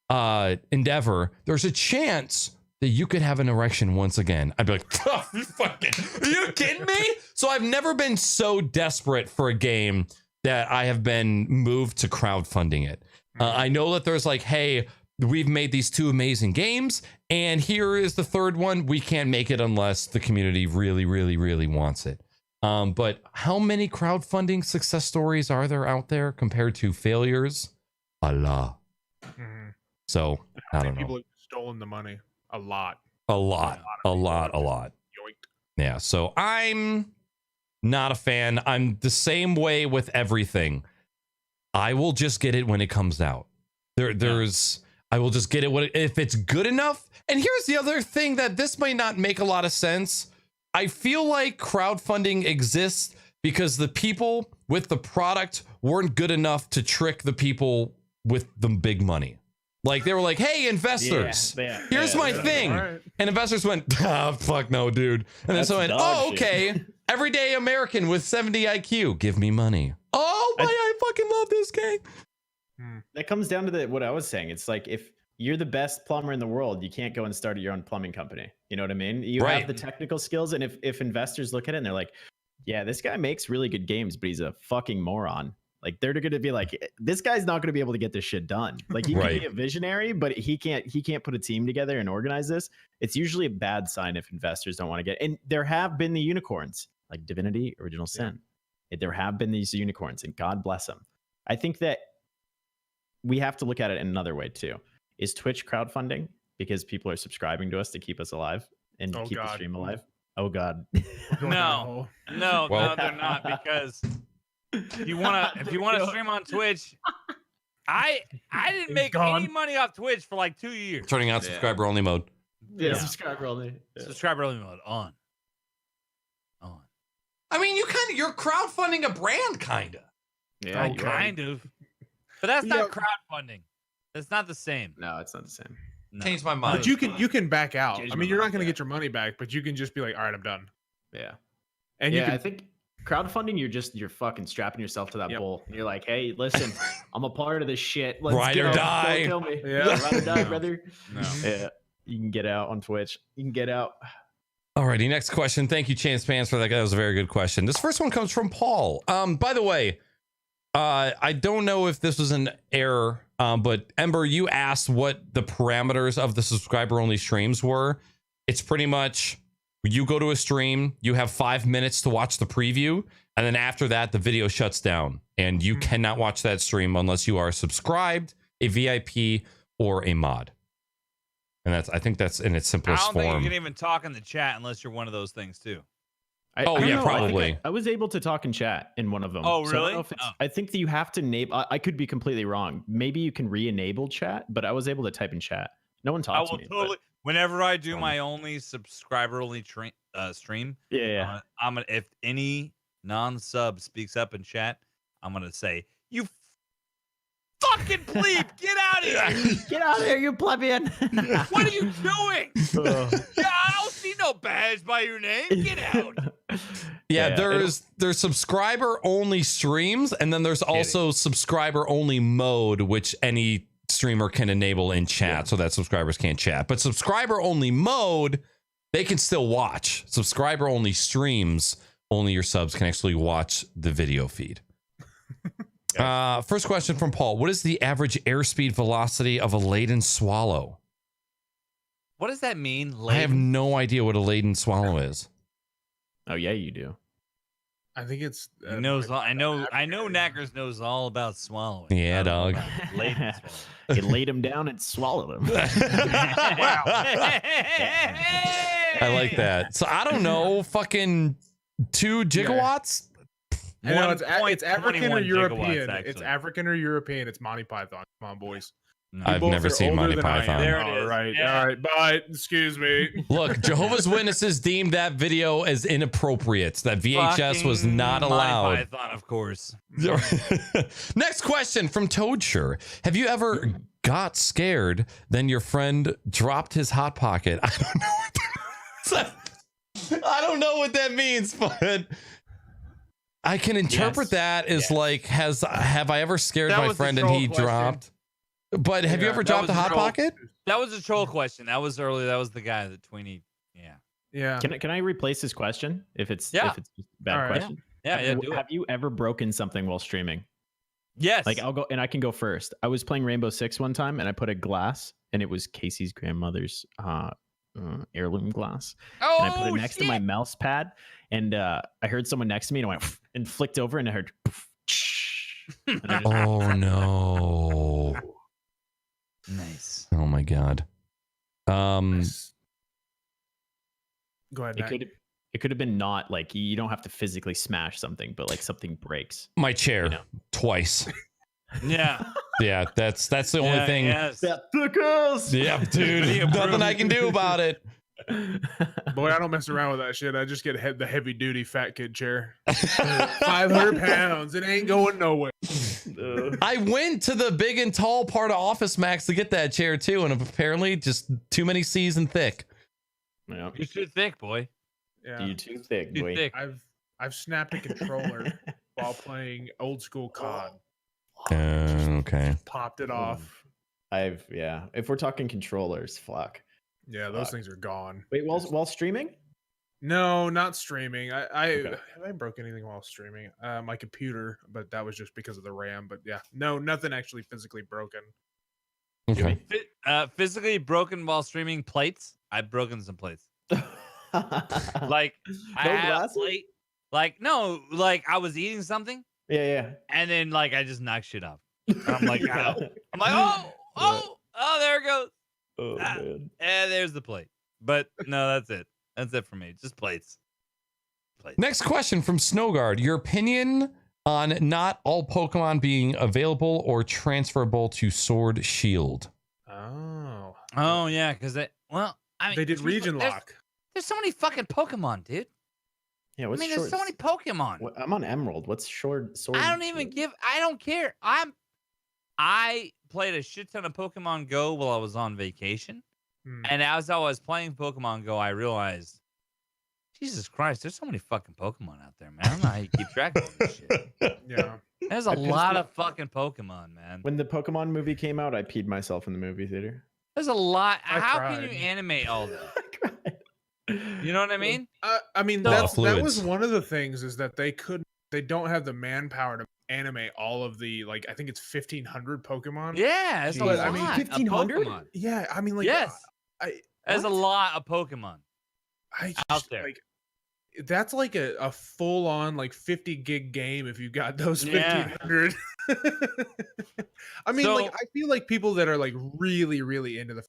endeavor, there's a chance that you could have an erection once again. I'd be like, oh, are you kidding me? So I've never been so desperate for a game that I have been moved to crowdfunding it. I know that there's like, hey, we've made these two amazing games, and here is the third one. We can't make it unless the community really, really, really wants it. But how many crowdfunding success stories are there out there compared to failures? A lot. Mhm. So I don't People know. have stolen the money. A lot. A lot. Yoinked. Yeah. So I'm not a fan. I'm the same way with everything. I will just get it when it comes out. I will just get it if it's good enough. And here's the other thing that this might not make a lot of sense. I feel like crowdfunding exists because the people with the product weren't good enough to trick the people with the big money. Like they were like, hey, investors, here's my thing. Right. And investors went, fuck no, dude. And then someone went, oh, okay. Everyday American with 70 IQ, give me money. Oh, I fucking love this game. That comes down to what I was saying. It's like, if you're the best plumber in the world, you can't go and start your own plumbing company. You know what I mean? You have the technical skills. And if investors look at it and they're like, yeah, this guy makes really good games, but he's a fucking moron. Like they're going to be like, this guy's not going to be able to get this shit done. Like he can be a visionary, but he can't put a team together and organize this. It's usually a bad sign if investors don't want to get. And there have been the unicorns, like Divinity, Original Sin. There have been these unicorns, and God bless them. I think that we have to look at it in another way too. Is Twitch crowdfunding because people are subscribing to us to keep us alive and keep the stream alive? Oh God. No, they're not, because if you want to stream on Twitch, I didn't make any money off Twitch for like 2 years. Turning on subscriber only mode. Yeah, subscriber only. Subscriber only mode on. I mean, you're crowdfunding a brand, kind of. Yeah, kind of. But that's not crowdfunding. It's not the same. No, it's not the same. No. Change my mind. But you can back out. I mean, you're not going to get your money back, but you can just be like, all right, I'm done. Yeah. And I think crowdfunding, you're fucking strapping yourself to that bowl. You're like, hey, listen, I'm a part of this shit. Let's ride or die. Don't kill me. Yeah. Ride or die, brother. No. Yeah. You can get out on Twitch. You can get out. Alrighty, next question. Thank you, Chance Pants, for that. That was a very good question. This first one comes from Paul. By the way, I don't know if this was an error, but Ember, you asked what the parameters of the subscriber-only streams were. It's pretty much, you go to a stream, you have 5 minutes to watch the preview, and then after that, the video shuts down, and you cannot watch that stream unless you are subscribed, a VIP, or a mod. And I think that's in its simplest form. I don't think you can even talk in the chat unless you're one of those things too. Probably. I was able to talk in chat in one of them. Oh, really? I think that you have to enable. I could be completely wrong. Maybe you can re-enable chat, but I was able to type in chat. No one talked to me. Totally. Whenever I do my only subscriber-only stream, I'm gonna, if any non-sub speaks up in chat, I'm gonna say, "You fucking plebe, get out of here! Get out of here, you plebeian! What are you doing? I don't see no badge by your name. Get out!" There's subscriber only streams, and then there's also subscriber only mode, which any streamer can enable in chat so that subscribers can't chat. But subscriber only mode, they can still watch. Subscriber only streams, only your subs can actually watch the video feed. First question from Paul. What is the average airspeed velocity of a laden swallow? What does that mean? I have no idea what a laden swallow is. Oh yeah, you do. I think it's he knows. I know Naaackers knows all about swallowing. Yeah, dog. It laid him down and swallowed him. I like that. So I don't know, fucking 2 gigawatts. I know it's African or European. Actually. It's African or European. It's Monty Python. Come on, boys. I've never seen Monty Python. There it is. All right, all right. Bye. Excuse me. Look, Jehovah's Witnesses deemed that video as inappropriate. That VHS was not allowed. Monty Python, of course. Next question from Toadshire. Have you ever got scared, then your friend dropped his hot pocket? I don't know what I don't know what that means, but I can interpret that as like, have I ever scared my friend and he dropped? But have you ever dropped a hot pocket? That was a troll question. That was earlier. That was the guy that Tweenie. Yeah. Can I replace this question if it's a bad question? Yeah. Have you ever broken something while streaming? Yes. Like I'll go and I can go first. I was playing Rainbow Six one time and I put a glass and it was Casey's grandmother's heirloom glass. Oh, and I put it next to my mouse pad and I heard someone next to me and I went and flicked over and I heard. And I just, oh no. Nice. Oh my god. Go ahead. It could have been not like you don't have to physically smash something, but like something breaks. My chair twice. Yeah. Yeah, that's the only thing. Yes. Yeah, dude. Nothing I can do about it. Boy, I don't mess around with that shit. I just get the heavy duty fat kid chair. 500 pounds. It ain't going nowhere. I went to the big and tall part of Office Max to get that chair too, and apparently just too many C's and thick. Yeah. You're too thick, boy. Yeah. You too thick, Too boy. thick. I've snapped a controller while playing old school COD. Okay. Popped it off. If we're talking controllers, fuck. Yeah, those things are gone. Wait, while streaming? No, not streaming. Okay. Have I broke anything while streaming? My computer, but that was just because of the RAM. But yeah, no, nothing actually physically broken. Okay. Physically broken while streaming plates. I've broken some plates. Like I had a glasses? plate. Like no, like I was eating something Yeah. and then like I just knocked shit off. And I'm like, ow. I'm like, oh, there it goes. Oh Ah. man. And there's the plate. But no, that's it. That's it for me. Just plates. Next question from Snowguard. Your opinion on not all Pokemon being available or transferable to Sword Shield? Oh yeah, because I mean They did region lock. There's so many fucking Pokemon, dude. Yeah, I what's mean, short? there's so many Pokemon. I'm on Emerald. What's sword? I don't even I don't care. I played a shit ton of Pokemon Go while I was on vacation. And as I was playing Pokemon Go, I realized, Jesus Christ, there's so many fucking Pokemon out there, man. I don't know how you keep track of this shit. Yeah. There's a lot of fucking Pokemon, man. When the Pokemon movie came out, I peed myself in the movie theater. There's a lot. I How cried. can you animate all that? You know what I mean? I mean, Oh, that was fluids. one of the things is that they don't have the manpower to animate all of the, like, I think it's 1,500 Pokemon. Yeah, it's a But, lot. I mean, 1,500? Of Pokemon. Yeah, I mean, like, Yes, there's a what? lot of Pokemon. I just, out there. Like, that's like a full on like 50 gig game if you got those Yeah. 1,500. I mean, So- like, I feel like people that are like really, really into the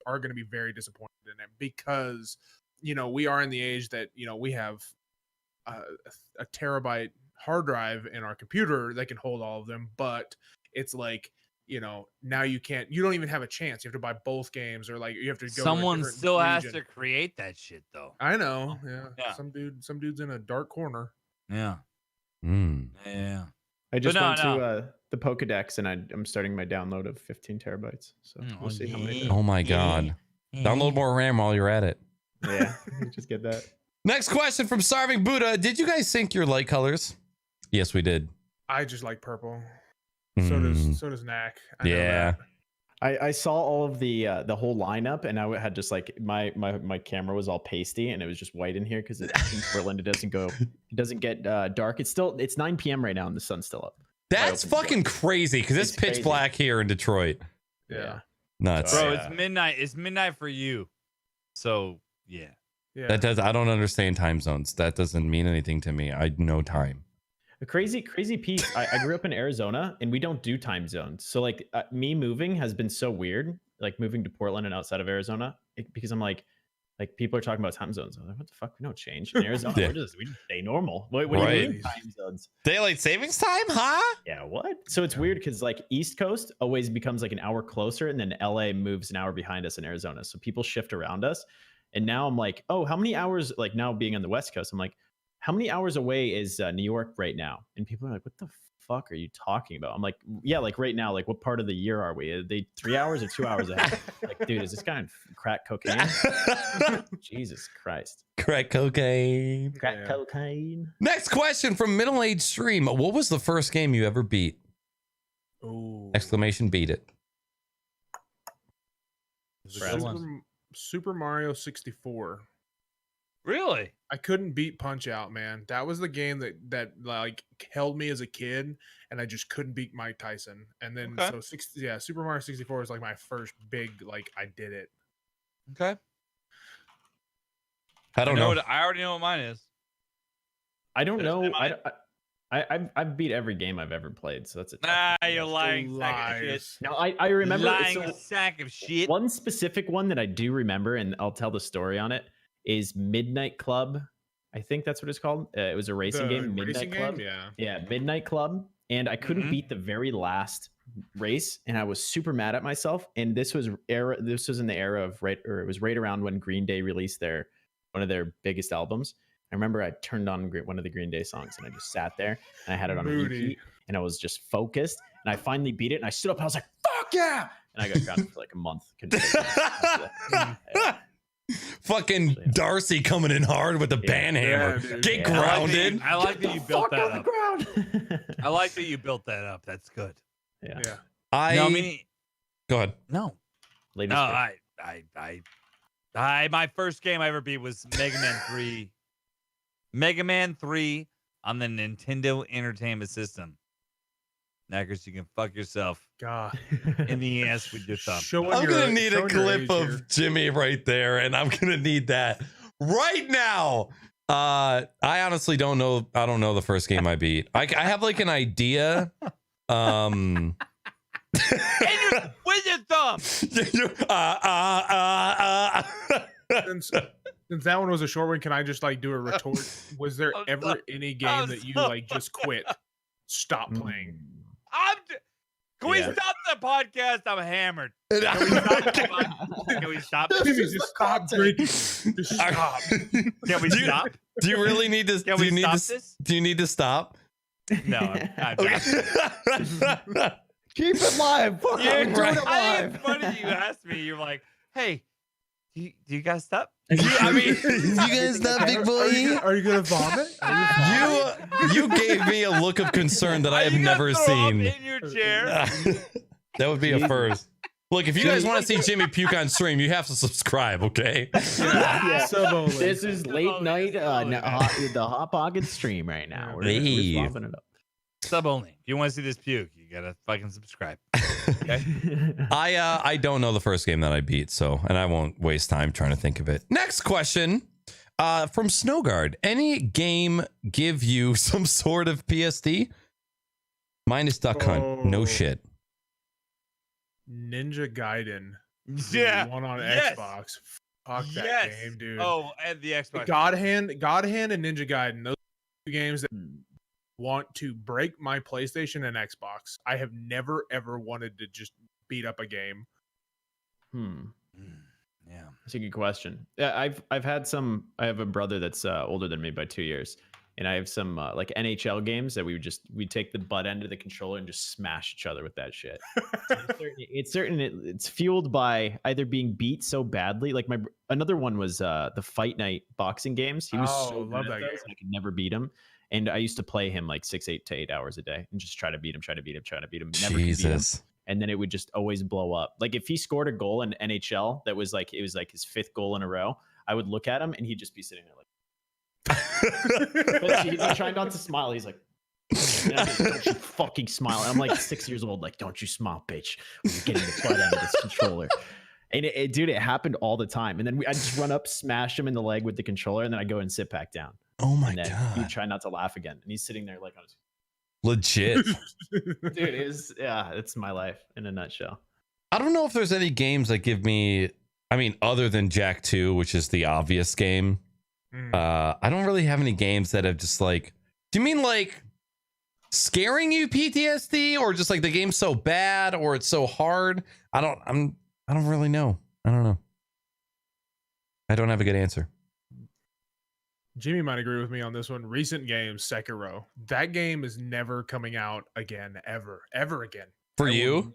are going to be very disappointed in it because, you know, we are in the age that, you know, we have a terabyte hard drive in our computer that can hold all of them, but it's like, you know, now you don't even have a chance. You have to buy both games, or like you have to go. Someone to a different still has region. to create that shit, though. I know. Yeah. Yeah. Some dude's in a dark corner. Yeah. Mm. Yeah. I just no, went to the Pokedex and I'm starting my download of 15 terabytes. So we'll see how many. Oh my God. Download more RAM while you're at it. Yeah, just get that. Next question from Starving Buddha. Did you guys sync your light colors? Yes, we did. I just like purple. Mm. So does Nack. I know Yeah. that. I saw all of the whole lineup, and I had just like my camera was all pasty, and it was just white in here because in Portland it doesn't get dark. It's 9 p.m. right now, and the sun's still up. That's fucking crazy because it's pitch crazy. black here in Detroit. Yeah. Nuts. Bro, Yeah. it's midnight. It's midnight for you. So, yeah. Yeah. I don't understand time zones. That doesn't mean anything to me. I know time. A crazy piece. I grew up in Arizona, and we don't do time zones. So like me moving has been so weird. Like moving to Portland and outside of Arizona, because I'm like people are talking about time zones. I'm like, what the fuck? We don't change in Arizona. Yeah. we just stay normal. What do Right. you mean time zones? Daylight savings time, huh? Yeah, what? So it's weird because like East Coast always becomes like an hour closer, and then LA moves an hour behind us in Arizona. So people shift around us. And now I'm like, oh, how many hours? Like now being on the West Coast, I'm like, how many hours away is New York right now? And people are like, what the fuck are you talking about? I'm like, yeah, like right now, like what part of the year are we? Are they 3 hours or 2 hours ahead? Like, dude, is this guy on crack cocaine? Jesus Christ. Crack cocaine. Crack Yeah. cocaine. Next question from MiddleAgedStream. What was the first game you ever beat? Ooh. Exclamation beat it. Super Mario 64. Really? I couldn't beat Punch Out, man. That was the game that like held me as a kid, and I just couldn't beat Mike Tyson. And then Okay. Super Mario 64 was like my first big like I did it. Okay. I don't know. I already know what mine is. I don't There's know. my- I've beat every game I've ever played, so that's a tough Nah, one. you're lying sack of shit. Lies. No, I remember Lying so sack of shit. one specific one that I do remember, and I'll tell the story on it, is Midnight Club. I think that's what it's called. It was a racing The game, Midnight racing Club. game? Yeah. Yeah, Midnight Club. and I couldn't beat the very last race, and I was super mad at myself. And this was in the era of it was right around when Green Day released one of their biggest albums. I remember I turned on one of the Green Day songs, and I just sat there and I had it on repeat, and I was just focused, and I finally beat it, and I stood up and I was like, fuck yeah, and I got grounded for like a month. Fucking Darcy coming in hard with the band hammer. Get grounded. I like that you built that up. I like that you built that up. That's good. Yeah. Go ahead. No. My first game I ever beat was Mega Man 3. Mega Man 3 on the Nintendo Entertainment System. Naaackers, you can fuck yourself. God. In the ass with your thumb. I'm going to need a clip of Jimmy right there, and I'm going to need that right now. I honestly don't know. I don't know the first game I beat. I have like an idea. With your thumb. Since that one was a short one, can I just like do a retort? Was there ever any game that you like just quit, stop playing? Can we stop the podcast? I'm hammered. Can we stop? Just stop drinking. Just stop. Can we stop? Do you really need to? Can we stop this? Do you need to stop? No. I'm not. Keep it live. Fuck I it think live. it's funny you asked me. You're like, hey, do you guys stop? I mean, you guys stop, big boy. Are you gonna vomit? You gave me a look of concern that I have never seen. In your chair. That would be a first. Look, if you guys want to see Jimmy puke on stream, you have to subscribe, okay? This is late night the Hot Pocket stream right now. We're swapping it up. Sub only. If you want to see this puke, you gotta fucking subscribe. Okay. I don't know the first game that I beat, and I won't waste time trying to think of it. Next question, from Snowguard. Any game give you some sort of PSD? Mine is Duck Hunt. No shit. Ninja Gaiden. Yeah. One on Xbox. Fuck that game, dude. Oh, and the Xbox. God Hand and Ninja Gaiden. Those two games that want to break my PlayStation and Xbox. I have never ever wanted to just beat up a game. Yeah, that's a good question. Yeah, I've had some. I have a brother that's older than me by 2 years, and I have some like NHL games that we take the butt end of the controller and just smash each other with that shit. It's fueled by either being beat so badly. Like another one was the Fight Night boxing games. He was so good at those, I could never beat him. And I used to play him like 6 to 8 hours a day and just try to beat him. Never could beat him. And then it would just always blow up. Like if he scored a goal in NHL that was like, it was like his 5th goal in a row, I would look at him and he'd just be sitting there like, but he's trying not to smile. He's like, don't you fucking smile. And I'm like 6 years old. Like, don't you smile, bitch. When you're getting the butt end of this controller. And dude, it happened all the time. And then I'd just run up, smash him in the leg with the controller, and then I go and sit back down. Oh my God. God. You try not to laugh again. And he's sitting there like on his legit. Dude, it's my life in a nutshell. I don't know if there's any games that give me, I mean, other than Jack 2, which is the obvious game. I don't really have any games that have just like, do you mean like scaring you PTSD, or just like the game's so bad or it's so hard? I don't really know. I don't know. I don't have a good answer. Jimmy might agree with me on this one. Recent games, Sekiro. That game is never coming out again, ever again. For you?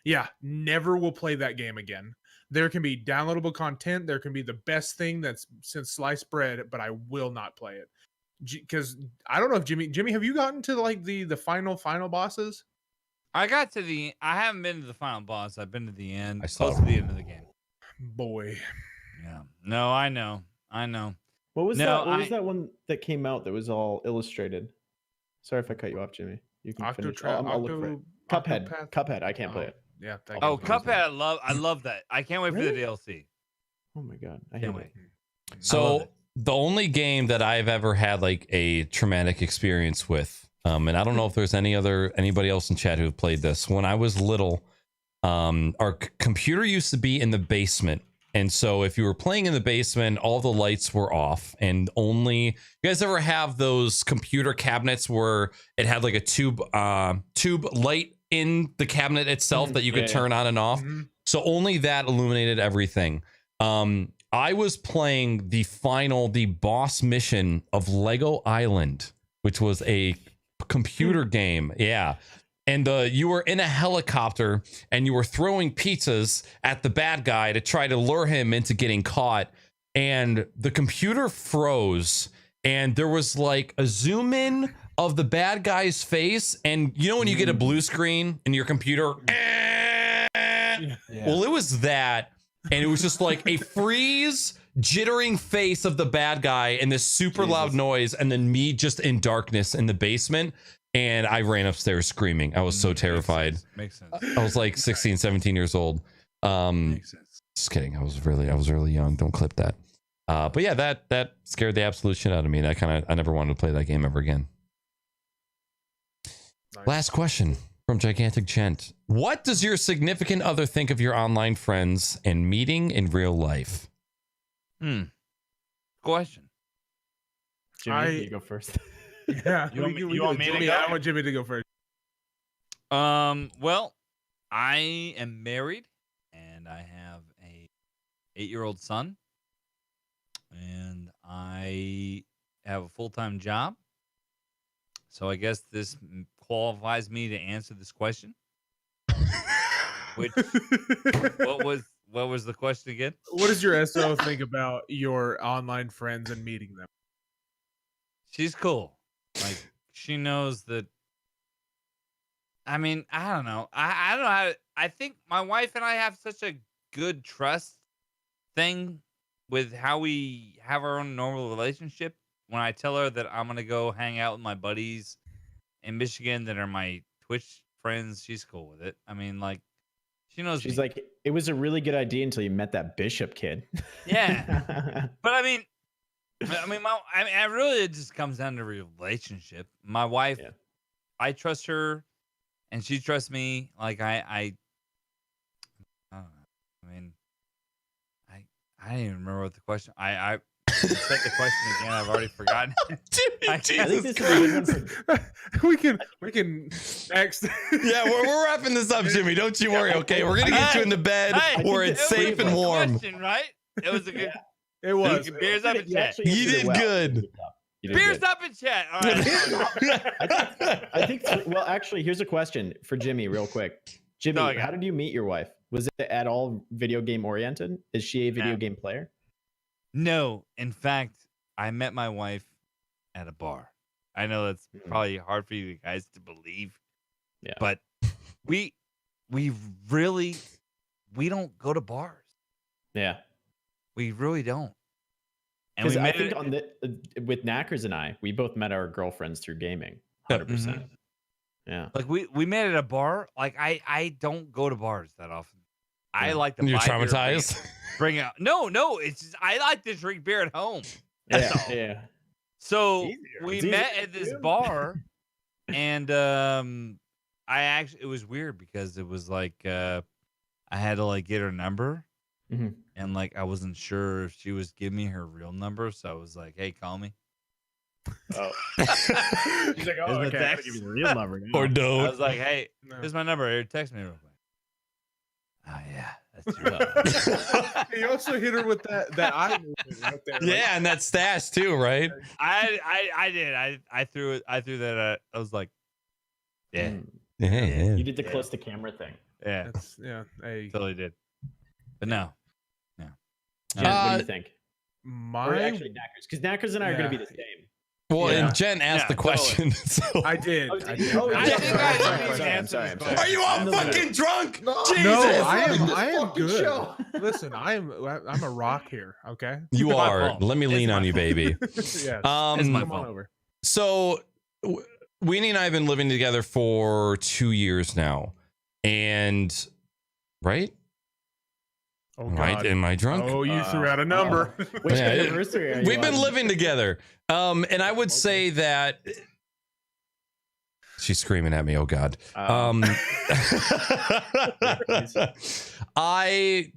Yeah, never will play that game again. There can be downloadable content. There can be the best thing that's since sliced bread, but I will not play it. Because I don't know if Jimmy, have you gotten to like the final bosses? I haven't been to the final boss. I've been to the end. Close to the end of the game. Boy. Yeah. No, I know. What was that? What was that one that came out that was all illustrated? Sorry if I cut you off, Jimmy. You can finish. I'll look for it. Cuphead. I can't play it. Yeah. Cuphead. I love that. I can't wait for the DLC. Oh my God. I can't wait. So the only game that I've ever had like a traumatic experience with, and I don't know if there's anybody else in chat who played this. When I was little, our computer used to be in the basement And so if you were playing in the basement, all the lights were off, and only, you guys ever have those computer cabinets where it had like a tube light in the cabinet itself that you could turn on and off? Mhm. So only that illuminated everything. I was playing the boss mission of Lego Island, which was a computer game. Yeah. And you were in a helicopter and you were throwing pizzas at the bad guy to try to lure him into getting caught. And the computer froze and there was like a zoom in of the bad guy's face. And you know, when you get a blue screen in your computer, well, it was that. And it was just like a freeze, jittering face of the bad guy and this super loud noise. And then me just in darkness in the basement. And I ran upstairs screaming. I was so terrified. Makes sense. I was like 16, 17 years old. Makes sense. Just kidding. I was really young. Don't clip that. But yeah, that scared the absolute shit out of me. I never wanted to play that game ever again. Nice. Last question from GiganticGent. What does your significant other think of your online friends and meeting in real life? Question. Jimmy, you go first. Yeah. You want me to Jimmy, go? I want Jimmy to go first. Well, I am married and I have a 8-year-old son, and I have a full-time job. So I guess this qualifies me to answer this question. Which what was the question again? What does your SO think about your online friends and meeting them? She's cool. Like, she knows that. I mean, I don't know. I don't know how. I think my wife and I have such a good trust thing with how we have our own normal relationship. When I tell her that I'm gonna go hang out with my buddies in Michigan that are my Twitch friends, she's cool with it. I mean, like, she knows. She's me. like, it was a really good idea until you met that Bishop kid. Yeah. But I mean, really, it just comes down to relationship. My wife, I trust her, and she trusts me. Like I don't know. I mean, I didn't even remember what the question. I said the question again. I've already forgotten. I think this is a good one. we can next. Yeah, we're wrapping this up, Jimmy. Don't you worry. Okay, we're gonna get you into bed where it's safe and warm. Question, right? It was a good. It was. Beers up in chat. You did good. Beers up in chat. All right. I think. Well, actually, here's a question for Jimmy, real quick. Jimmy, how did you meet your wife? Was it at all video game oriented? Is she a video game player? No. In fact, I met my wife at a bar. I know that's probably hard for you guys to believe. Yeah. But we don't go to bars. Yeah. We really don't. And Because we I met think with Naaackers and I, we both met our girlfriends through gaming. 100%. Yeah. Like we met at a bar. Like I don't go to bars that often. I like to You're buy beer, traumatized. bring out. No. It's just, I like to drink beer at home. That's all. Yeah. So It's we easier met to at this do. bar, and it was weird because it was like I had to like get her number, and like I wasn't sure if she was giving me her real number, so I was like, "Hey, call me." Oh. She's like, oh, Isn't it okay. that? Give you the real number now. Or I don't. was like, "Hey, No. here's my number. Here, text me real quick." Oh yeah, that's true. You also hit her with that eye movement right there. Yeah, and that stash too, right? I did. I threw it. I threw that. I was like, yeah, Yeah. You did the close to camera thing. yeah, Hey, totally did. But no. Jen, what do you think? Or my actually, Naaackers, because Naaackers and I are going to be the same. Well, Yeah. and Jen asked the question. So. I did. Oh, I did you? did. Oh, I yeah, think sorry, I sorry, know the sorry, I'm answer sorry, to I'm this sorry. Are you all I'm the fucking leader. drunk? No, Jesus. I am fucking good. show. Listen, I'm a rock here. Okay. You My are. fault. Let me It's lean my on you, fault. baby. Yes. It's my Come fault. on over. So Weenie and I have been living together for 2 years now. And right? Oh Right? God. Am I drunk? Oh, you threw out a number. Which Yeah, anniversary are you We've been on? living together. And I would say that she's screaming at me. Oh God. I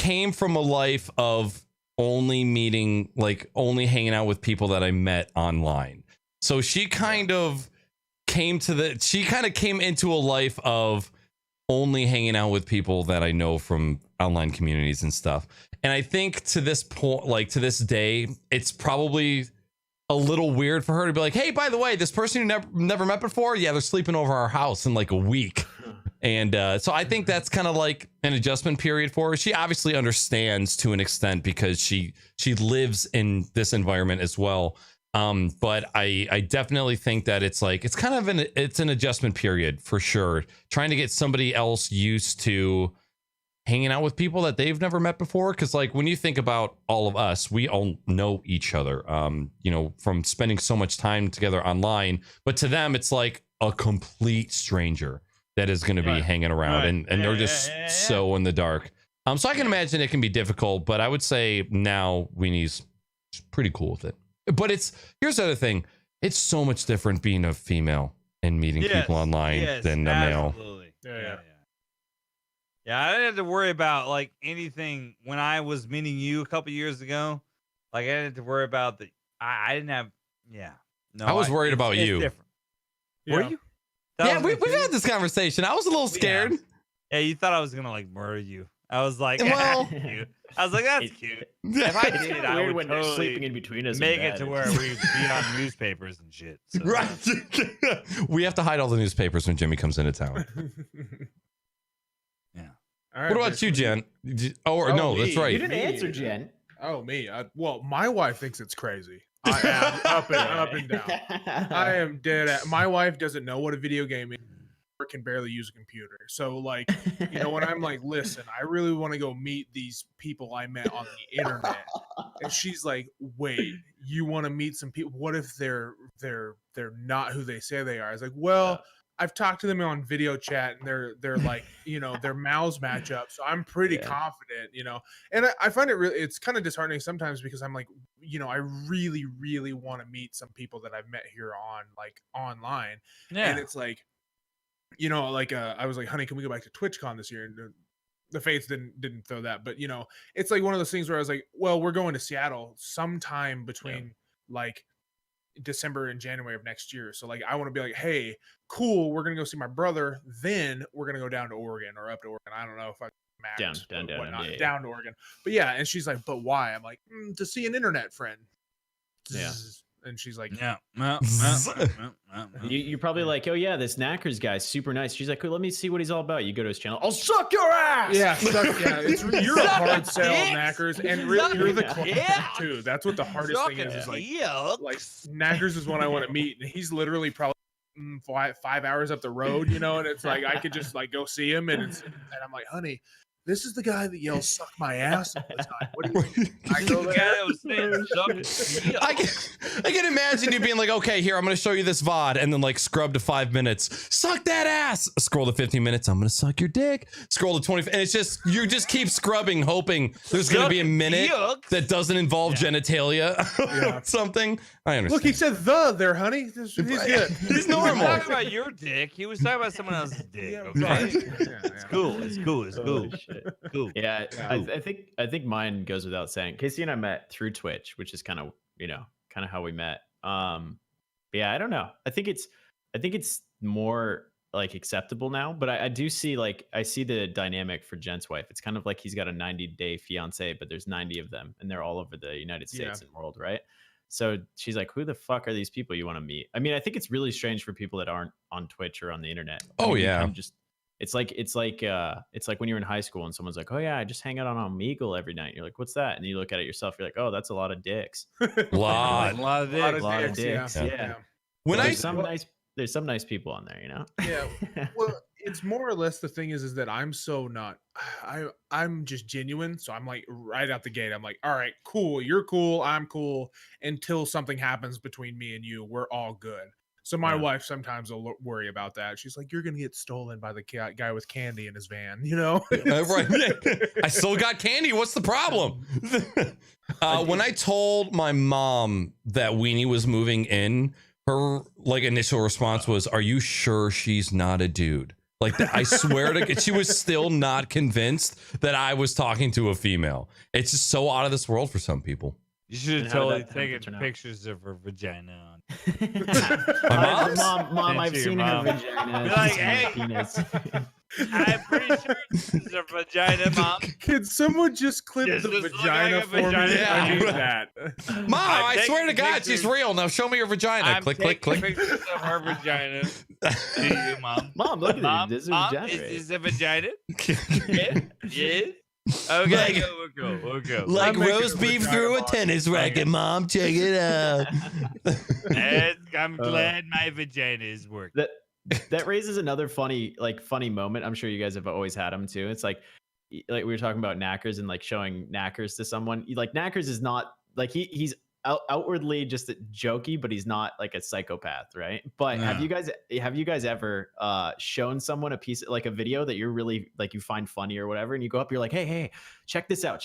came from a life of only meeting, like only hanging out with people that I met online. So she kind of came into a life of only hanging out with people that I know from online communities and stuff. And I think to this point, like to this day, it's probably a little weird for her to be like, hey, by the way, this person you never met before, yeah, they're sleeping over our house in like a week. And so I think that's kind of like an adjustment period for her. She obviously understands to an extent because she lives in this environment as well. But I definitely think that it's kind of an adjustment period for sure. Trying to get somebody else used to hanging out with people that they've never met before. Cause like when you think about all of us, we all know each other, from spending so much time together online, but to them, it's like a complete stranger that is going to be hanging around and they're just so in the dark. So I can imagine it can be difficult, but I would say now Weenie's pretty cool with it. But here's the other thing. It's so much different being a female and meeting people online than a male. Yeah, I didn't have to worry about like anything when I was meeting you a couple years ago. Like I didn't have to worry about I didn't have. Yeah, no, I was worried about you. Different. Were you? Yeah, we've had this conversation. I was a little scared. Yeah, you thought I was gonna like murder you. I was like, well, I was like, that's cute. If I did it, I would when totally sleeping in between us make it to where we'd be on newspapers and shit. So. Right. We have to hide all the newspapers when Jimmy comes into town. Yeah. All right, what about you, Jen? No, me. that's right. You didn't answer, Jen. Oh, me. Well, my wife thinks it's crazy. I am up and down. I am dead at. My wife doesn't know what a video game is or can barely use a computer. So, like, when I'm like, listen, I really want to go meet these people I met on the internet, and she's like, wait, you want to meet some people? What if they're not who they say they are? I was like, well. I've talked to them on video chat and they're like, their mouths match up. So I'm pretty confident, and I find it's kind of disheartening sometimes because I'm like, I really, really want to meet some people that I've met here online. Yeah. And it's like, I was like, honey, can we go back to TwitchCon this year? And the Fates didn't throw that, but it's like one of those things where I was like, well, we're going to Seattle sometime between like December and January of next year. So like I want to be like, hey, cool, we're gonna go see my brother, then we're gonna go down to Oregon or up to Oregon. I don't know if I down to Oregon. But yeah, and she's like, but why? I'm like, to see an internet friend. Yeah. And she's like, you're probably like, oh yeah, this Naaackers guy's super nice. She's like, let me see what he's all about. You go to his channel, I'll suck your ass. Yeah, you're a hard sell, Naaackers, and you're the client too. That's what the hardest thing is like Naaackers is one I want to meet, and he's literally probably 5 hours up the road, and it's like I could just like go see him, and I'm like, honey, this is the guy that yells "suck my ass" all the time. What do you? I go there. I can imagine you being like, okay, here, I'm going to show you this VOD, and then like scrub to 5 minutes, suck that ass. Scroll to 15 minutes, I'm going to suck your dick. Scroll to 20, and it's just you just keep scrubbing, hoping there's going to be a minute that doesn't involve genitalia, something. I understand. Look, he said there, honey. He's good. He's normal. He was talking about your dick. He was talking about someone else's dick. Okay, it's cool. It's cool. It's cool. Cool. Yeah, I think mine goes without saying. Casey and I met through Twitch, which is kind of how we met. Yeah, I don't know. I think it's more like acceptable now, but I do see I see the dynamic for Jen's wife. It's kind of like he's got a 90-day fiance, but there's 90 of them, and they're all over the United States and world, right? So she's like, who the fuck are these people you want to meet? I mean, I think it's really strange for people that aren't on Twitch or on the internet. It's like when you're in high school and someone's like, oh yeah, I just hang out on Omegle every night. You're like, what's that? And you look at it yourself, you're like, oh, that's a lot of dicks. A lot of dicks. Yeah. When there's some nice people on there, Yeah. Well, it's more or less the thing is that I'm so not. I'm just genuine. So I'm like right out the gate. I'm like, all right, cool. You're cool. I'm cool. Until something happens between me and you, we're all good. So my wife sometimes will worry about that. She's like, you're going to get stolen by the guy with candy in his van, Right. I still got candy. What's the problem? When I told my mom that Weenie was moving in, her initial response was, are you sure she's not a dude? Like I swear to God, she was still not convinced that I was talking to a female. It's just so out of this world for some people. You should And have how did totally that temperature taken turn out? pictures of her vagina. My mom's? Mom, I've Sent to seen your her mom. vagina. Be like, She's seen her hey. penis. I'm pretty sure this is a vagina, Mom. Can someone just clip Just the look vagina like a for me? vagina. I need Yeah. that. Mom, I'm I swear to taking God, pictures. she's real. Now show me your vagina. I'm Click, click, taking click. pictures of her vagina to you, Mom. Mom, look at Mom, this. This is Mom, vagina. is this a vagina? Yeah. Yeah. Okay, we'll go. Like I'm making roast a beef vagina through a box. tennis racket, Mom. Check it out. I'm glad my vagina is working. That raises another funny moment. I'm sure you guys have always had them too. It's like we were talking about Naaackers and like showing Naaackers to someone. Like Naaackers is not like he's outwardly just jokey, but he's not like a psychopath, right? But have you guys ever shown someone a piece like a video that you're really like you find funny or whatever, and you go up, you're like, hey, check this out,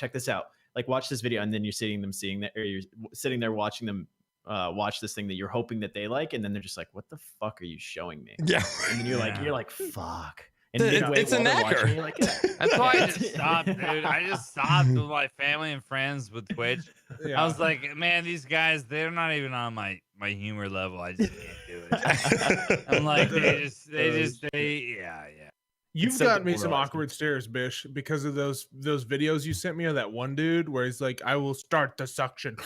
like watch this video, and then you're seeing that, or you're sitting there watching them watch this thing that you're hoping that they like, and then they're just like, what the fuck are you showing me? Yeah. And then you're like fuck. And It's a while they're watching, knacker. you're like, yeah. That's why I just stopped, dude. I just stopped with my family and friends with Twitch. Yeah. I was like, man, these guys, they're not even on my humor level. I just can't do it. I'm like, yeah. You've so gotten me some demoralizing. awkward stares, Bish, because of those videos you sent me of that one dude where he's like, I will start the suction.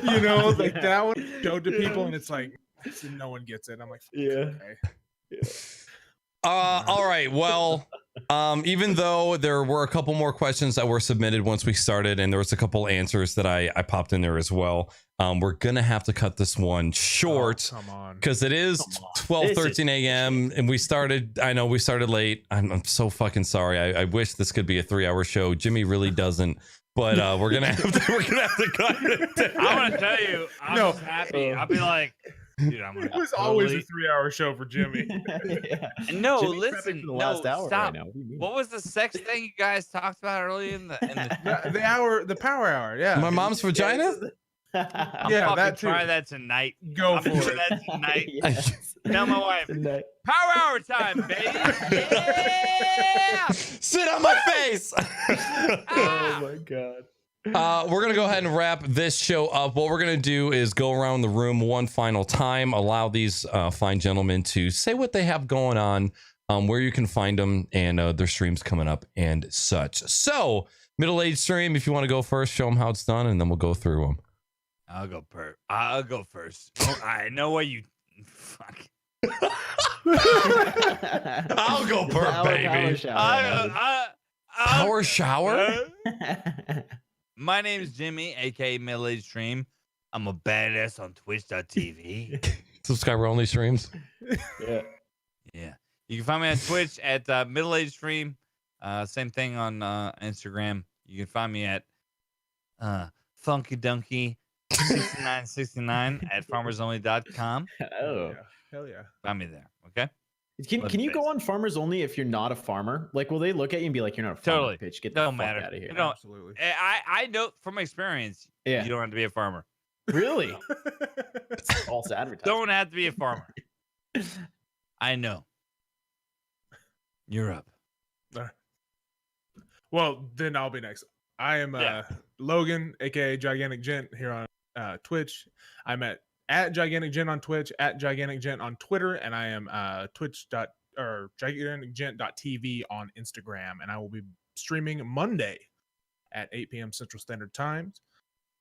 You know, like that one showed to people, and it's like no one gets it. I'm like, Yeah. okay. All right. Well, even though there were a couple more questions that were submitted once we started, and there was a couple answers that I popped in there as well, we're gonna have to cut this one short Oh, come on. because it is Come on. 12:13 a.m. and we started. I know we started late. I'm so fucking sorry. I wish this could be a 3-hour show. Jimmy really doesn't. But we're gonna have to cut it down. I want to tell you, I'm No. just happy. I'll be like, dude, I'm gonna It was always a totally- 3-hour show for Jimmy. Yeah. No, Jimmy's prepping listen, for the last hour stop. right now. What do you mean? What was the sex thing you guys talked about earlier in the The power hour. Yeah. My mom's vagina. I'm Yeah, fucking that too. try that tonight. Go I'm for doing it. that tonight. Yes. Tell my wife, Tonight. power hour time, baby. Yeah. Sit on my face. Oh my god. We're gonna go ahead and wrap this show up. What we're gonna do is go around the room one final time, allow these fine gentlemen to say what they have going on, where you can find them, and their streams coming up and such. So, MiddleAgedStream, if you want to go first, show them how it's done, and then we'll go through them. I'll go first. Oh, I know what you. Fuck. I'll go per baby. Power shower. My name is Jimmy, aka MiddleAgedStream. I'm a badass on Twitch.tv. Subscriber only streams. Yeah. Yeah. You can find me on Twitch at MiddleAgedStream. Same thing on Instagram. You can find me at Funky Donkey 6969 at farmersonly.com. Oh. Yeah. Hell yeah. Find me there. Okay. Can you go on Farmers Only if you're not a farmer? Like, will they look at you and be like, "You're not a farmer, Totally. bitch. Get Don't the fuck matter. out of here." You know, Absolutely. I know from experience, Yeah. you don't have to be a farmer. Really? It's false advertising. Don't have to be a farmer. I know. You're up. Well, then I'll be next. I am Logan, aka GiganticGent, here on Twitch. I'm at GiganticGent on Twitch, at GiganticGent on Twitter, and I am GiganticGent.tv on Instagram. And I will be streaming Monday at 8 p.m. Central Standard Time,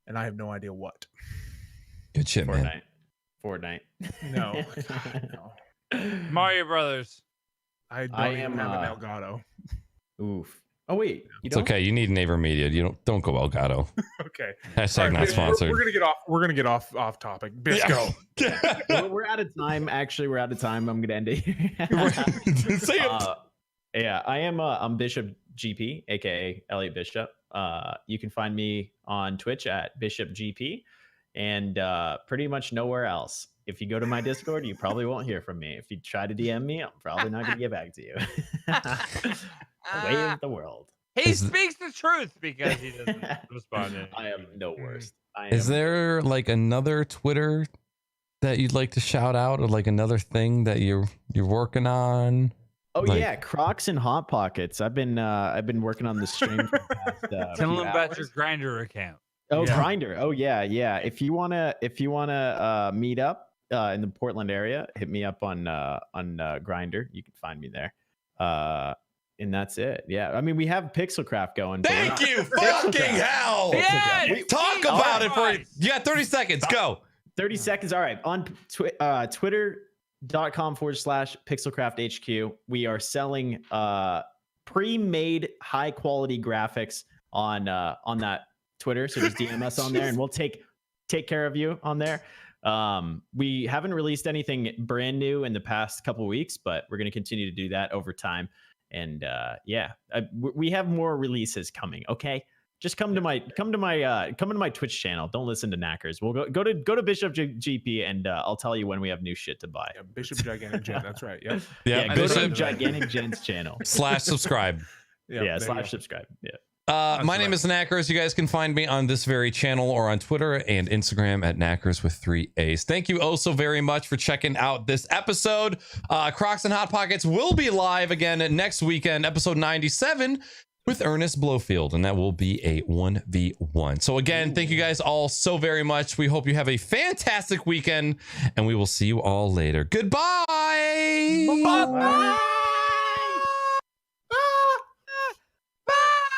and I have no idea what. Good shit, man. Fortnite. No, no. Mario Brothers. I don't I even am, have an Elgato. Oof. Oh wait, you It's don't? okay. You need Naver Media. You don't go Elgato. Okay. Hashtag All right, not Bish, sponsored. We're gonna get off. We're gonna get off topic. Bish, Yeah. go. We're out of time. Actually, we're out of time. I'm gonna end it here. Say it. Yeah, I am. I'm BishopGP, aka Elliot Bishop. You can find me on Twitch at BishopGP, and pretty much nowhere else. If you go to my Discord, you probably won't hear from me. If you try to DM me, I'm probably not gonna get back to you. Way of the world. He Is- speaks the truth because he doesn't respond. To I am no worst. Is there like another Twitter that you'd like to shout out, or like another thing that you're working on? Oh Like- yeah, Crocs and Hot Pockets. I've been working on the stream for the past, Tell few them about your hours. Grinder account. Oh, Yeah. Grinder. Oh yeah. If you wanna meet up in the Portland area, hit me up on Grinder. You can find me there. And that's it. Yeah. I mean, we have Pixelcraft going. but we're Thank not- you, fucking hell. Yes! Talk about it for Alright. you got 30 seconds. Go. 30 seconds. All right. On twitter.com/PixelcraftHQ, we are selling pre-made high quality graphics on that Twitter. So just DM us on there and we'll take care of you on there. We haven't released anything brand new in the past couple weeks, but we're going to continue to do that over time. And we have more releases coming. Okay. Just come to my Twitch channel. Don't listen to Naaackers. We'll go to BishopGP and I'll tell you when we have new shit to buy. Yeah, Bishop Gigantic Gent. That's right. Yep. Yeah, Yeah, go to Bishop GiganticGent's channel. /subscribe. Yeah. Yeah, there you go. /subscribe. Yeah. My name is Naaackers. You guys can find me on this very channel or on Twitter and Instagram at Naaackers with 3 A's. Thank you oh so very much for checking out this episode. Crocs and Hot Pockets will be live again next weekend, episode 97, with Ernest Blowfield, and that will be a 1v1. So again, thank you guys all so very much. We hope you have a fantastic weekend, and we will see you all later. Goodbye. Bye.